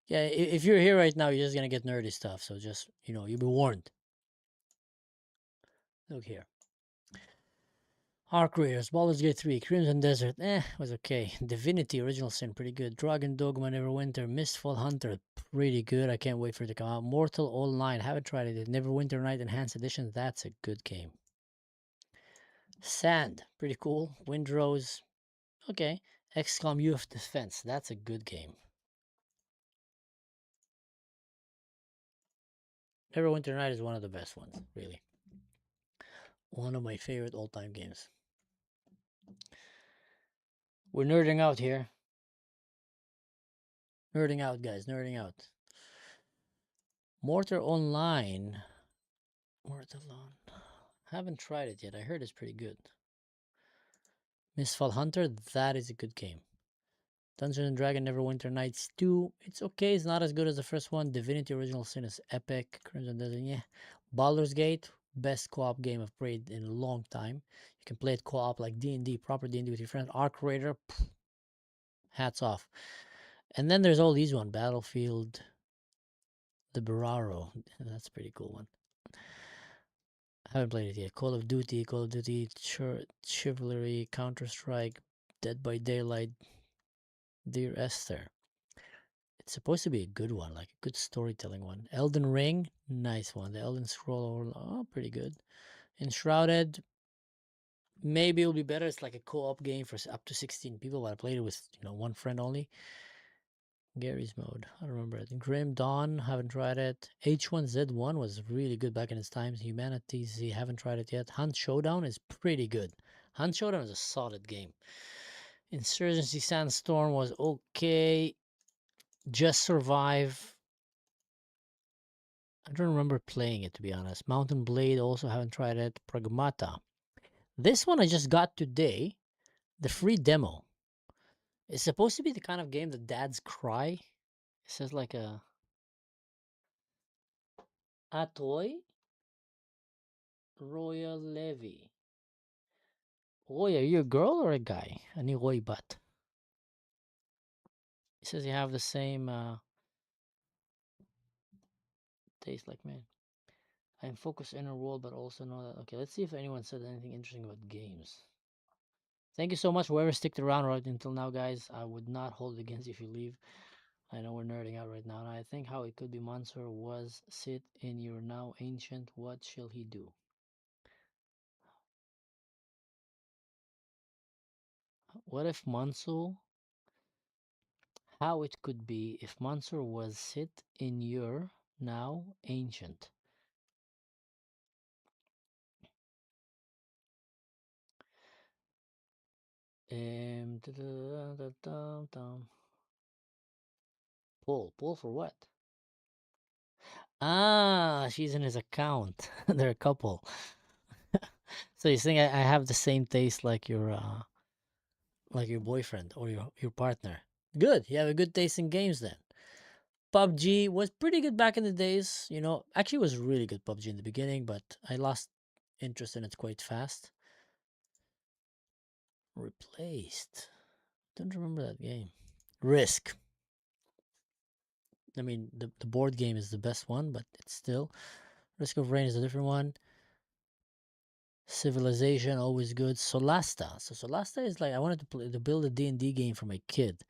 Yeah, if you're here right now, you're just gonna get nerdy stuff. So just, you'll be warned. Look here. Arc Raiders, Baldur's Gate 3, Crimson Desert, was okay. Divinity, Original Sin, pretty good. Dragon Dogma, Neverwinter, Mistfall Hunter, pretty good. I can't wait for it to come out. Mortal Online, haven't tried it. Neverwinter Night Enhanced Edition, that's a good game. Sand, pretty cool. Windrose, okay. XCOM Youth Defense, that's a good game. Neverwinter Night is one of the best ones, really. One of my favorite all-time games. We're nerding out here. Nerding out, guys. Nerding out. Mortar Online. Mortar Online. Haven't tried it yet. I heard it's pretty good. Mistfall Hunter. That is a good game. Dungeons and Dragon Neverwinter Nights 2. It's okay. It's not as good as the first one. Divinity Original Sin is epic. Crimson Desert, yeah. Baldur's Gate. Best co-op game I've played in a long time. You can play it co-op like D&D, proper D&D with your friends. Arc Raider. Hats off. And then there's all these one. Battlefield. The Bararo. That's a pretty cool one. I haven't played it yet. Call of Duty, Chivalry, Counter-Strike, Dead by Daylight, Dear Esther. It's supposed to be a good one, like a good storytelling one. Elden Ring, nice one. The Elden Scroll, oh, pretty good. Enshrouded, maybe it'll be better. It's like a co-op game for up to 16 people, but I played it with, one friend only. Gary's Mode, I don't remember it. Grim Dawn, haven't tried it. H1Z1 was really good back in its times. Humanities, haven't tried it yet. Hunt Showdown is pretty good. Hunt Showdown is a solid game. Insurgency Sandstorm was okay. Just Survive, I don't remember playing it, to be honest. Mountain Blade, also haven't tried it. Pragmata. This one I just got today, the free demo. It's supposed to be the kind of game that dads cry. It says like a toy. Royal Levy. Roy, are you a girl or a guy? Any Roy butt. It says you have the same taste like man. I'm focused inner world, but also know that. Okay, let's see if anyone said anything interesting about games. Thank you so much, whoever sticked around right until now, guys. I would not hold it against you if you leave. I know we're nerding out right now. And I think how it could be Mansur was sit in your now ancient. What shall he do? What if Mansur? How it could be if Mansur was sit in your now ancient. Pull for what? Ah, she's in his account. They're a couple. So you think I have the same taste like your boyfriend or your partner? Good. You have a good taste in games then. PUBG was pretty good back in the days. Actually it was really good PUBG in the beginning, but I lost interest in it quite fast. Replaced. Don't remember that game. Risk. I mean, the board game is the best one, but it's still. Risk of Rain is a different one. Civilization, always good. Solasta. So Solasta is like, I wanted to build a D&D game for my kid.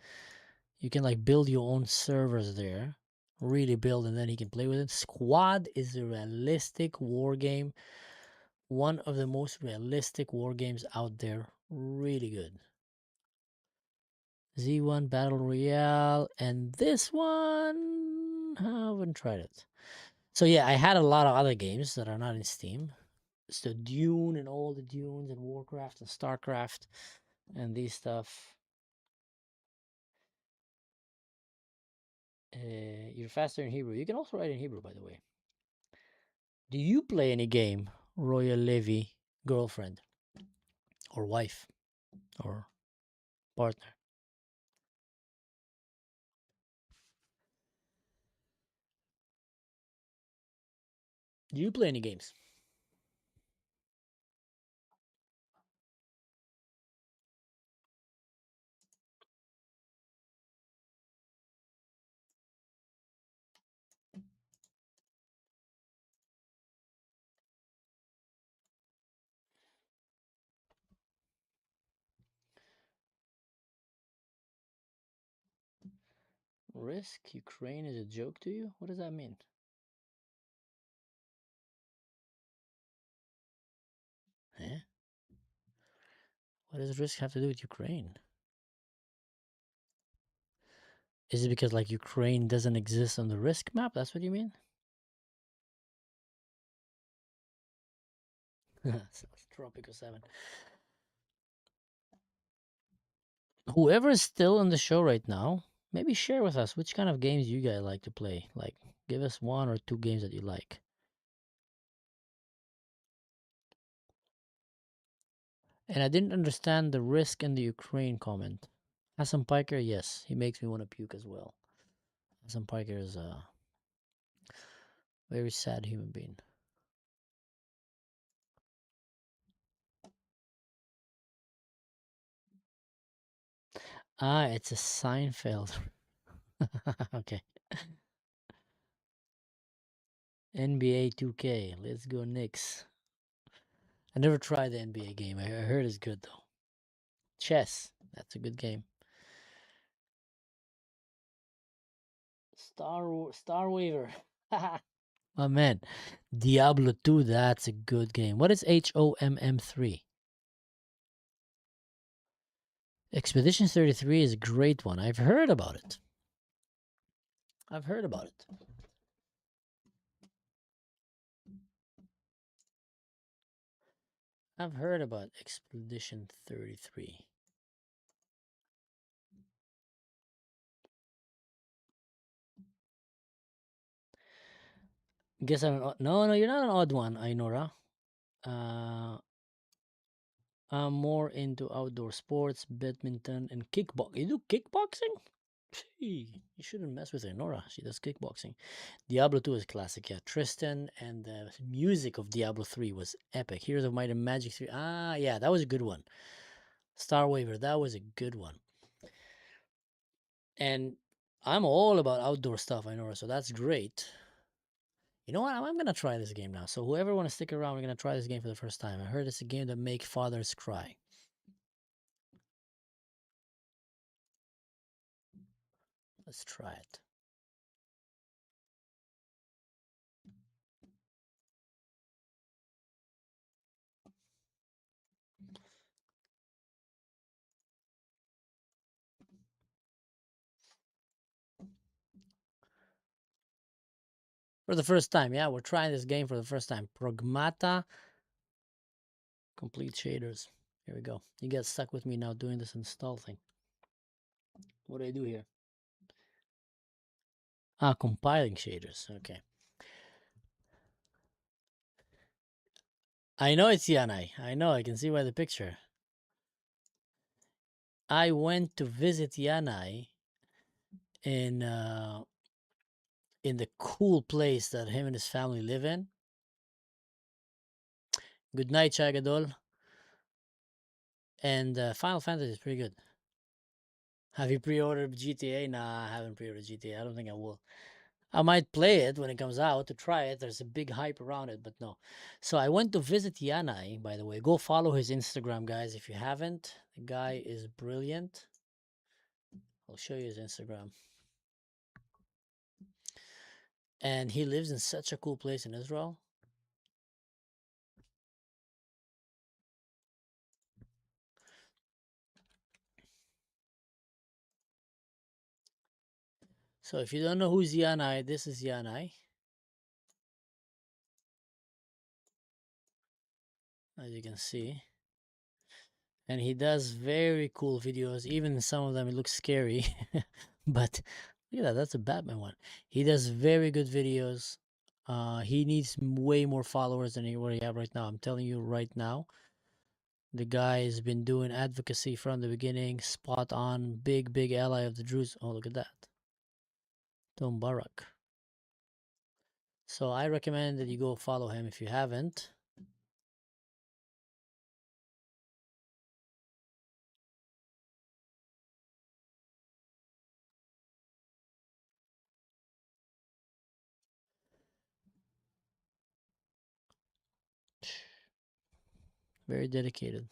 You can like build your own servers there. Really build, and then he can play with it. Squad is a realistic war game. One of the most realistic war games out there. Really good. Z1 Battle Royale, and this one, I haven't tried it. So yeah, I had a lot of other games that are not in Steam. So Dune and all the Dunes and Warcraft and Starcraft and these stuff. You're faster in Hebrew. You can also write in Hebrew, by the way. Do you play any game, Royal Levy, girlfriend or wife or partner? Do you play any games? Risk Ukraine is a joke to you? What does that mean? Eh? What does Risk have to do with Ukraine? Is it because like Ukraine doesn't exist on the Risk map? That's what you mean? Tropico 7. whoever is still in the show right now, maybe share with us which kind of games you guys like to play. Like, give us 1 or 2 games that you like. And I didn't understand the risk in the Ukraine comment. Hassan Piker, yes, he makes me want to puke as well. Hassan Piker is a very sad human being. Ah, it's a Seinfeld. Okay. NBA 2K. Let's go Knicks. I never tried the NBA game. I heard it's good though. Chess. That's a good game. Star Waver. Oh man. Diablo 2, that's a good game. What is HOMM3? Expedition 33 is a great one. I've heard about it. I've heard about it. I've heard about Expedition 33. Guess I'm an no, you're not an odd one, Ainora. I'm more into outdoor sports, badminton, and kickbox. You do kickboxing? Gee, you shouldn't mess with Ainora. She does kickboxing. Diablo 2 is classic, yeah. Tristan and the music of Diablo 3 was epic. Heroes of Might and Magic 3. Ah, yeah, that was a good one. Star Waver, that was a good one. And I'm all about outdoor stuff, Ainora, so that's great. You know what? I'm going to try this game now. So whoever want to stick around, we're going to try this game for the first time. I heard it's a game that makes fathers cry. Let's try it. For the first time, yeah, we're trying this game for the first time. Pragmata, complete shaders. Here we go. You get stuck with me now doing this install thing. What do I do here? Ah, compiling shaders. Okay. I know it's Yanai. I know. I can see by the picture. I went to visit Yanai in the cool place that him and his family live in. Good night, Chagadol. And Final Fantasy is pretty good. Have you pre-ordered GTA? Nah, I haven't pre-ordered GTA. I don't think I will. I might play it when it comes out to try it. There's a big hype around it, but no. So I went to visit Yanai, by the way. Go follow his Instagram, guys, if you haven't. The guy is brilliant. I'll show you his Instagram. And he lives in such a cool place in Israel. So if you don't know who's Yanai, this is Yanai. As you can see. And he does very cool videos. Even some of them, it looks scary. But look at that. That's a Batman one. He does very good videos. He needs way more followers than what he have right now. I'm telling you right now. The guy has been doing advocacy from the beginning. Spot on. Big, big ally of the Druze. Oh, look at that. Tom Barak. So I recommend that you go follow him if you haven't. Very dedicated.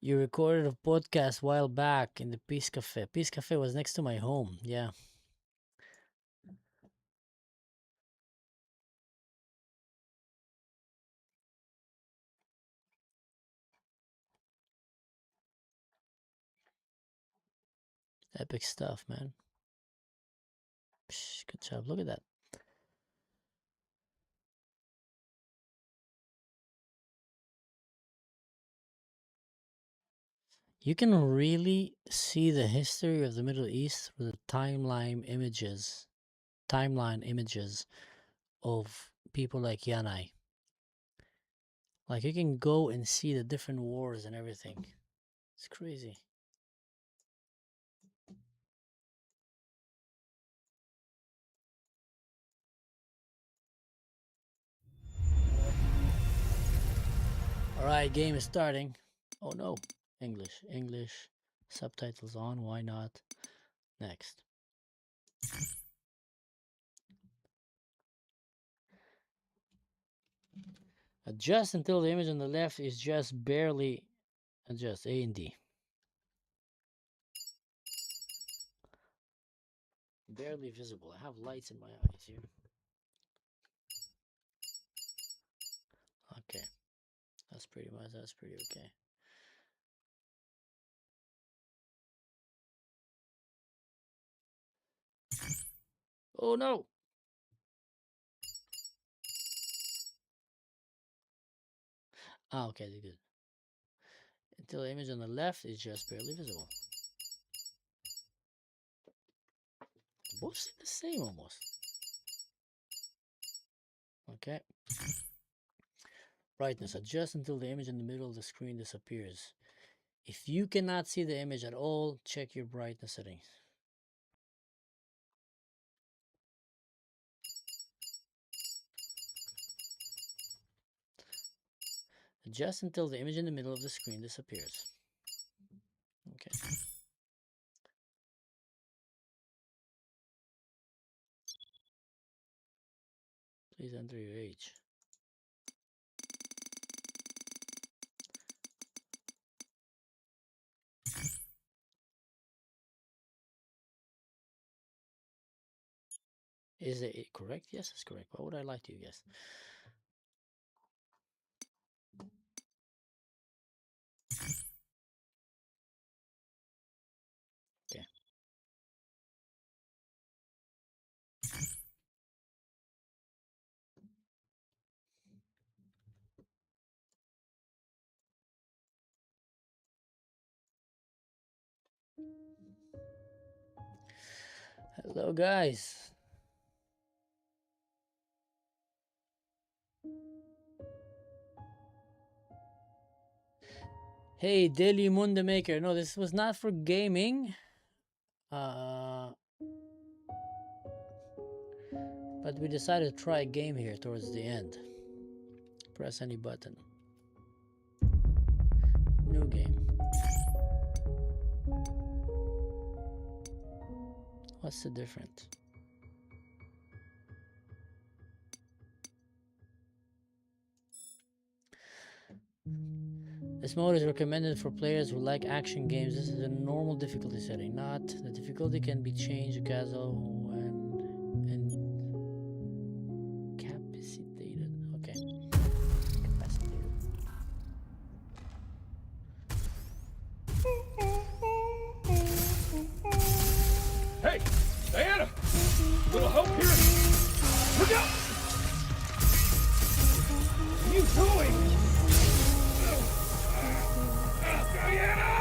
You recorded a podcast a while back in the Peace Cafe. Peace Cafe was next to my home. Yeah. Epic stuff, man. Good job. Look at that. You can really see the history of the Middle East through the timeline images of people like Yanai. Like, you can go and see the different wars and everything. It's crazy. All right, game is starting. Oh no, English, subtitles on, why not? Next. Adjust until the image on the left is just barely adjust, A and D. Barely visible. I have lights in my eyes here. Okay. That's pretty okay. Oh no! Ah, okay, they're good. Until the image on the left is just barely visible. Both seem the same almost. Okay. Brightness. Adjust until the image in the middle of the screen disappears. If you cannot see the image at all, check your brightness settings. Adjust until the image in the middle of the screen disappears. Okay. Please enter your age. Is it correct? Yes, it's correct. What would I like to guess? Okay. Hello, guys. Hey, Daily Moon the Maker. No, this was not for gaming. But we decided to try a game here towards the end. Press any button. New game. What's the difference? This mode is recommended for players who like action games. This is a normal difficulty setting, not the difficulty can be changed casual and capacitated. Okay. Capacitated. Hey, Diana! A little help here? Look out! What are you doing? Diana!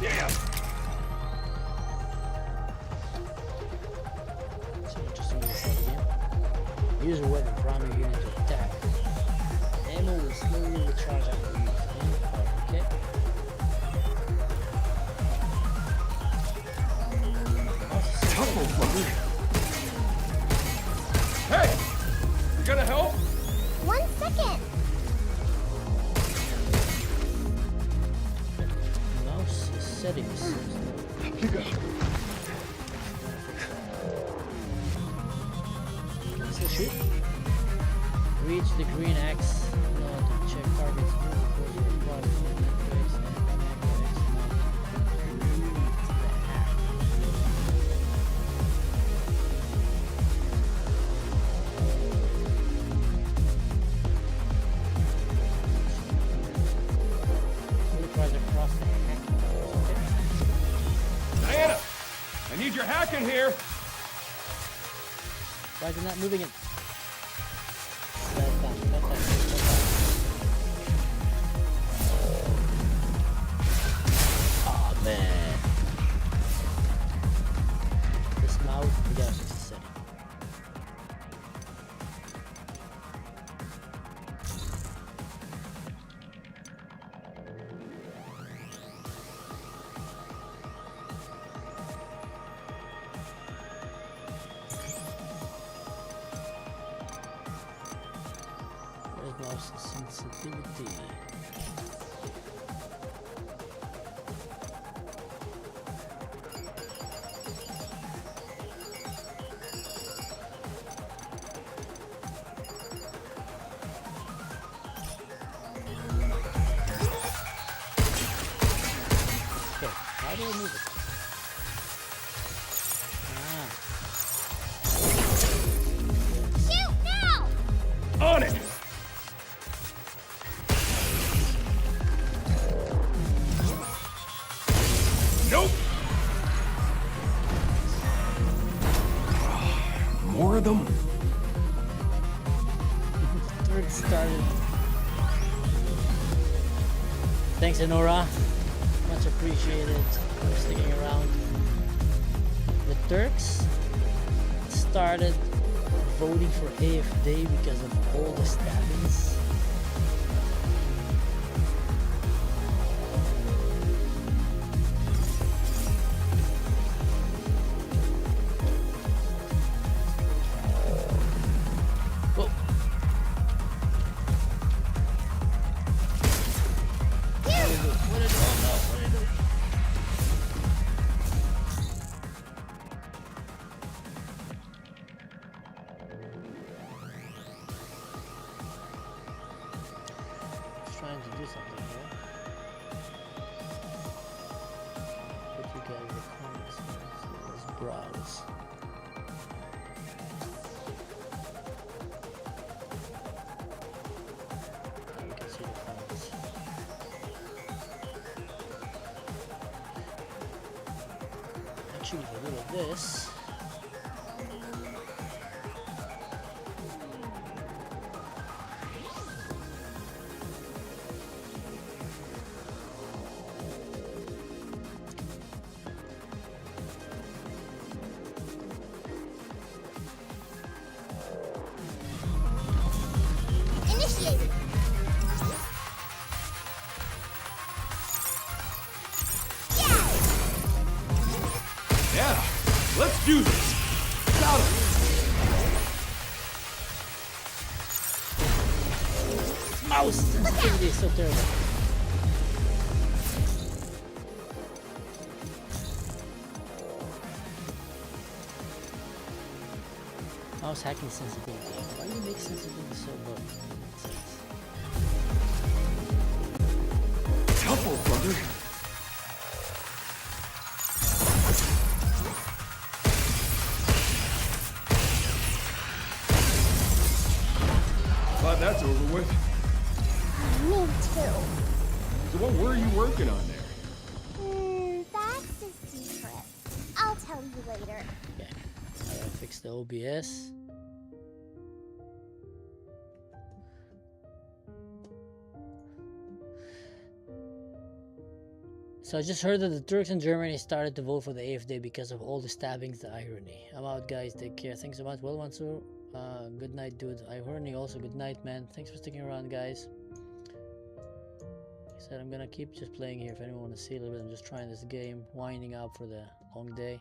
Damn! So interesting to say here. Use a weapon primary unit to attack. Ammo will slowly recharge after use. Okay. Hey! You gonna help? 1 second. Mouse settings. You go. Can I still shoot? Reach the green X. No, to check targets. Across the in here. Why is it not moving it? Oh man. This mouse, we gotta fix the setting. Mouse sensitivity. Okay, how do I move it? Shoot now! On it. Nope. More of them. Third started. Thanks, Enora. Much appreciated for sticking around. The Turks started voting for AfD because of all the stabbings. Trying to do something here. Put you guys in the comments. Let's browse. Now we can see the comments. Actually, if I do like this. Initiated. Yeah, let's do this. Got him. Mouse sensitivity is so terrible. Mouse hacking sensitivity. Why do you make sensitivity so low? Couple, brother. Glad that's over with. Me too. So what were you working on there? That's a secret. I'll tell you later. Okay, I gotta fix the OBS. So I just heard that the Turks in Germany started to vote for the AfD because of all the stabbings, the irony. I'm out, guys. Take care. Thanks so much. Well, Mansur. Good night, dude. Irony also. Good night, man. Thanks for sticking around, guys. Like I said, I'm gonna keep just playing here if anyone wants to see a little bit. I'm just trying this game, winding up for the long day.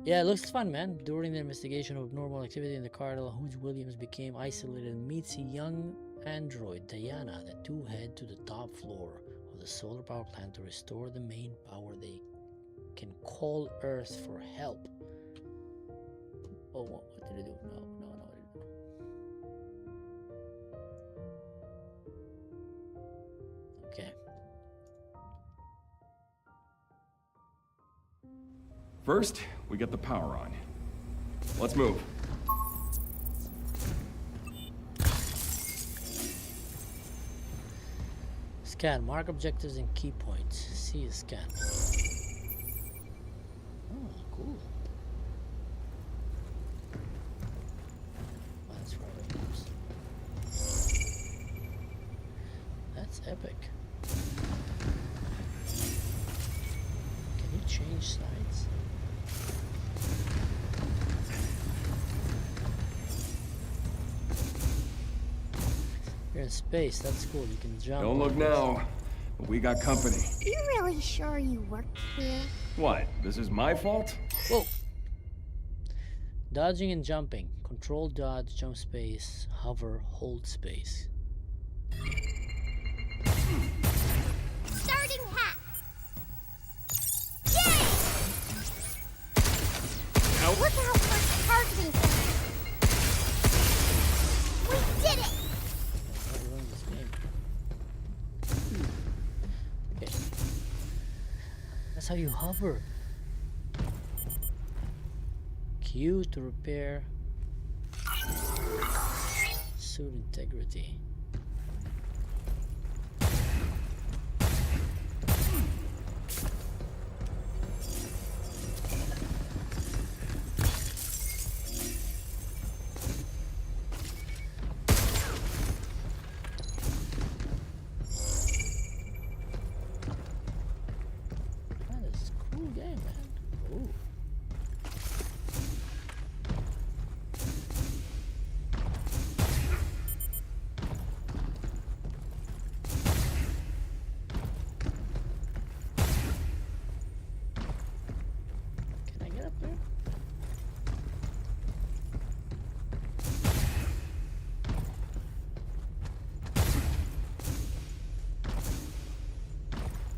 Yeah, it looks fun, man. During the investigation of abnormal activity in the cartel, Hoods Williams became isolated and meets a young android, Diana. The two head to the top floor of the solar power plant to restore the main power. They can call Earth for help. Oh, what did it do? No, what did it do? Okay. First, we get the power on. Let's move. Scan. Mark objectives and key points. See a scan. Oh, cool. epic. Can you change sides? You're in space, that's cool. You can jump. Don't look now, but we got company. You really sure you work here? What? This is my fault? Whoa. Dodging and jumping. Control, dodge, jump space, hover, hold space. Starting hack. Yay! Out. Look how much targeting system. We did it! Okay. That's how you hover. Q to repair suit integrity. That is a cool game, man. Ooh. Can I get up there?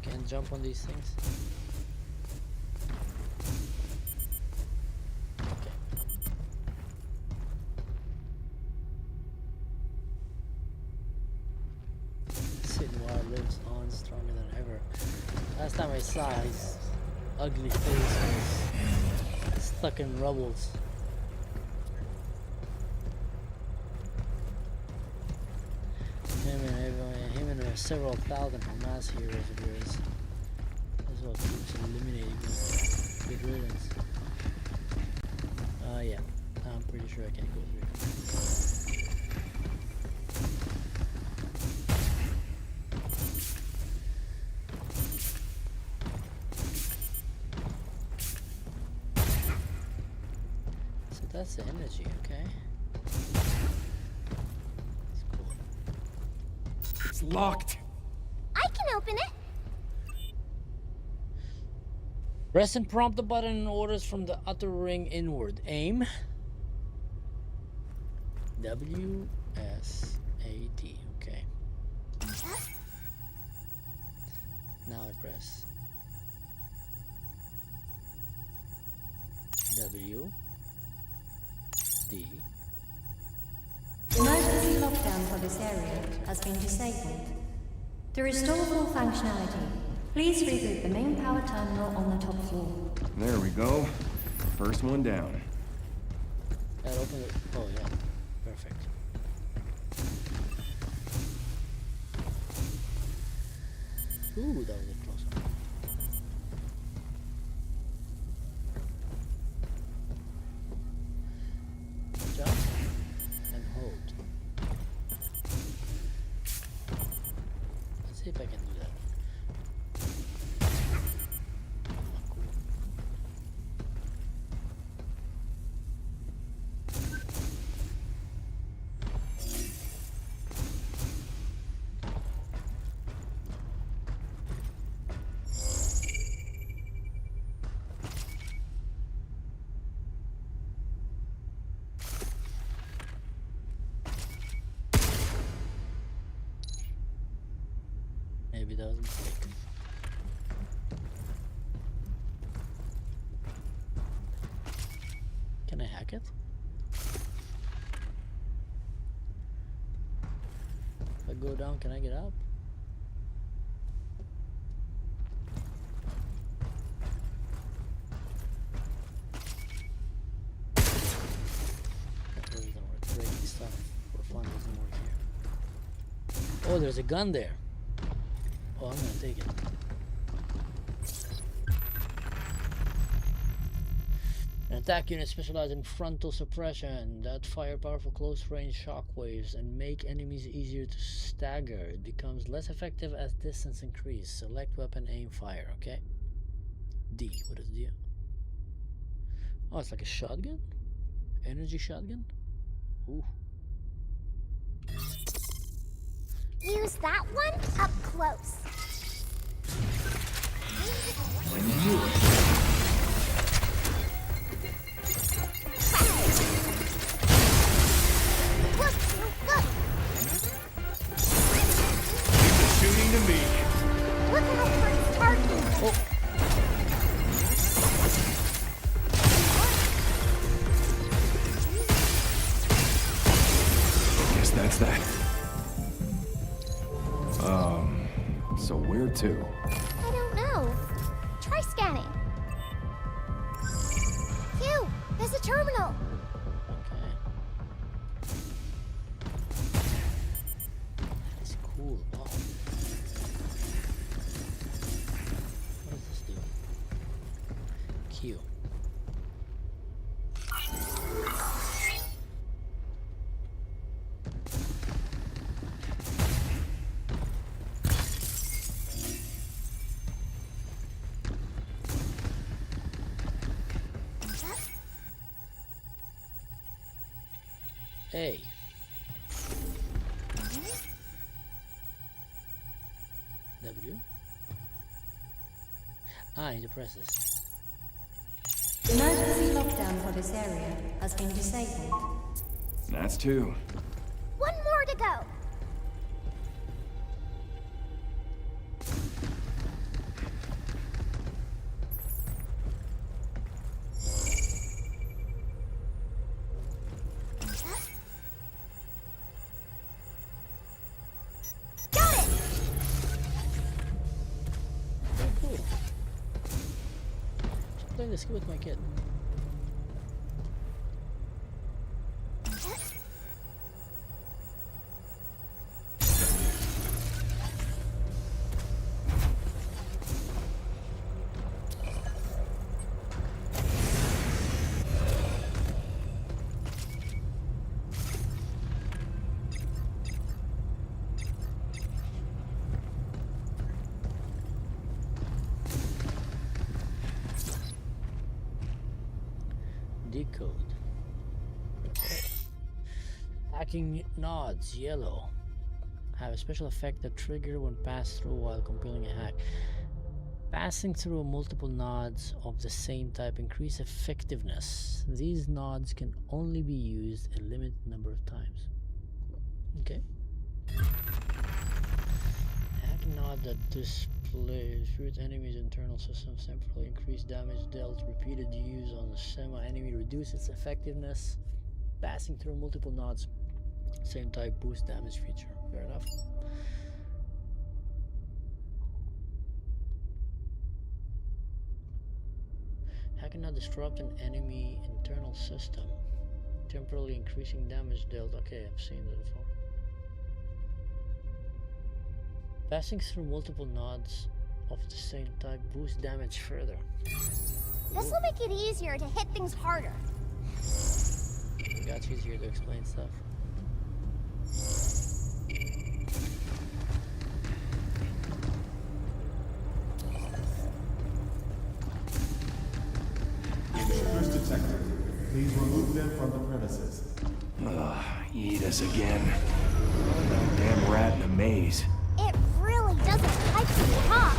Can't jump on these things. Okay. Sid Noir lives on stronger than ever. Last time I saw his ugly face was stuck in rubbles. Him and several thousand Hamas heroes of yours. That's what keeps eliminating them. Good riddance. Yeah. I'm pretty sure I can't go through. So that's the energy, okay? It's locked. I can open it. Press and prompt the button and orders from the outer ring inward. Aim. W S A D. Okay. Now I press W D. Emergency lockdown for this area has been disabled. To restore full functionality, please reboot the main power terminal on the top floor. There we go. First one down. That opened it. Oh yeah. Perfect. Ooh, that was a close one. Jump and hold. Let's see if I can do that. Cool. Maybe that was a mistake. Can I hack it? If I go down, can I get up? That really doesn't work. Breaking stuff for fun doesn't work here. Oh, there's a gun there. Oh, I'm gonna take it. An attack unit specialized in frontal suppression that fire powerful close-range shockwaves and make enemies easier to stagger. It becomes less effective as distance increases. Select weapon, aim, fire. Okay. D. What is D? Oh, it's like a shotgun? Energy shotgun? Ooh. Use that one up close. Look! Keep the shooting to me. Look out for its target. Oh. Guess that's that. So where to? I don't know. Try scanning. Q, there's a terminal. That's cool. Wow. What does this do? Q. A. W. I need to press this. Emergency lockdown for this area has been disabled. That's two. One more to go. Playing this with my kid. Decode. Hacking nods, yellow. Have a special effect that trigger when passed through while compiling a hack. Passing through multiple nodes of the same type increase effectiveness. These nodes can only be used a limited number of times. Okay. Hacking node that displays shoot enemies' internal systems temporarily increase damage dealt. Repeated use on the semi-enemy reduce its effectiveness. Passing through multiple nodes, same type boost damage feature. Fair enough. How can I disrupt an enemy internal system? Temporarily increasing damage dealt. Okay, I've seen that before. Passing through multiple nodes of the same type boosts damage further. This will make it easier to hit things harder. It got easier to explain stuff. Intruders detected. Please remove them from the premises. Eat us again. Damn rat in a maze. It really doesn't like you, huh?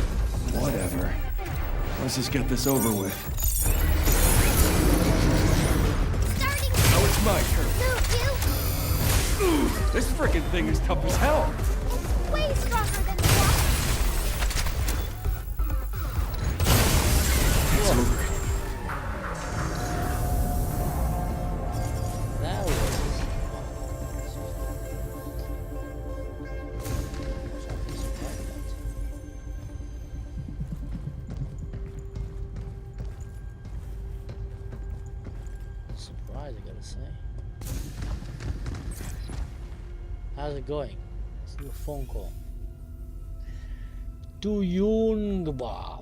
Whatever. Let's just get this over with. Starting. Now it's my turn. Move you. Ooh, this frickin' thing is tough as hell. It's way stronger than the It's over. That was surprise, I gotta say. How's it going? Let's do a phone call. To Yoon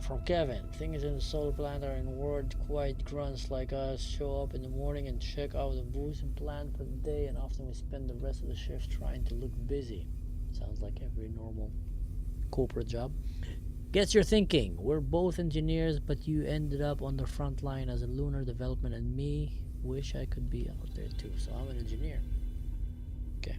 from Kevin. Things in the solar plant are in word quiet grunts like us. Show up in the morning and check out the booth and plan for the day, and often we spend the rest of the shift trying to look busy. Sounds like every normal corporate job. Gets your thinking. We're both engineers, but you ended up on the front line as a lunar development, and me wish I could be out there too. So I'm an engineer. Okay.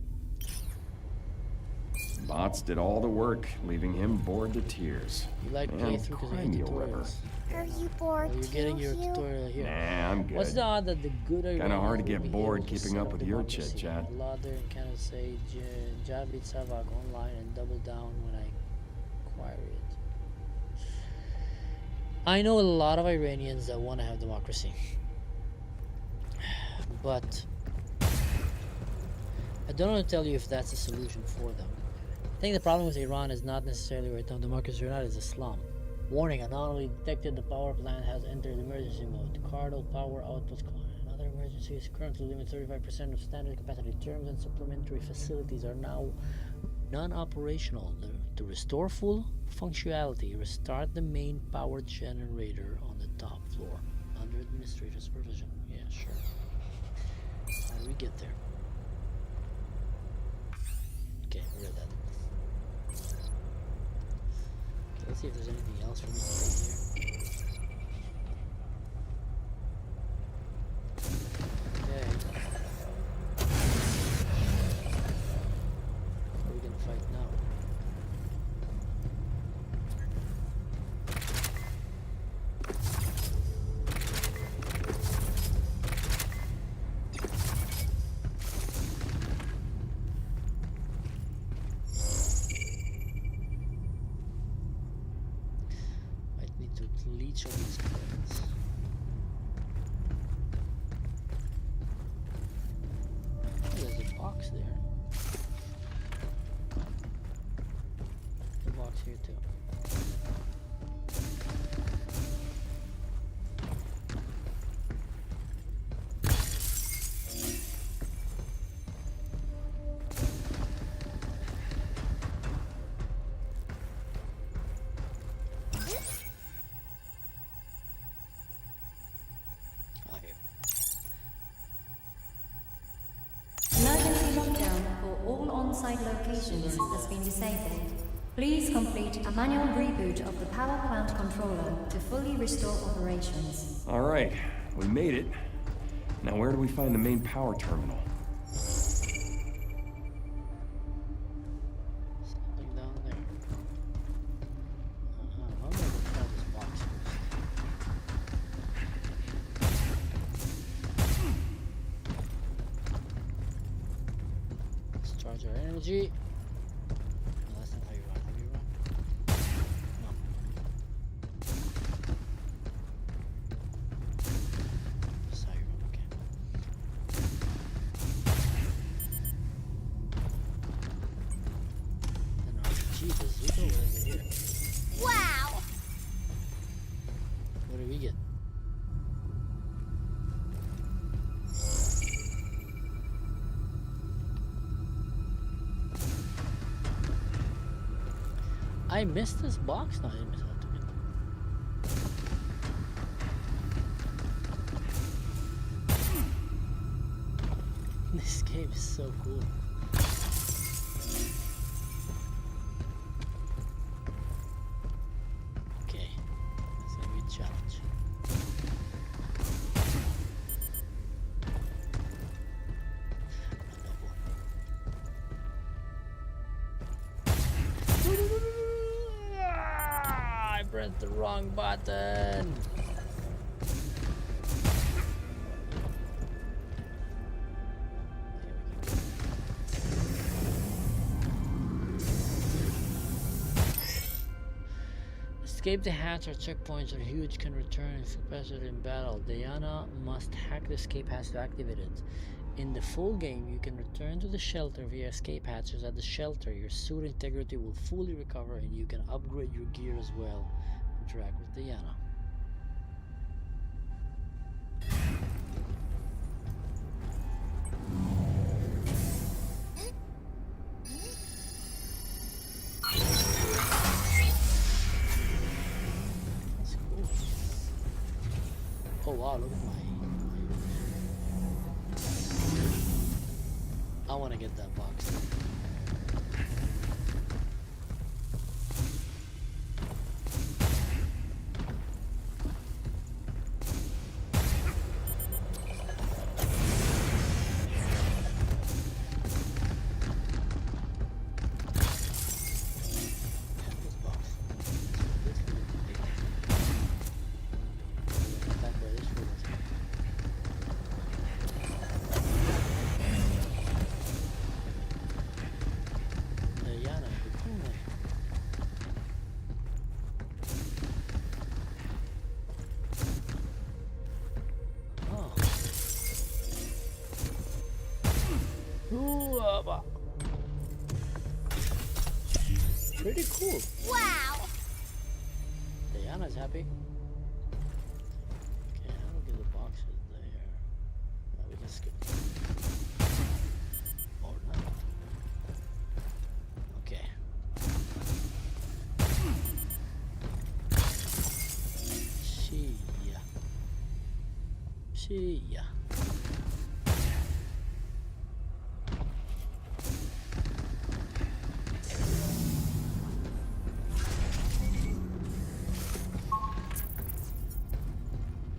Bots did all the work, leaving him bored to tears. You like playthrough because you hate tutorials. Are you bored You're getting your tutorial here. Nah, I'm good. What's the odd that the good Kinda hard to get bored keeping up with your democracy? chit-chat. Ladder and kind of say Javid Savak online and double down when I acquire it. I know a lot of Iranians that want to have democracy, but I don't want to tell you if that's a solution for them. I think the problem with Iran is not necessarily right now democracy or not, it's Islam. Warning, anomaly detected. The power plant has entered emergency mode. Cardinal power output. Another emergency is currently limited 35% of standard capacity. Terms and supplementary facilities are now non-operational. To restore full functionality, restart the main power generator on the top floor under administrator supervision. Yeah, sure. How do we get there? Okay, we read that. Okay, let's see if there's anything else for me to say here. Okay. What are we gonna fight now? Leech on these cards. Oh, there's a box there. A box here too. On-site locations has been disabled. Please complete a manual reboot of the power plant controller to fully restore operations. All right, we made it. Now where do we find the main power terminal? Something down there. I'm gonna go try this box first. Let's charge our energy. No, that's not how you run. How do you run? No. That's how you run, okay. An RPG bazooka? What is it here? Wow! What do we get? I missed this box? No, I didn't miss it. This game is so cool. Okay, that's gonna be a challenge. I pressed the wrong button. Escape the hatch or checkpoints are huge, can return if captured in battle. Diana must hack the escape hatch to activate it. In the full game, you can return to the shelter via escape hatches. At the shelter, your suit integrity will fully recover and you can upgrade your gear as well. Interact with Diana. wow, look at I want to get that box. Pretty cool. Wow. Diana's happy. Okay, I don't get the boxes there. No, we can skip. Or not. Okay. See ya.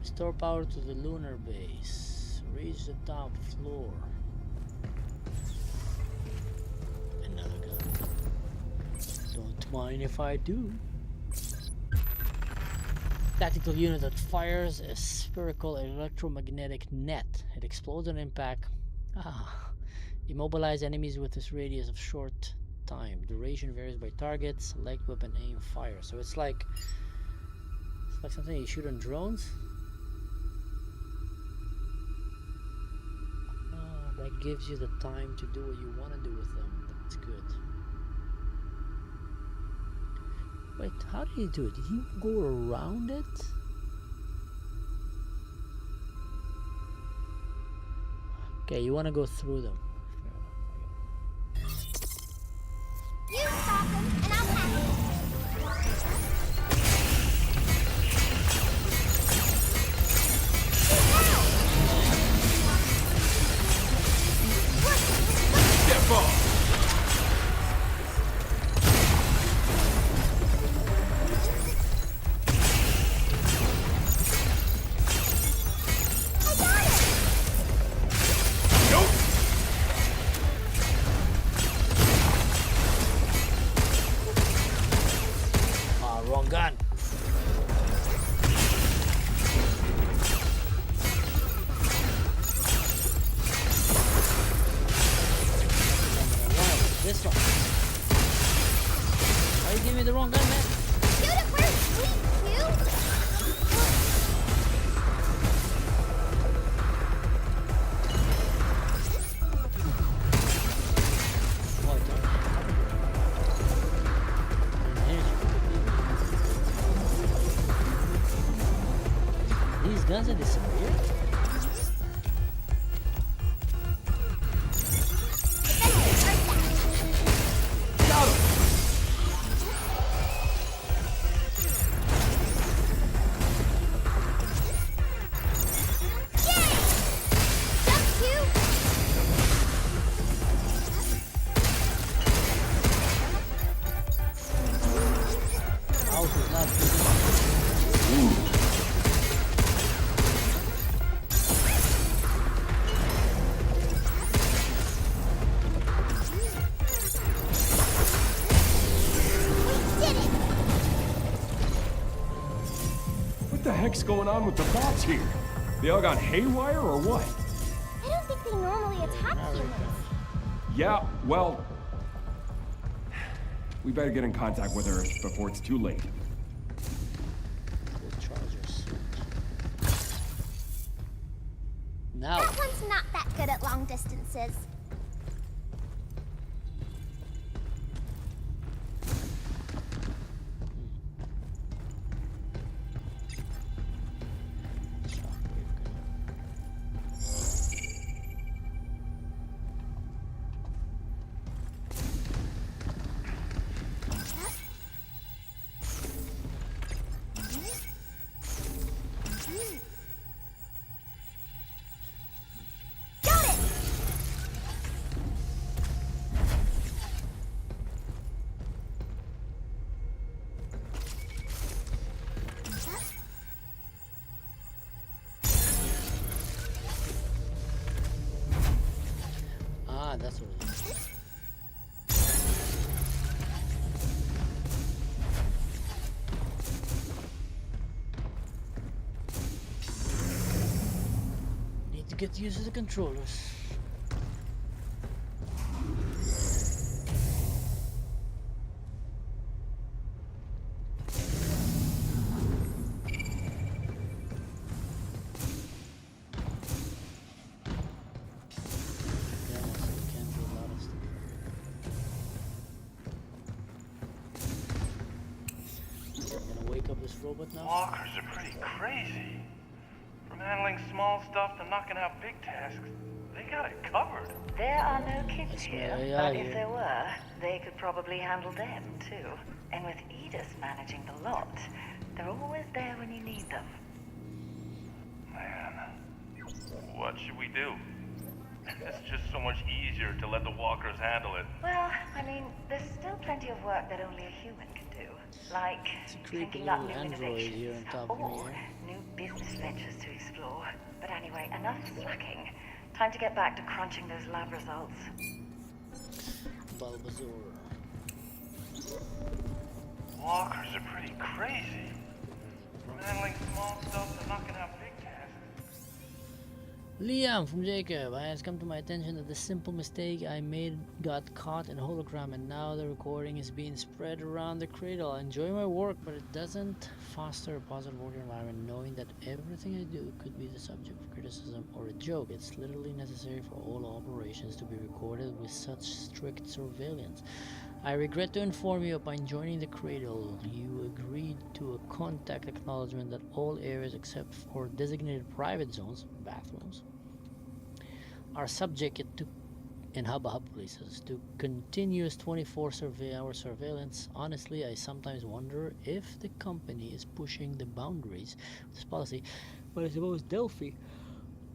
Restore power to the lunar base. Reach the top floor. Another gun. Don't mind if I do. Tactical unit that fires a spherical electromagnetic net. It explodes on impact. Immobilize enemies with this radius of short time. Duration varies by target. Select weapon, aim, fire. So it's like something you shoot on drones. That gives you the time to do what you want to do with them. That's good. Wait, how did he do it? Did he go around it? Okay, you want to go through them. You stop him, and I'll pass him. Step off! Gun. This one. Why you giving me the wrong gun, man? Shoot it first, please, you. Guns are disappeared? Got him! Mouse is not good. What the heck's going on with the bots here? They all gone haywire or what? I don't think they normally attack humans. Yeah, well... we better get in contact with her before it's too late. Now. That one's not that good at long distances. get used to the controllers. Walkers are pretty crazy. From handling small stuff to knocking out big tasks, they got it covered. There are no kids here, but if there were, they could probably handle them too. And with Edith managing the lot, they're always there when you need them. Man, what should we do? It's just so much easier to let the walkers handle it. Well, I mean, there's still plenty of work that only a human can do. Like thinking up new innovations or new business ventures to explore. But anyway, enough slacking. Time to get back to crunching those lab results. Bulbasaur. Walkers are pretty crazy. From handling small stuff to knocking out big tasks. Liam from Jacob. It has come to my attention that the simple mistake I made got caught in a hologram, and now the recording is being spread around the cradle. I enjoy my work, but it doesn't foster a positive work environment knowing that everything I do could be the subject of criticism or a joke. It's literally necessary for all operations to be recorded with such strict surveillance. I regret to inform you, upon joining the cradle, you agreed to a contact acknowledgement that all areas except for designated private zones, bathrooms, are subjected to, in Hubba places, to continuous 24-hour surveillance. Honestly, I sometimes wonder if the company is pushing the boundaries of this policy, but I suppose Delphi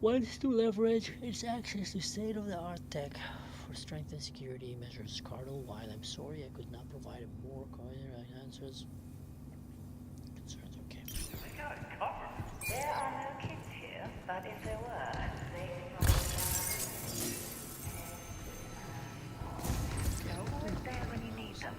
wants to leverage its access to state-of-the-art tech for strengthened security measures. Cardinal, while I'm sorry I could not provide more coherent answers. Concerns, okay. They got it covered. There are no kids here, but if there were, they could probably they're always there when you need them.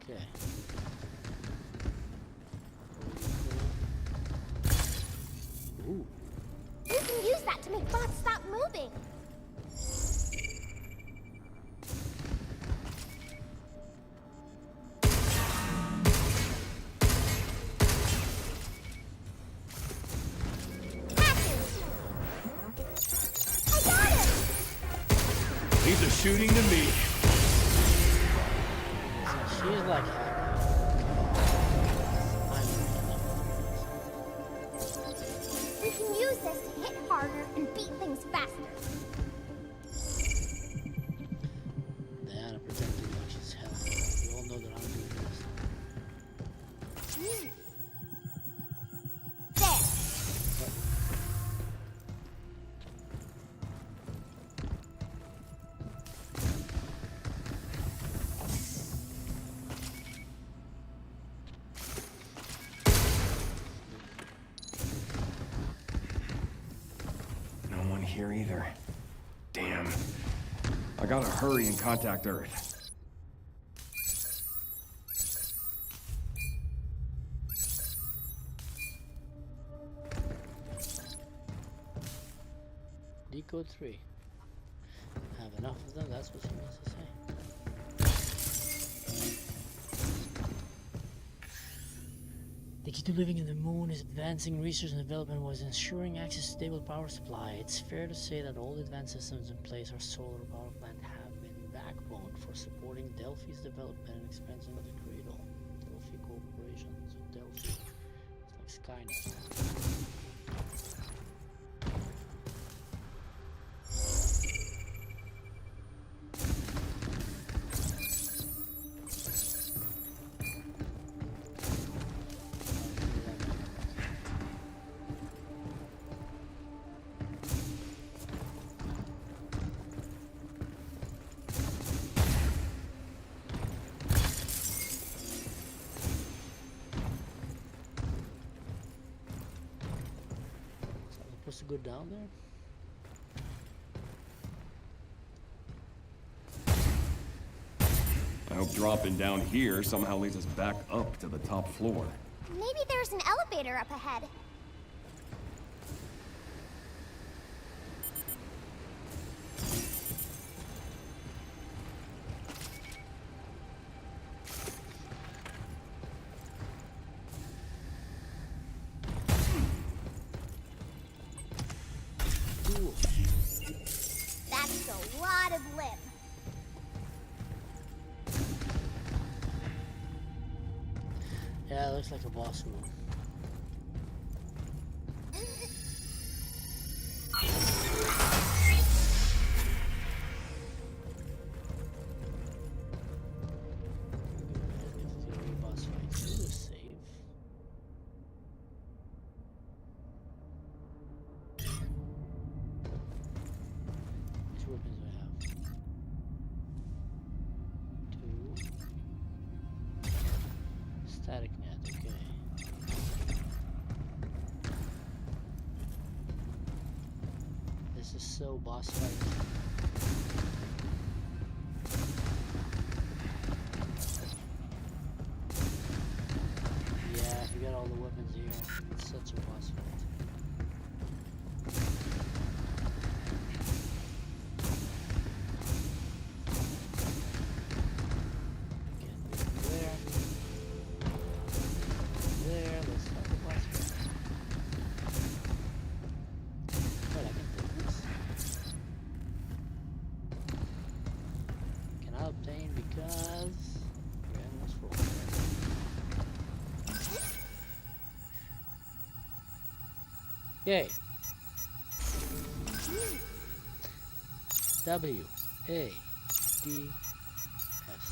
Okay. Ooh. You can use that to make bots stop moving. Leave the shooting to me. She's like We can use this to hit harder and beat things faster. Diana, pretend too much as hell. We all know that I'm doing this. either. Damn. I gotta hurry and contact Earth. Decode 3. Have enough of them, that's what she means to say. The key to living in the moon is advancing research and development was ensuring access to stable power supply. It's fair to say that all the advanced systems in place, our solar power plant, have been backbone for supporting Delphi's development and expansion of the cradle. Delphi Corporation, so Delphi, it's like Skynet. To go down there? I hope dropping down here somehow leads us back up to the top floor. Maybe there's an elevator up ahead. That's a lot of limb. Yeah, it looks like a boss room. Static net, okay. This is so boss fight. Yeah, if you got all the weapons here, it's such a boss fight. Yay. W A D S.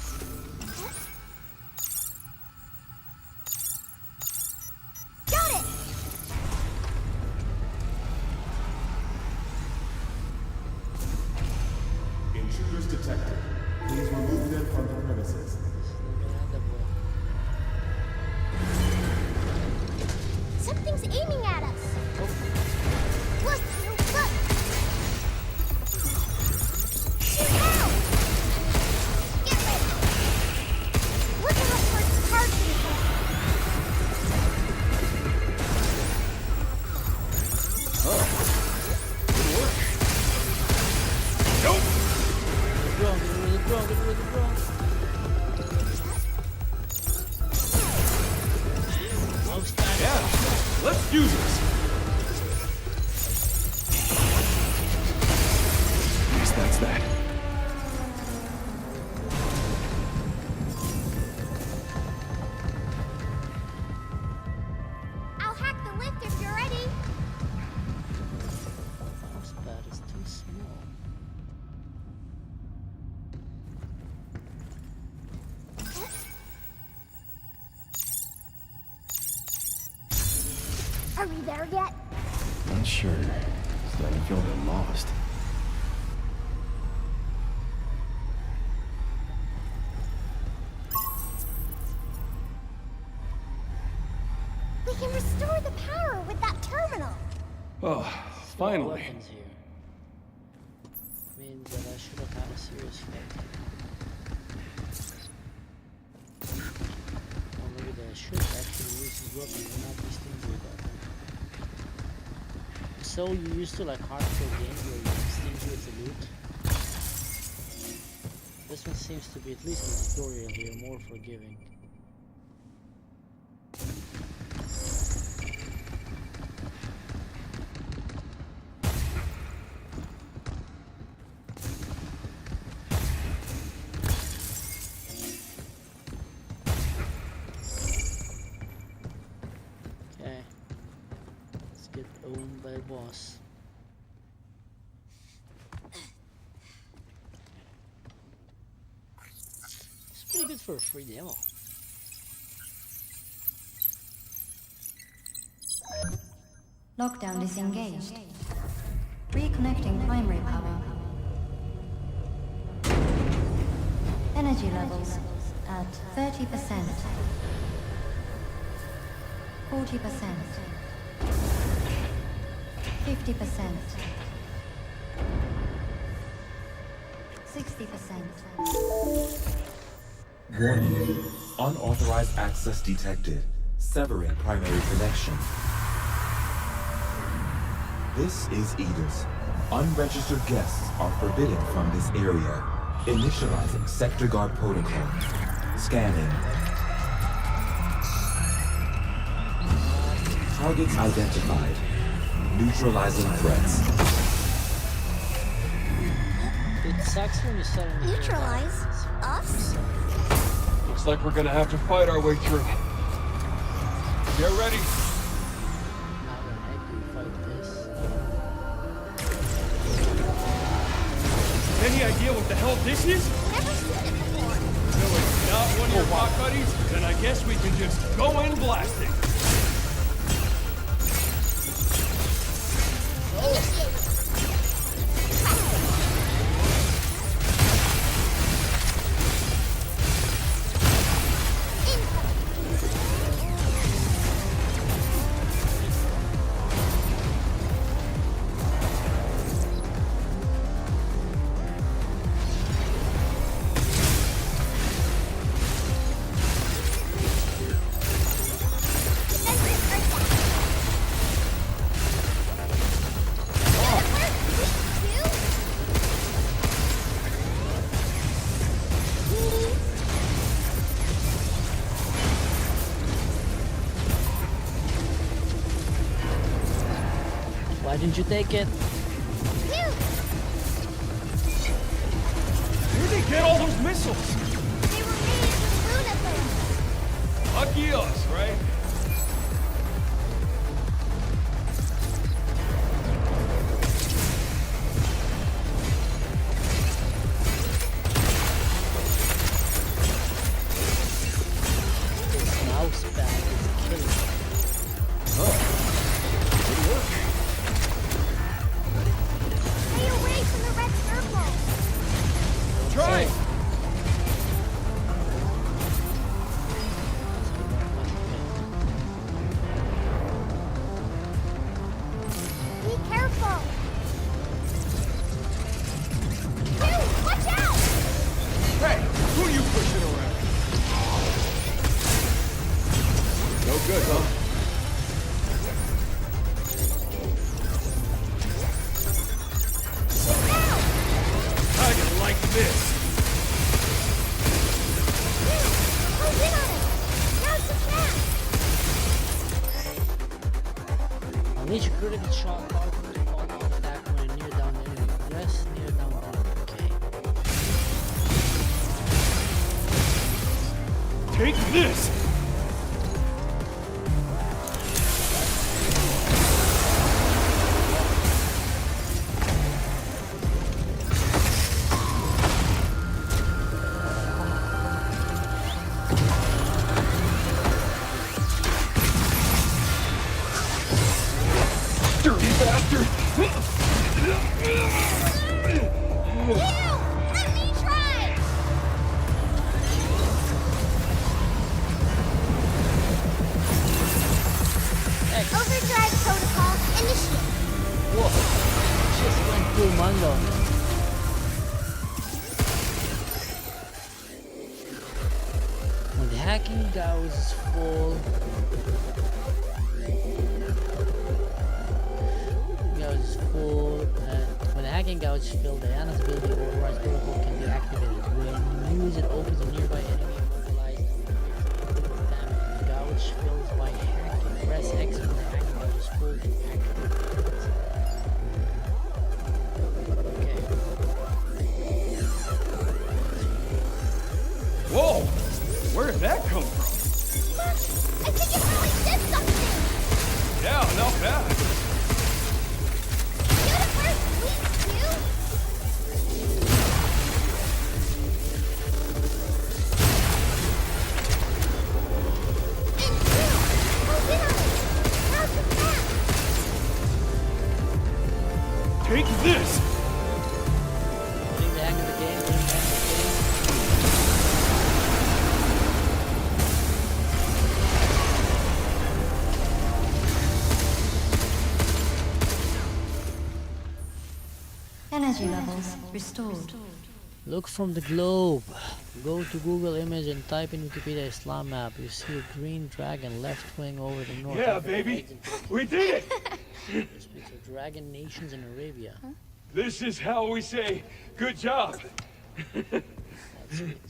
Got it. Intruders detected. Please remove them from the premises. Something's aiming at us. Look, look. Shoot out. Get ready. Look at how much targeting is. Oh. Good work. Nope. Get rid of the drone. Yeah, let's use this. Yes, that's that. I'll hack the lift if you're ready. Mouse pad is too small. Are we there yet? Not sure. Starting to feel a bit lost. We can restore the power with that terminal. Oh, finally. Seriously. Oh, look at that. Should actually use his weapon and not be stingy about them. So you used to like hardcore games where you're stingy with the loot. This one seems to be, at least in the tutorial here, more forgiving. Okay. Let's get owned by the boss. Pretty good for a free demo. Lockdown disengaged. Reconnecting primary power. Energy levels at 30%. 40%. 50%. 60%. Warning. Unauthorized access detected. Severing primary connection. This is Edith. Unregistered guests are forbidden from this area. Initializing sector guard protocol. Scanning. Targets identified. Neutralizing threats. It sucks when you suddenly neutralize us? Looks like we're gonna have to fight our way through. Get ready. How the heck do we fight this? Any idea what the hell this is? Never seen it before. No, it's not one of your rock buddies? Then I guess we can just go in blasting. Initiate. Why didn't you take it? Where'd they get all those missiles? They were made with lunathans. Lucky us, right? This mouse pad is killing me. Oh, good work. Stay away from the red circle. Try. Be careful. Dude, watch out! Hey, who are you pushing around? No good, huh? How do you like this? Close in on it. Now's the chance. Unleash a critical shot card to fall down attack when near down the enemy. Press near down the enemy. Okay. Take this! Dirty bastard! Let me try. Overdrive protocol initiate. Whoa. Just went through Mundo. the hacking gauge is full. Gauge is full. When the hacking gauge is filled, Diana's ability overrides protocol can be activated. When you use it, opens a nearby enemy immobilized damage. The gauge fills by hacking. Press X when the hacking gauge is full to activate. Okay. Whoa! Where did that come from? I think it really did something! Yeah, not bad. Universe, please, you! And you! Close in on it! Now's the fast! Take this! Getting the hang of the game, getting the hang of the game. Energy levels restored. Look from the globe. Go to Google image and type in Wikipedia Islam map. You see a green dragon left wing over the north. Yeah, baby! We did it! It's the dragon nations in Arabia. Huh? This is how we say, good job! That's it.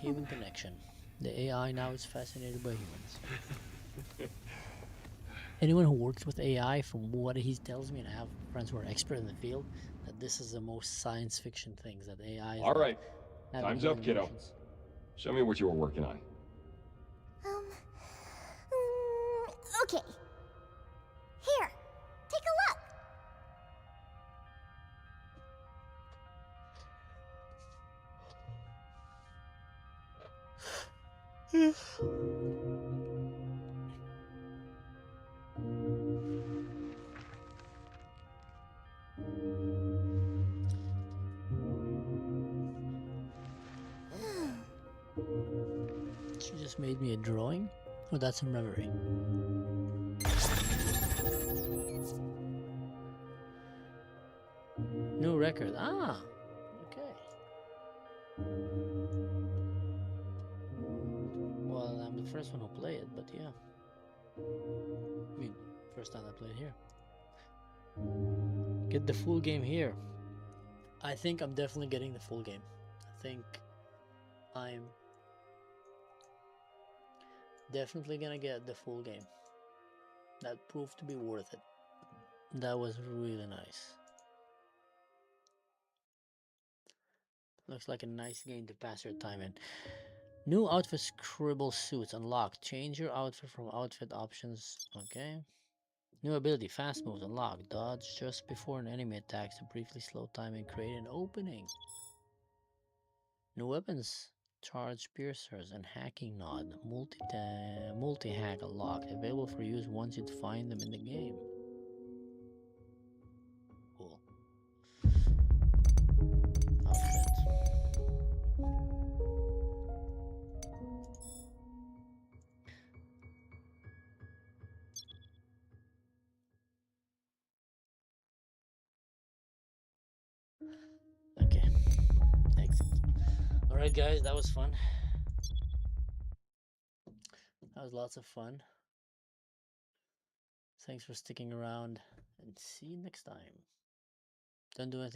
Human connection. The AI now is fascinated by humans. Anyone who works with AI, from what he tells me, and I have friends who are expert in the field, that this is the most science fiction things that AI is. All right, time's up, kiddo. Show me what you were working on. Okay. Here, take a look. She just made me a drawing? Oh, that's a memory. New record. Ah, okay. Well, I'm the first one who played it, but yeah. I mean, first time I played here. Get the full game here. I think I'm definitely getting the full game. I think I'm definitely gonna get the full game. That proved to be worth it. That was really nice. Looks like a nice game to pass your time in. New outfit scribble suits unlocked. Change your outfit from outfit options. Okay. New ability fast moves unlocked. Dodge just before an enemy attacks to briefly slow time and create an opening. New weapons. Charge piercers and hacking nod. Multi-hack unlocked. Available for use once you find them in the game. Cool. Outfit. Okay. Exit. Alright guys, that was fun. That was lots of fun. Thanks for sticking around and see you next time. Don't do anything.